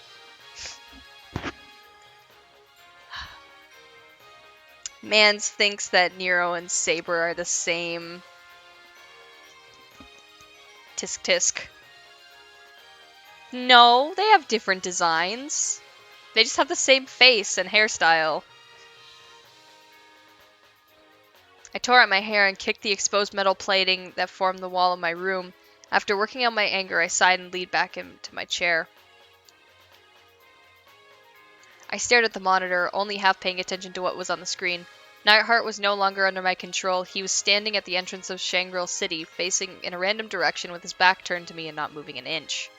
Speaker 1: Mans thinks that Nero and Saber are the same. Tisk tisk. No, they have different designs. They just have the same face and hairstyle. I tore out my hair and kicked the exposed metal plating that formed the wall of my room. After working out my anger, I sighed and leaned back into my chair. I stared at the monitor, only half paying attention to what was on the screen. Nightheart was no longer under my control. He was standing at the entrance of Shangri-La City, facing in a random direction with his back turned to me and not moving an inch.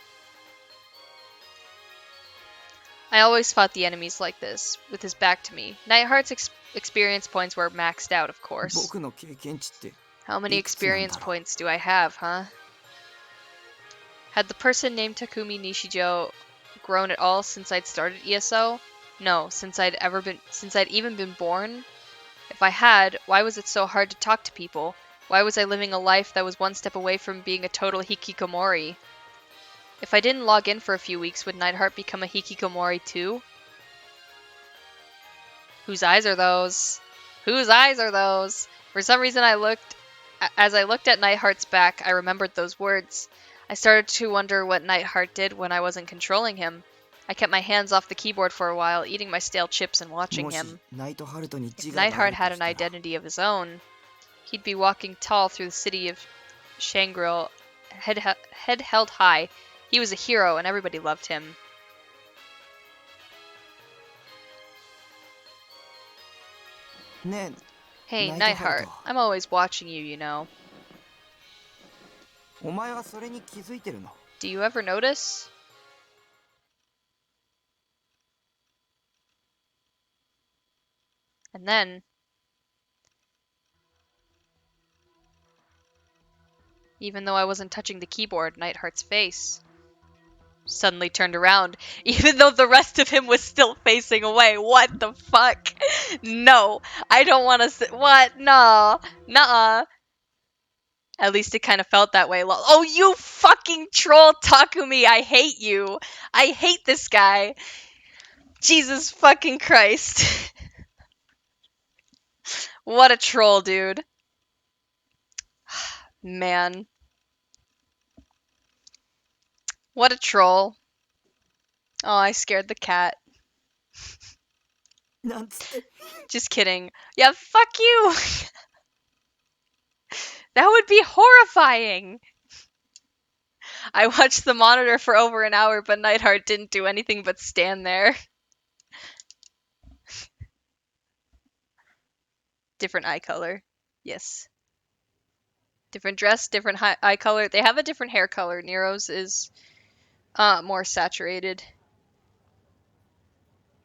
Speaker 1: I always fought the enemies like this, with his back to me. Nightheart's experience points were maxed out, of course.
Speaker 4: 僕の経験値って
Speaker 1: How many experience points do I have, huh? Had the person named Takumi Nishijo grown at all since I'd started ESO? No, since I'd even been born? If I had, why was it so hard to talk to people? Why was I living a life that was one step away from being a total hikikomori? If I didn't log in for a few weeks, would Nightheart become a hikikomori too? Whose eyes are those? Whose eyes are those? For some reason as I looked at Nightheart's back, I remembered those words. I started to wonder what Nightheart did when I wasn't controlling him. I kept my hands off the keyboard for a while, eating my stale chips and watching
Speaker 4: もし
Speaker 1: him.
Speaker 4: ナイトハルトに
Speaker 1: If
Speaker 4: 自我があ
Speaker 1: Nightheart
Speaker 4: る
Speaker 1: had
Speaker 4: と
Speaker 1: an
Speaker 4: したら
Speaker 1: identity of his own, he'd be walking tall through the city of Shangri-La, head held high. He was a hero and everybody loved him.
Speaker 4: ね
Speaker 1: Hey,
Speaker 4: Nightheart.
Speaker 1: Nightheart, I'm always watching you, you know.
Speaker 4: えお前はそれに気づいてるの
Speaker 1: Do you ever notice? And then, even though I wasn't touching the keyboard, Nightheart's face suddenly turned around, even though the rest of him was still facing away. What the fuck? No, I don't want to. What? No, nuh-uh. At least it kind of felt that way. Oh, you fucking troll, Takumi! I hate you. I hate this guy. Jesus fucking Christ. What a troll, dude. Man. What a troll. Oh, I scared the cat.
Speaker 4: なんつって
Speaker 1: Just kidding. Yeah, fuck you! That would be horrifying! I watched the monitor for over an hour, but Nightheart didn't do anything but stand there. Different eye color. Yes. Different dress, different eye color. They have a different hair color. Nero's is more saturated.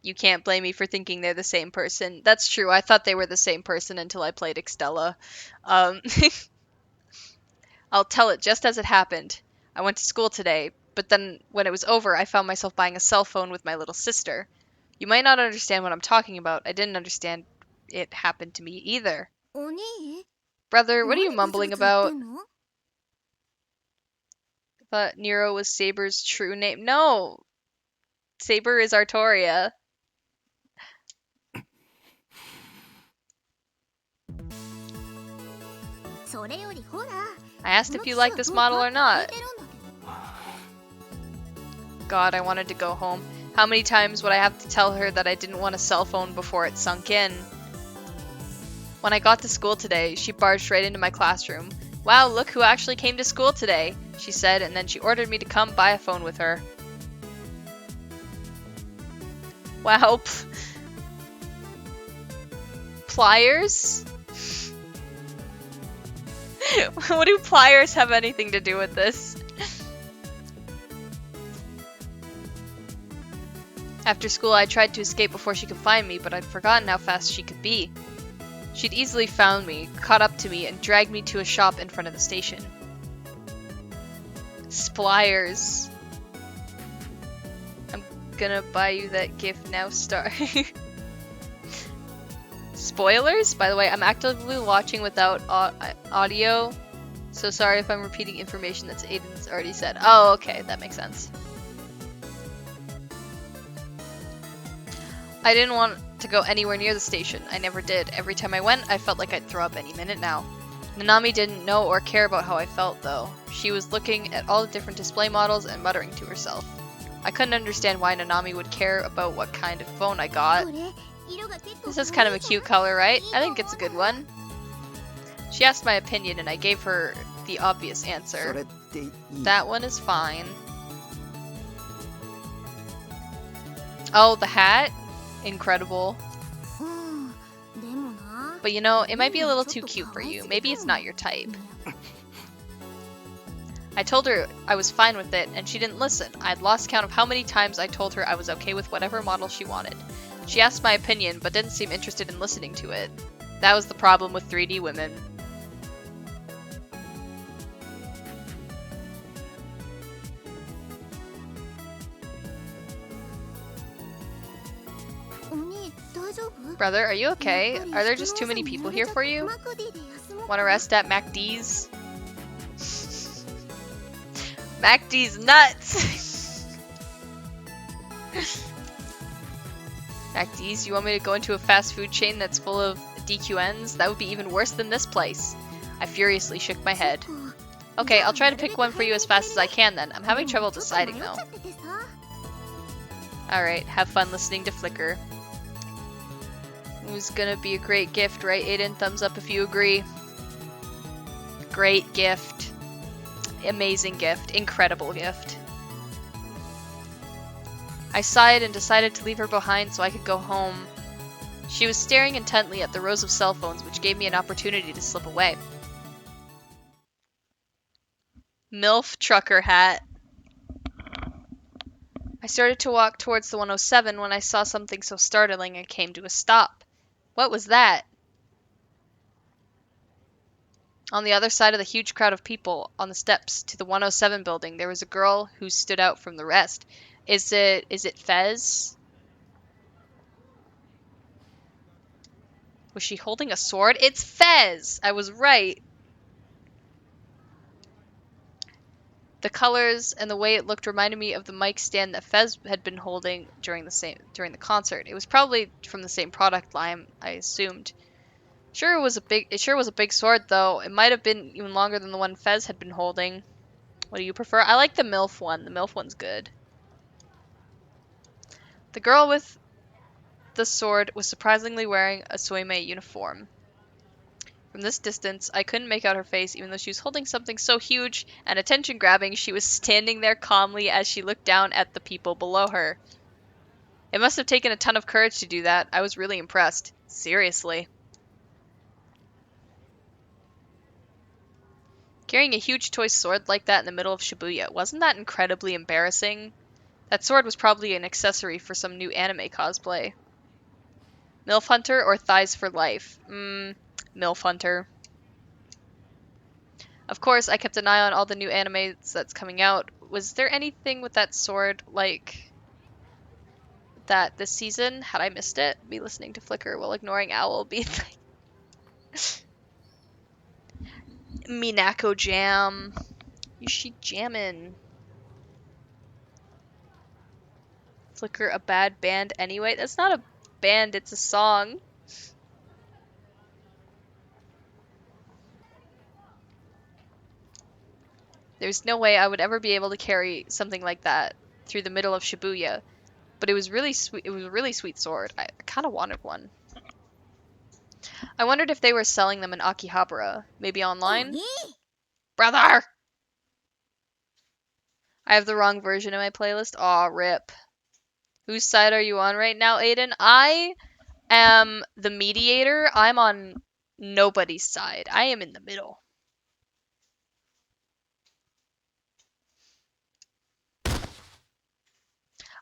Speaker 1: You can't blame me for thinking they're the same person. That's true. I thought they were the same person until I played Extella. I'll tell it just as it happened. I went to school today. but then when it was over, I found myself buying a cell phone with my little sister. You might not understand what I'm talking about. I didn't understand it happened to me either.
Speaker 2: お兄
Speaker 1: Brother, what are you
Speaker 2: 何ブツブ
Speaker 1: mumbling
Speaker 2: ツ言って
Speaker 1: about?
Speaker 2: んの
Speaker 1: Thought Nero was Saber's true name. No! Saber is Artoria. I asked if you like this model or not. God, I wanted to go home. How many times would I have to tell her that I didn't want a cell phone before it sunk in? When I got to school today, she barged right into my classroom. Wow, look who actually came to school today, she said, and then she ordered me to come buy a phone with her. Wow. Pliers? What do pliers have anything to do with this? After school, I tried to escape before she could find me, but I'd forgotten how fast she could be. She'd easily found me, caught up to me, and dragged me to a shop in front of the station. Spliers. I'm gonna buy you that gift now, Star. Spoilers? By the way, I'm actively watching without audio, so sorry if I'm repeating information that Aiden's already said. Oh, okay, that makes sense. I didn't want to go anywhere near the station. I never did. Every time I went, I felt like I'd throw up any minute now. Nanami didn't know or care about how I felt, though. She was looking at all the different display models and muttering to herself. I couldn't understand why Nanami would care about what kind of phone I got. This is kind of a cute color, right? I think it's a good one. She asked my opinion, and I gave her the obvious
Speaker 4: それ
Speaker 1: answer.
Speaker 4: っていい
Speaker 1: That one is fine. Oh, the hat? Incredible.
Speaker 2: うんでもな
Speaker 1: But you know, it might be a little too cute for you. Maybe it's not your type. I told her I was fine with it, and she didn't listen. I'd lost count of how many times I told her I was okay with whatever model she wanted. She asked my opinion, but didn't seem interested in listening to it. That was the problem with 3D women. Brother, are you okay? Are there just too many people here for you? Want to rest at MacD's? MacD's nuts! MacD's, you want me to go into a fast food chain that's full of DQNs? That would be even worse than this place. I furiously shook my head. Okay, I'll try to pick one for you as fast as I can then. I'm having trouble deciding though. Alright, have fun listening to Flicker. It was gonna be a great gift, right, Aiden? Thumbs up if you agree. Great gift. Amazing gift. Incredible gift. I sighed and decided to leave her behind so I could go home. She was staring intently at the rows of cell phones, which gave me an opportunity to slip away. MILF trucker hat. I started to walk towards the 107 when I saw something so startling and came to a stop. What was that? On the other side of the huge crowd of people on the steps to the 107 building, there was a girl who stood out from the rest. Is it Fez? Was she holding a sword? It's Fez! I was right. The colors and the way it looked reminded me of the mic stand that Fez had been holding during the concert. It was probably from the same product line, I assumed. It sure was a big sword though. It might have been even longer than the one Fez had been holding. What do you prefer? I like the MILF one. The MILF one's good. The girl with the sword was surprisingly wearing a Soime uniform. From this distance, I couldn't make out her face, even though she was holding something so huge and attention-grabbing. She was standing there calmly as she looked down at the people below her. It must have taken a ton of courage to do that. I was really impressed. Seriously. Carrying a huge toy sword like that in the middle of Shibuya, wasn't that incredibly embarrassing? That sword was probably an accessory for some new anime cosplay. MILF Hunter or Thighs for Life? MILF Hunter. Of course, I kept an eye on all the new animes that's coming out, Was there anything with that sword like that this season? Had I missed it? Me listening to Flicker while ignoring Owl be like Minako Jam. You she jammin'. Flicker a bad band anyway? That's not a band, it's a song. There's no way I would ever be able to carry something like that through the middle of Shibuya. But it was really sweet. It was a really sweet sword. I kind of wanted one. I wondered if they were selling them in Akihabara, maybe online. Brother! I have the wrong version in my playlist. Aw, rip. Whose side are you on right now, Aiden? I am the mediator. I'm on nobody's side. I am in the middle.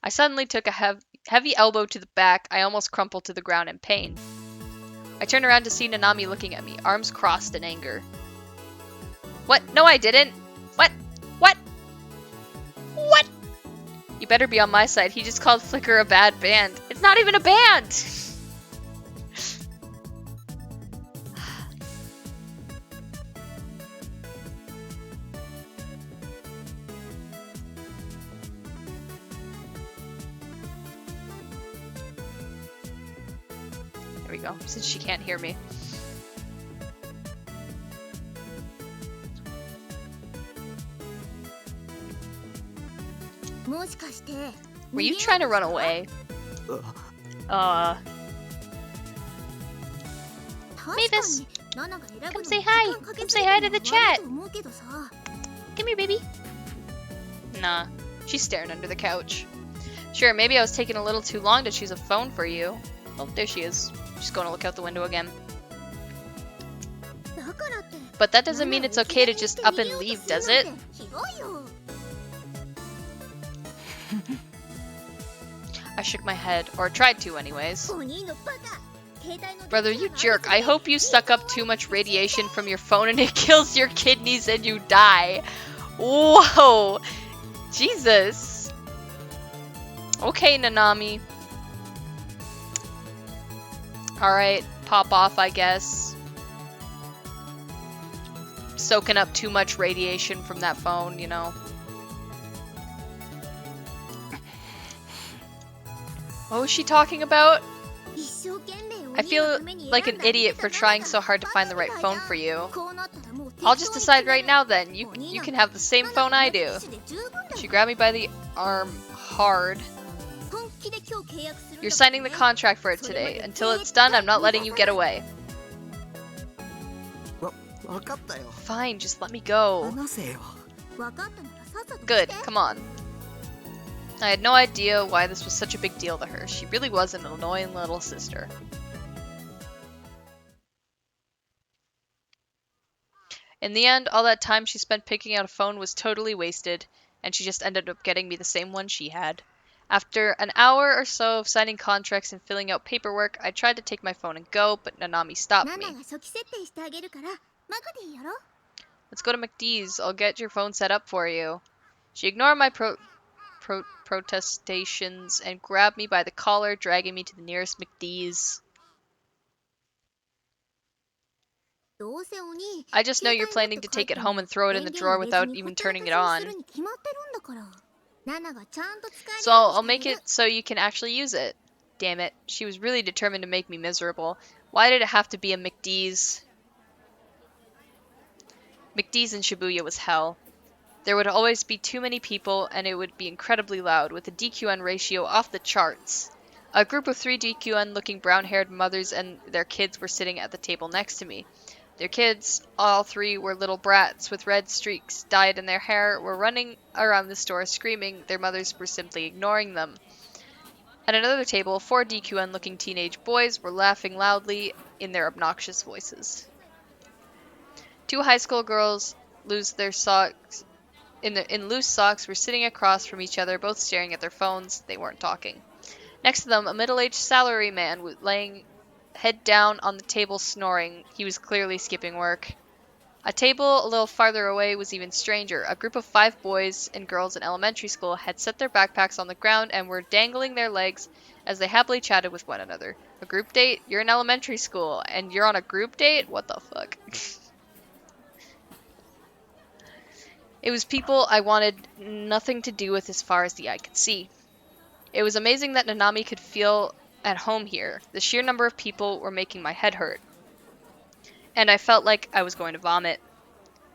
Speaker 1: I suddenly took a heavy elbow to the back. I almost crumpled to the ground in pain. I turned around to see Nanami looking at me, arms crossed in anger. What? No, I didn't. What? What? What? You better be on my side. He just called Flicker a bad band. It's not even a band! There we go, since she can't hear me. Were you trying to run away? Mavis! Come say hi! Come say hi to the chat! Come here, baby! Nah, she's staring under the couch. Sure, maybe I was taking a little too long to choose a phone for you. Oh, there she is. She's going to look out the window again. But that doesn't mean it's okay to just up and leave, does it? I shook my head, or tried to anyways. Brother, you jerk. I hope you suck up too much radiation from your phone and it kills your kidneys and you die. Whoa! Jesus. Okay, Nanami. Alright, pop off, I guess. Soaking up too much radiation from that phone, you know. What was she talking about? I feel like an idiot for trying so hard to find the right phone for you. I'll just decide right now then. You can have the same phone I do. She grabbed me by the arm hard. You're signing the contract for it today. Until it's done, I'm not letting you get away. Fine, just let me go. Good, come on. I had no idea why this was such a big deal to her. She really was an annoying little sister. In the end, all that time she spent picking out a phone was totally wasted, and she just ended up getting me the same one she had. After an hour or so of signing contracts and filling out paperwork, I tried to take my phone and go, but Nanami stopped me. Let's go to McDee's. I'll get your phone set up for you. She ignored my protestations and grabbed me by the collar, dragging me to the nearest McDee's. I just know you're planning to take it home and throw it in the drawer without even turning it on. So I'll make it so you can actually use it. Damn it. She was really determined to make me miserable. Why did it have to be a McDee's? McDee's in Shibuya was hell. There would always be too many people, and it would be incredibly loud, with a DQN ratio off the charts. A group of 3 DQN-looking brown-haired mothers and their kids were sitting at the table next to me. Their kids, all 3 were little brats with red streaks dyed in their hair, were running around the store screaming. Their mothers were simply ignoring them. At another table, 4 DQN-looking teenage boys were laughing loudly in their obnoxious voices. 2 high school girls lose their socks in loose socks were sitting across from each other, both staring at their phones. They weren't talking. Next to them, a middle-aged salaryman was laying head down on the table snoring. He was clearly skipping work. A table a little farther away was even stranger. A group of 5 boys and girls in elementary school had set their backpacks on the ground and were dangling their legs as they happily chatted with one another. A group date? You're in elementary school and you're on a group date? What the fuck? It was people I wanted nothing to do with as far as the eye could see. It was amazing that Nanami could feel at home here. The sheer number of people were making my head hurt. And I felt like I was going to vomit.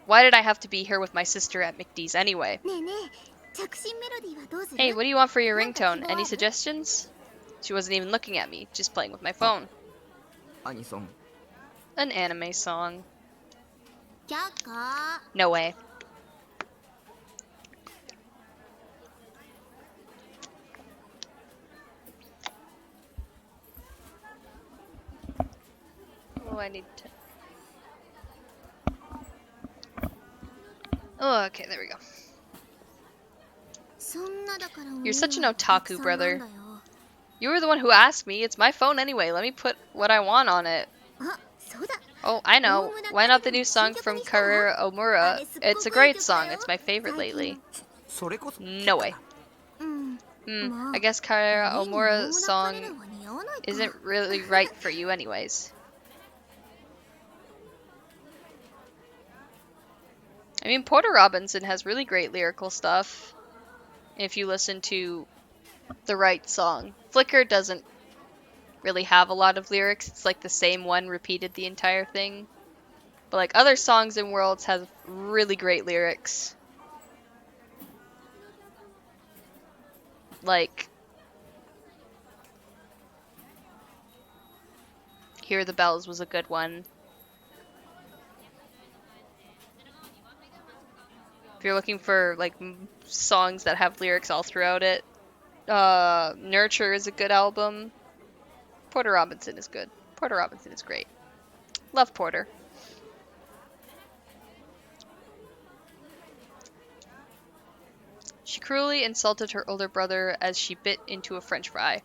Speaker 1: Why did I have to be here with my sister at McDee's anyway?
Speaker 2: ねえねえ着信メロディーはどうする
Speaker 1: Hey, what do you want for your ringtone? Any suggestions? She wasn't even looking at me, just playing with my phone.
Speaker 4: アニソン
Speaker 1: An anime song.
Speaker 2: 却下
Speaker 1: No way. Oh, I need to... Oh, okay, there we go.
Speaker 2: そんなだから
Speaker 1: You're such an
Speaker 2: お兄は
Speaker 1: otaku,
Speaker 2: たくさんなんだ
Speaker 1: brother.
Speaker 2: よ
Speaker 1: You were the one who asked me. It's my phone anyway. Let me put what I want on it.
Speaker 2: あそうだ
Speaker 1: Oh, I know. Why not the new song from Karura Omura? It's a great song. It's my favorite lately.
Speaker 4: それこそ
Speaker 1: No way.
Speaker 2: うん
Speaker 1: I guess Karura
Speaker 2: 家に
Speaker 1: Omura's
Speaker 2: 大物
Speaker 1: song
Speaker 2: カメラは似合わないか
Speaker 1: isn't really right for you anyways. I mean, Porter Robinson has really great lyrical stuff if you listen to the right song. Flicker doesn't really have a lot of lyrics. It's like the same one repeated the entire thing. But like other songs in Worlds have really great lyrics. Like Hear the Bells was a good one. If you're looking for like songs that have lyrics all throughout it, Nurture is a good album. Porter Robinson is good. Porter Robinson is great. Love Porter. She cruelly insulted her older brother as she bit into a french fry.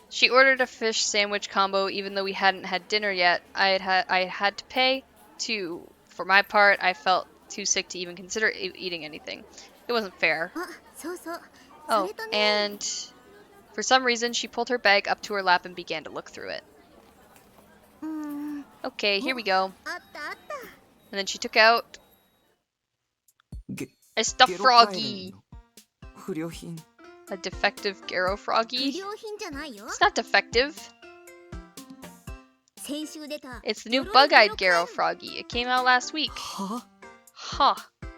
Speaker 1: She ordered a fish sandwich combo even though we hadn't had dinner yet. I had to pay too. For my part, I felt too sick to even consider eating anything. It wasn't fair.
Speaker 2: あそうそう
Speaker 1: Oh,
Speaker 2: それとね
Speaker 1: and for some reason she pulled her bag up to her lap and began to look through it.
Speaker 2: うーん
Speaker 1: Okay, here we go.
Speaker 2: あったあった
Speaker 1: And then she took out
Speaker 4: ゲ
Speaker 1: a stuffed
Speaker 4: ゲロカエレン
Speaker 1: froggy.
Speaker 4: の不良品
Speaker 1: A defective Garo
Speaker 2: 不
Speaker 1: froggy.
Speaker 2: 良品じゃないよ
Speaker 1: It's not defective.
Speaker 2: 先週出た
Speaker 1: It's the new bug-eyed Garo froggy. It came out last week.
Speaker 4: は
Speaker 1: Huh.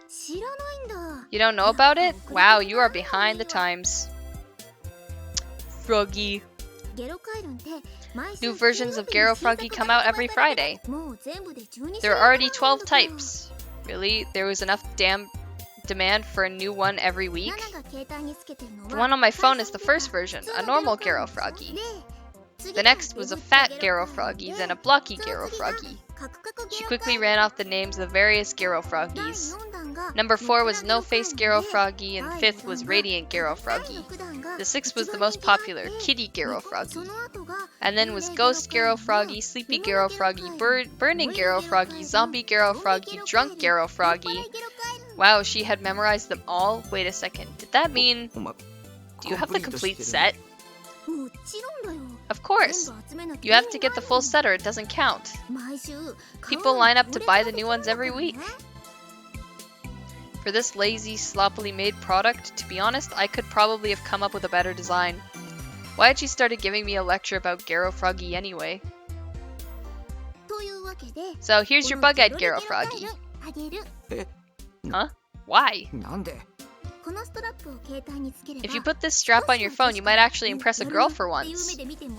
Speaker 2: 知らないんだ
Speaker 1: You don't know about it? Wow, you are behind the times. Froggy.
Speaker 2: ゲロカエルンって毎週
Speaker 1: New versions of Garo froggy come out every Friday.
Speaker 2: もう全部で12
Speaker 1: There are already 12 types. Really? There was enough damn demand for a new one every week?
Speaker 2: ナナが携帯につけてるのは
Speaker 1: The one on my phone is the first version, a normal Garo froggy.
Speaker 2: で
Speaker 1: The next was a fat Garo froggy, then a blocky Garo froggy. She quickly ran off the names of various Garo froggies. Number 4 was No Face Garo froggy, and 5th was Radiant Garo froggy. The 6th was the most popular, Kitty Garo froggy. And then was Ghost Garo froggy, Sleepy Garo froggy, Burning Garo froggy, Zombie Garo froggy, Drunk Garo froggy. Wow, she had memorized them all? Wait a second, did that mean...
Speaker 4: お前
Speaker 1: Do you have the
Speaker 4: コンプリート
Speaker 1: complete
Speaker 4: してる
Speaker 1: set?
Speaker 2: もちろんだよ
Speaker 1: Of course!
Speaker 2: 全部集めなき
Speaker 1: You
Speaker 2: ゃ
Speaker 1: have to get the full set or it doesn't count.
Speaker 2: 毎週
Speaker 1: People line up to buy the new ones every week. For this lazy, sloppily made product, to be honest, I could probably have come up with a better design. Why had she started giving me a lecture about Garo froggy anyway?
Speaker 2: というわけで
Speaker 1: So here's your bug-eyed Garo froggy.
Speaker 2: あげる
Speaker 1: Huh? Why?
Speaker 4: なんで
Speaker 2: このストラップを携帯につければ
Speaker 1: If you put this strap on your phone, you might actually impress a girl for once.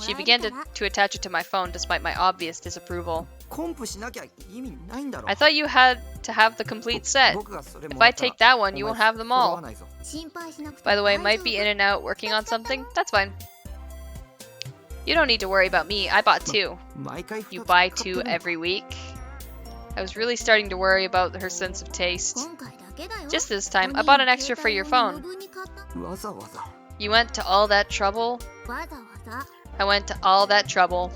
Speaker 1: She began to attach it to my phone despite my obvious disapproval.
Speaker 4: コンプしなきゃ意味ないんだろ
Speaker 1: I thought you had to have the complete set.
Speaker 4: 僕がそれ
Speaker 1: If
Speaker 4: もら
Speaker 1: I
Speaker 4: ったら
Speaker 1: take that one, you
Speaker 4: お
Speaker 1: won't
Speaker 4: 前
Speaker 1: have them
Speaker 4: 揃わ
Speaker 1: all.
Speaker 4: ないぞ
Speaker 2: 心配しなくて
Speaker 1: By the way,
Speaker 2: 大
Speaker 1: might
Speaker 2: 丈
Speaker 1: be
Speaker 2: 夫
Speaker 1: in and out working on something. That's fine. You don't need to worry about me. I bought 2.
Speaker 4: 毎回
Speaker 1: You
Speaker 4: 2つ
Speaker 1: buy
Speaker 4: 買ってる
Speaker 1: 2 every week. I was really starting to worry about her sense of taste.
Speaker 2: 今回だけだよ
Speaker 1: Just this time, I bought an extra for your phone.
Speaker 4: わざわざ
Speaker 1: You went to all that trouble?
Speaker 2: わざわざ
Speaker 1: I went to all that trouble.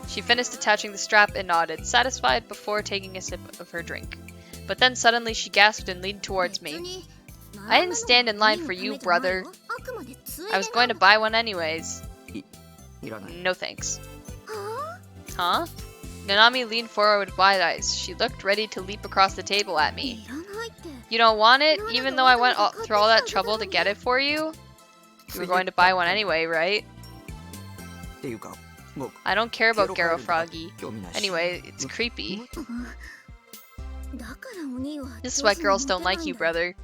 Speaker 1: She finished attaching the strap and nodded, satisfied before taking a sip of her drink. But then suddenly she gasped and leaned towards me. I didn't stand in line for you, brother. I was going to buy one anyways.
Speaker 4: いらない
Speaker 1: No thanks. Huh? Nanami leaned forward with wide eyes. She looked ready to leap across the table at me. You don't want it, even though I went through all that trouble to get it for you? You were going to buy one anyway, right?
Speaker 4: っていうか僕
Speaker 1: I don't care about Garo
Speaker 4: ゲロカエルとか
Speaker 1: Froggy.
Speaker 4: 興味ないし
Speaker 1: Anyway, it's creepy.
Speaker 2: だからお兄は
Speaker 1: This is why girls don't like you, brother.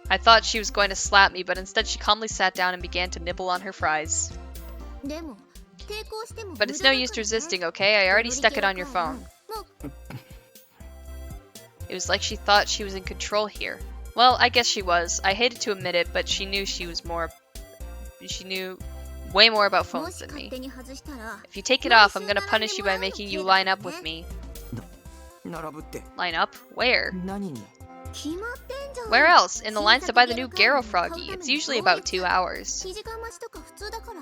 Speaker 1: I thought she was going to slap me, but instead she calmly sat down and began to nibble on her fries.
Speaker 2: でも抵抗しても
Speaker 1: But it's no use resisting, okay? I already stuck it on your phone. It was like she thought she was in control here. Well, I guess she was. I hated to admit it, but she knew she knew way more about
Speaker 2: も
Speaker 1: phones
Speaker 2: し
Speaker 1: than
Speaker 2: 勝
Speaker 1: me.
Speaker 2: 手に外したら
Speaker 1: If you take it off, I'm gonna punish you by making you line up with me.
Speaker 4: 並ぶって
Speaker 1: Line up? Where?
Speaker 4: 何に
Speaker 2: 決まってんじゃん
Speaker 1: Where else? In the lines to buy the new Garo Froggy. It's usually about 2 hours.
Speaker 2: 2時間待ちとか普通だから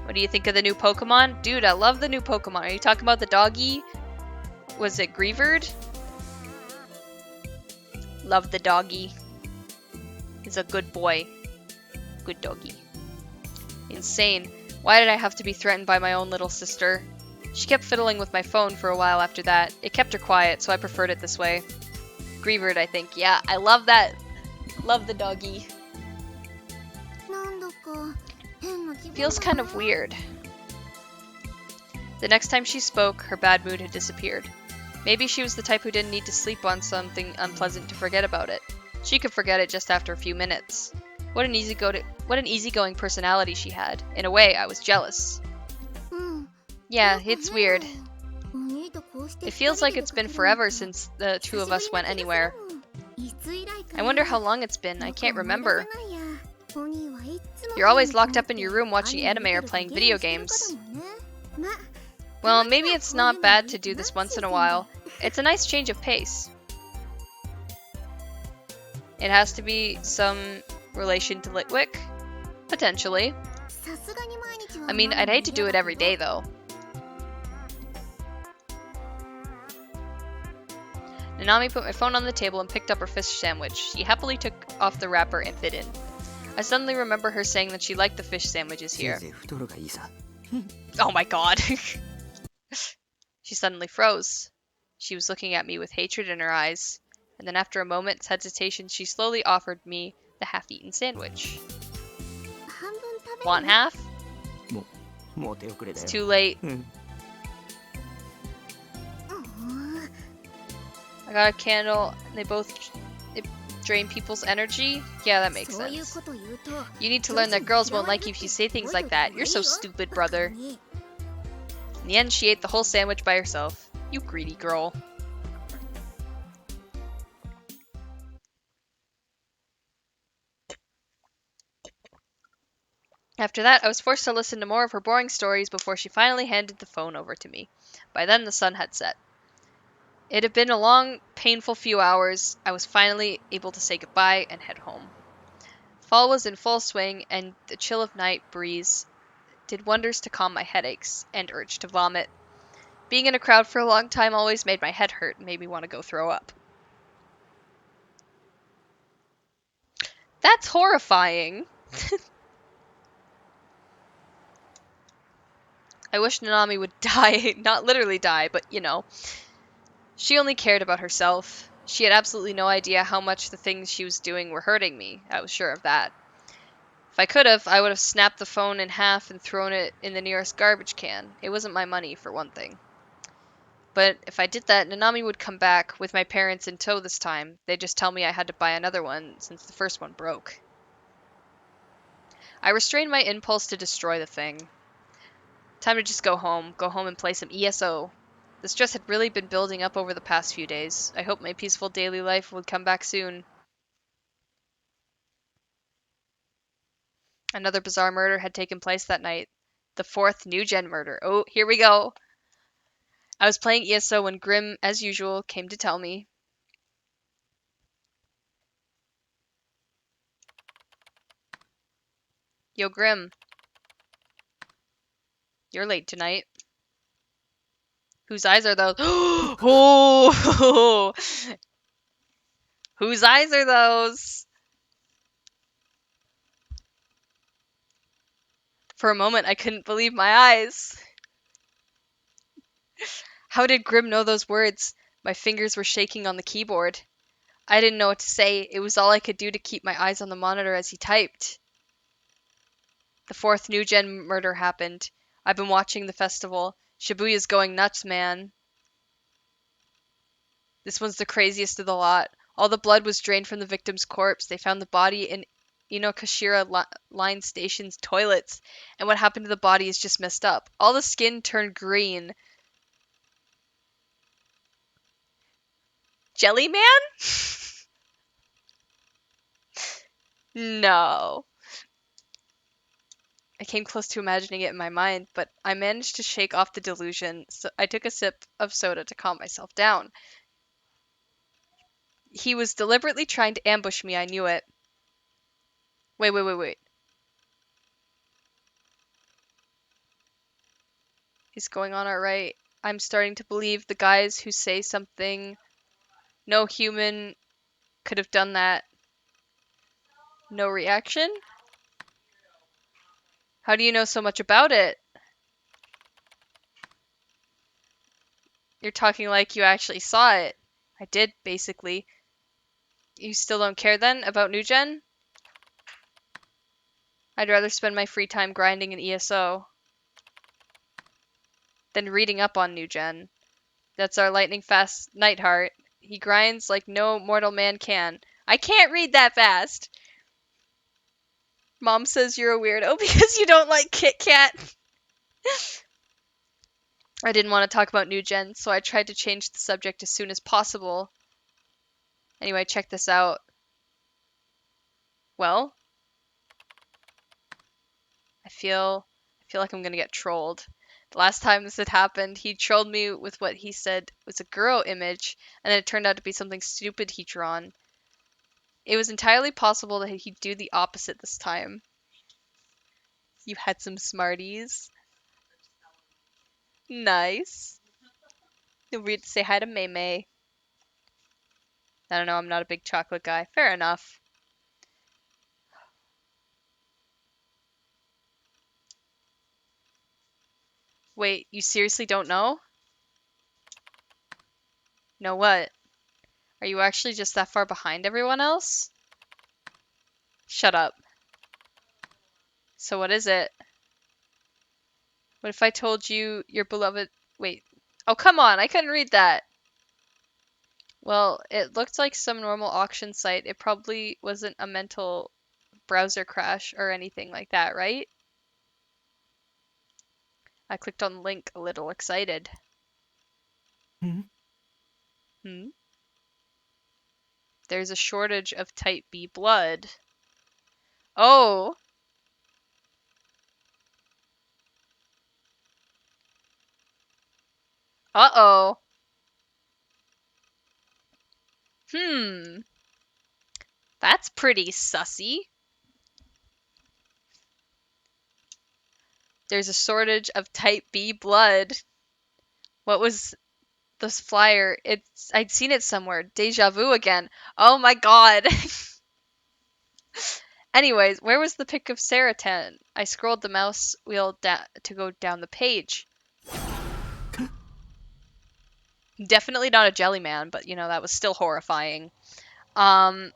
Speaker 1: What do you think of the new Pokemon? Dude, I love the new Pokemon. Are you talking about the doggy? Was it Greavard? Love the doggy. He's a good boy. Good doggy. Insane. Why did I have to be threatened by my own little sister? She kept fiddling with my phone for a while after that. It kept her quiet, so I preferred it this way. Greavard, I think. Yeah, I love that. Love the doggy.
Speaker 2: なんだか変な気分
Speaker 1: Feels kind of weird. The next time she spoke, her bad mood had disappeared. Maybe she was the type who didn't need to sleep on something unpleasant to forget about it. She could forget it just after a few minutes. What an easygoing personality she had. In a way, I was jealous.
Speaker 2: うん
Speaker 1: Yeah, it's weird.
Speaker 2: お兄とこうして
Speaker 1: It feels like it's been forever since the two of us went anywhere. I wonder how long it's been. I can't remember. You're always locked up in your room watching anime or playing video games. Well, maybe it's not bad to do this once in a while. It's a nice change of pace. It has to be some relation to Litwick? Potentially. I mean, I'd hate to do it every day, though. Nanami put my phone on the table and picked up her fish sandwich. She happily took off the wrapper and bit in. I suddenly remember her saying that she liked the fish sandwiches
Speaker 4: せい
Speaker 1: here.
Speaker 4: ぜい太るがいいさ
Speaker 1: Oh my god. She suddenly froze. She was looking at me with hatred in her eyes. And then after a moment's hesitation, she slowly offered me the half-eaten sandwich.
Speaker 2: 半分食べる
Speaker 1: Want half?
Speaker 4: もう手遅れだ
Speaker 1: It's
Speaker 4: よ
Speaker 1: too late.
Speaker 4: うん
Speaker 1: I got a candle. And they both drain people's energy? Yeah, that makes
Speaker 2: そういう
Speaker 1: sense.
Speaker 2: こと言うと
Speaker 1: You need to learn that girls won't like you if you say things like that. You're so stupid, brother. In the end, she ate the whole sandwich by herself. You greedy girl. After that, I was forced to listen to more of her boring stories before she finally handed the phone over to me. By then, the sun had set. It had been a long, painful few hours. I was finally able to say goodbye and head home. Fall was in full swing, and the chill of night breeze did wonders to calm my headaches and urge to vomit. Being in a crowd for a long time always made my head hurt and made me want to go throw up. That's horrifying. I wish Nanami would die. Not literally die, but you know. She only cared about herself. She had absolutely no idea how much the things she was doing were hurting me. I was sure of that. If I could have, I would have snapped the phone in half and thrown it in the nearest garbage can. It wasn't my money, for one thing. But if I did that, Nanami would come back, with my parents in tow this time. They'd just tell me I had to buy another one, since the first one broke. I restrained my impulse to destroy the thing. Time to just go home and play some ESO. The stress had really been building up over the past few days. I hoped my peaceful daily life would come back soon. Another bizarre murder had taken place that night. The fourth new-gen murder. Oh, here we go. I was playing ESO when Grim, as usual, came to tell me. Yo, Grim. You're late tonight. Whose eyes are those? Oh! Whose eyes are those? For a moment, I couldn't believe my eyes. How did Grim know those words? My fingers were shaking on the keyboard. I didn't know what to say. It was all I could do to keep my eyes on the monitor as he typed. The fourth New Gen murder happened. I've been watching the festival. Shibuya's going nuts, man. This one's the craziest of the lot. All the blood was drained from the victim's corpse. They found the body in Inokashira Line Station's toilets. And what happened to the body is just messed up. All the skin turned green. Jelly Man? No. I came close to imagining it in my mind, but I managed to shake off the delusion, so I took a sip of soda to calm myself down. He was deliberately trying to ambush me, I knew it. Wait. Is going on alright? I'm starting to believe the guys who say something no human could have done that. No reaction? How do you know so much about it? You're talking like you actually saw it. I did, basically. You still don't care then about New Gen? I'd rather spend my free time grinding in ESO than reading up on New Gen. That's our lightning fast Nightheart. He grinds like no mortal man can. I can't read that fast! Mom says you're a weirdo because you don't like Kit Kat. I didn't want to talk about New Gen, so I tried to change the subject as soon as possible. Anyway, check this out. Well, I feel like I'm gonna get trolled. The last time this had happened, he trolled me with what he said was a girl image, and then it turned out to be something stupid he'd drawn. It was entirely possible that he'd do the opposite this time. You had some Smarties. Nice. You'll read to say hi to Mei Mei. I don't know, I'm not a big chocolate guy. Fair enough. Wait, you seriously don't know? Know what? Are you actually just that far behind everyone else? Shut up. So what is it? What if I told you your beloved... Wait. Oh, come on, I couldn't read that. Well, it looked like some normal auction site. It probably wasn't a mental browser crash or anything like that, right? I clicked on the link, a little excited. Hmm? There's a shortage of type B blood. Oh! Uh-oh. That's pretty sussy. There's a shortage of type B blood. What was this flyer? I'd seen it somewhere. Deja vu again. Oh my god. Anyways, where was the pic of Saratan? I scrolled the mouse wheel to go down the page. Definitely not a jelly man, but you know, that was still horrifying. And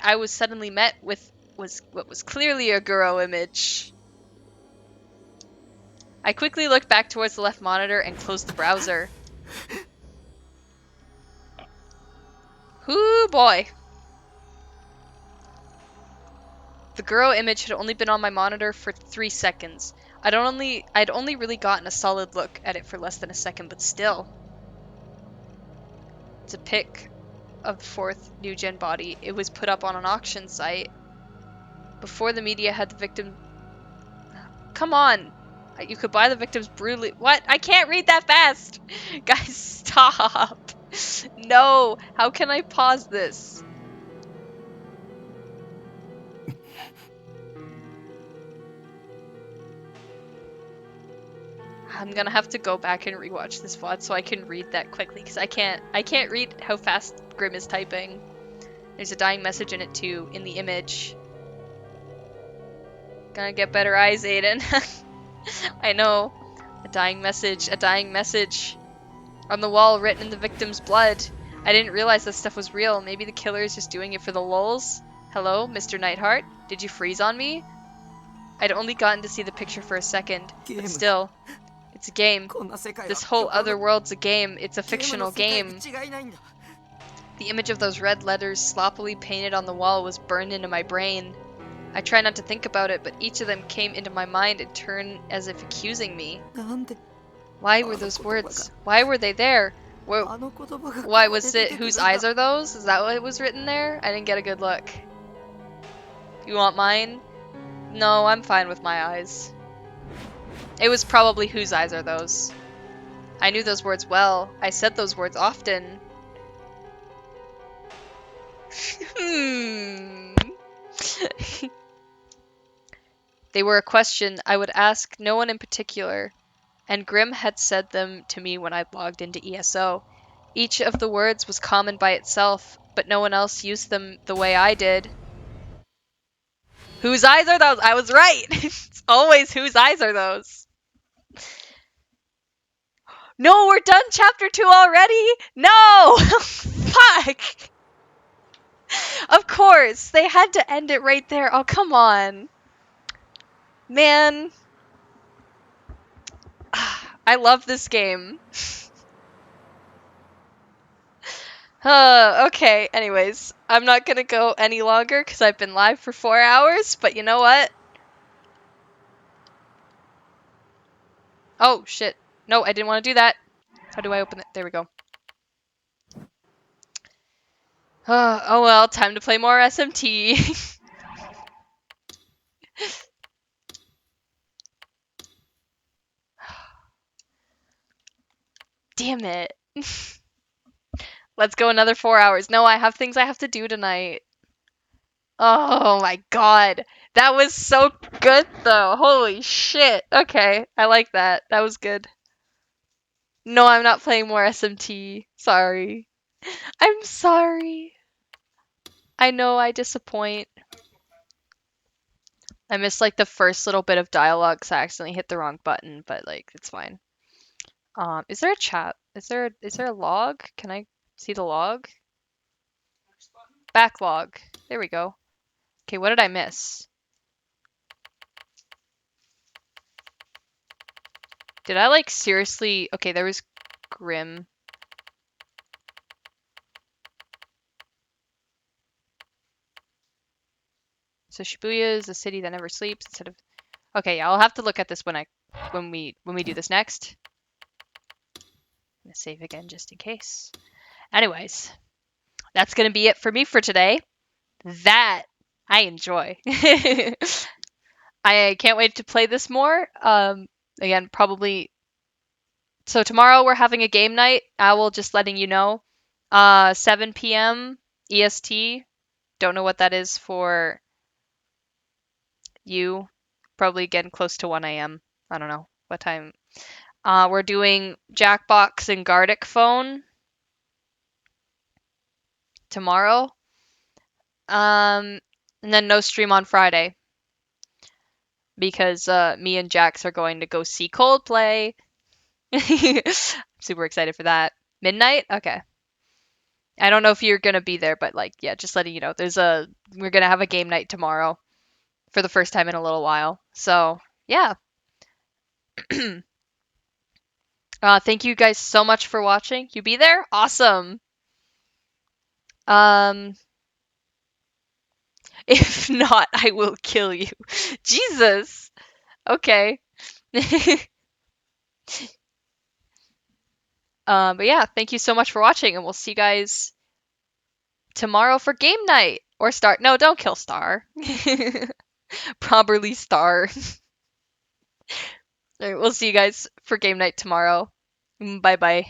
Speaker 1: I was suddenly met with what was clearly a Guro image. I quickly looked back towards the left monitor and closed the browser. Hoo boy! The Guro image had only been on my monitor for 3 seconds. I'd only really gotten a solid look at it for less than a second, but still. It's a pic of the fourth New Gen body. It was put up on an auction site. Before the media had the victim... Come on! You could buy the victims brutally... What? I can't read that fast! Guys, stop! No! How can I pause this? I'm gonna have to go back and rewatch this VOD so I can read that quickly, because I can't read how fast Grim is typing. There's a dying message in it too, in the image. Gonna get better eyes, Aiden. I know. A dying message on the wall written in the victim's blood. I didn't realize that stuff was real. Maybe the killer is just doing it for the lulz. Hello, Mr. Nightheart? Did you freeze on me? I'd only gotten to see the picture for a second, but still, it's a game.
Speaker 4: こんな世界は
Speaker 1: This whole
Speaker 4: どこの
Speaker 1: other world's a game. It's a
Speaker 4: ゲームの
Speaker 1: fictional
Speaker 4: 世界
Speaker 1: game.
Speaker 4: に違いないんだ
Speaker 1: The image of those red letters sloppily painted on the wall was burned into my brain. I try not to think about it, but each of them came into my mind and turned as if accusing me.
Speaker 4: なんで
Speaker 1: Why were those words? Why were they there?
Speaker 4: あの言葉が
Speaker 1: Why was
Speaker 4: 出
Speaker 1: it?
Speaker 4: てくるん
Speaker 1: Whose
Speaker 4: だ
Speaker 1: eyes are those? Is that what was written there? I didn't get a good look. You want mine? No, I'm fine with my eyes. It was probably whose eyes are those. I knew those words well. I said those words often. They were a question I would ask no one in particular, and Grim had said them to me when I logged into ESO. Each of the words was common by itself, but no one else used them the way I did. Whose eyes are those? I was right! It's always whose eyes are those. No, we're done chapter 2 already! No! Fuck! Of course, they had to end it right there. Oh, come on. Man. I love this game. Okay, anyways. I'm not gonna go any longer because I've been live for 4 hours, but you know what? Oh, shit. No, I didn't want to do that. How do I open it? There we go. Oh well, time to play more SMT. Damn it. Let's go another 4 hours. No, I have things I have to do tonight. Oh my god. That was so good though. Holy shit. Okay, I like that. That was good. No, I'm not playing more SMT. Sorry. I'm sorry. I know I disappoint. I missed like the first little bit of dialogue because I accidentally hit the wrong button, but like it's fine. Is there a chat? Is there a log? Can I see the log? Backlog. There we go. Okay, what did I miss? Did I like seriously? Okay, there was Grim. So Shibuya is a city that never sleeps instead of. Okay, yeah, I'll have to look at this when we do this next. I'm gonna save again just in case. Anyways, that's gonna be it for me for today. That I enjoy. I can't wait to play this more. Again, probably. So tomorrow we're having a game night. Owl, just letting you know. 7 p.m. EST. Don't know what that is for you. Probably getting close to 1 a.m. I don't know what time. We're doing Jackbox and Gardic Phone tomorrow. And then no stream on Friday. Because me and Jax are going to go see Coldplay. Super excited for that. Midnight? Okay. I don't know if you're gonna be there, but like, yeah, just letting you know. We're gonna have a game night tomorrow for the first time in a little while. So yeah. Thank you guys so much for watching. You be there? Awesome. If not, I will kill you. Jesus. Okay. But yeah, thank you so much for watching, and we'll see you guys tomorrow for game night. Or Star. No, don't kill Star. Properly Star. Alright, we'll see you guys for game night tomorrow. Bye bye.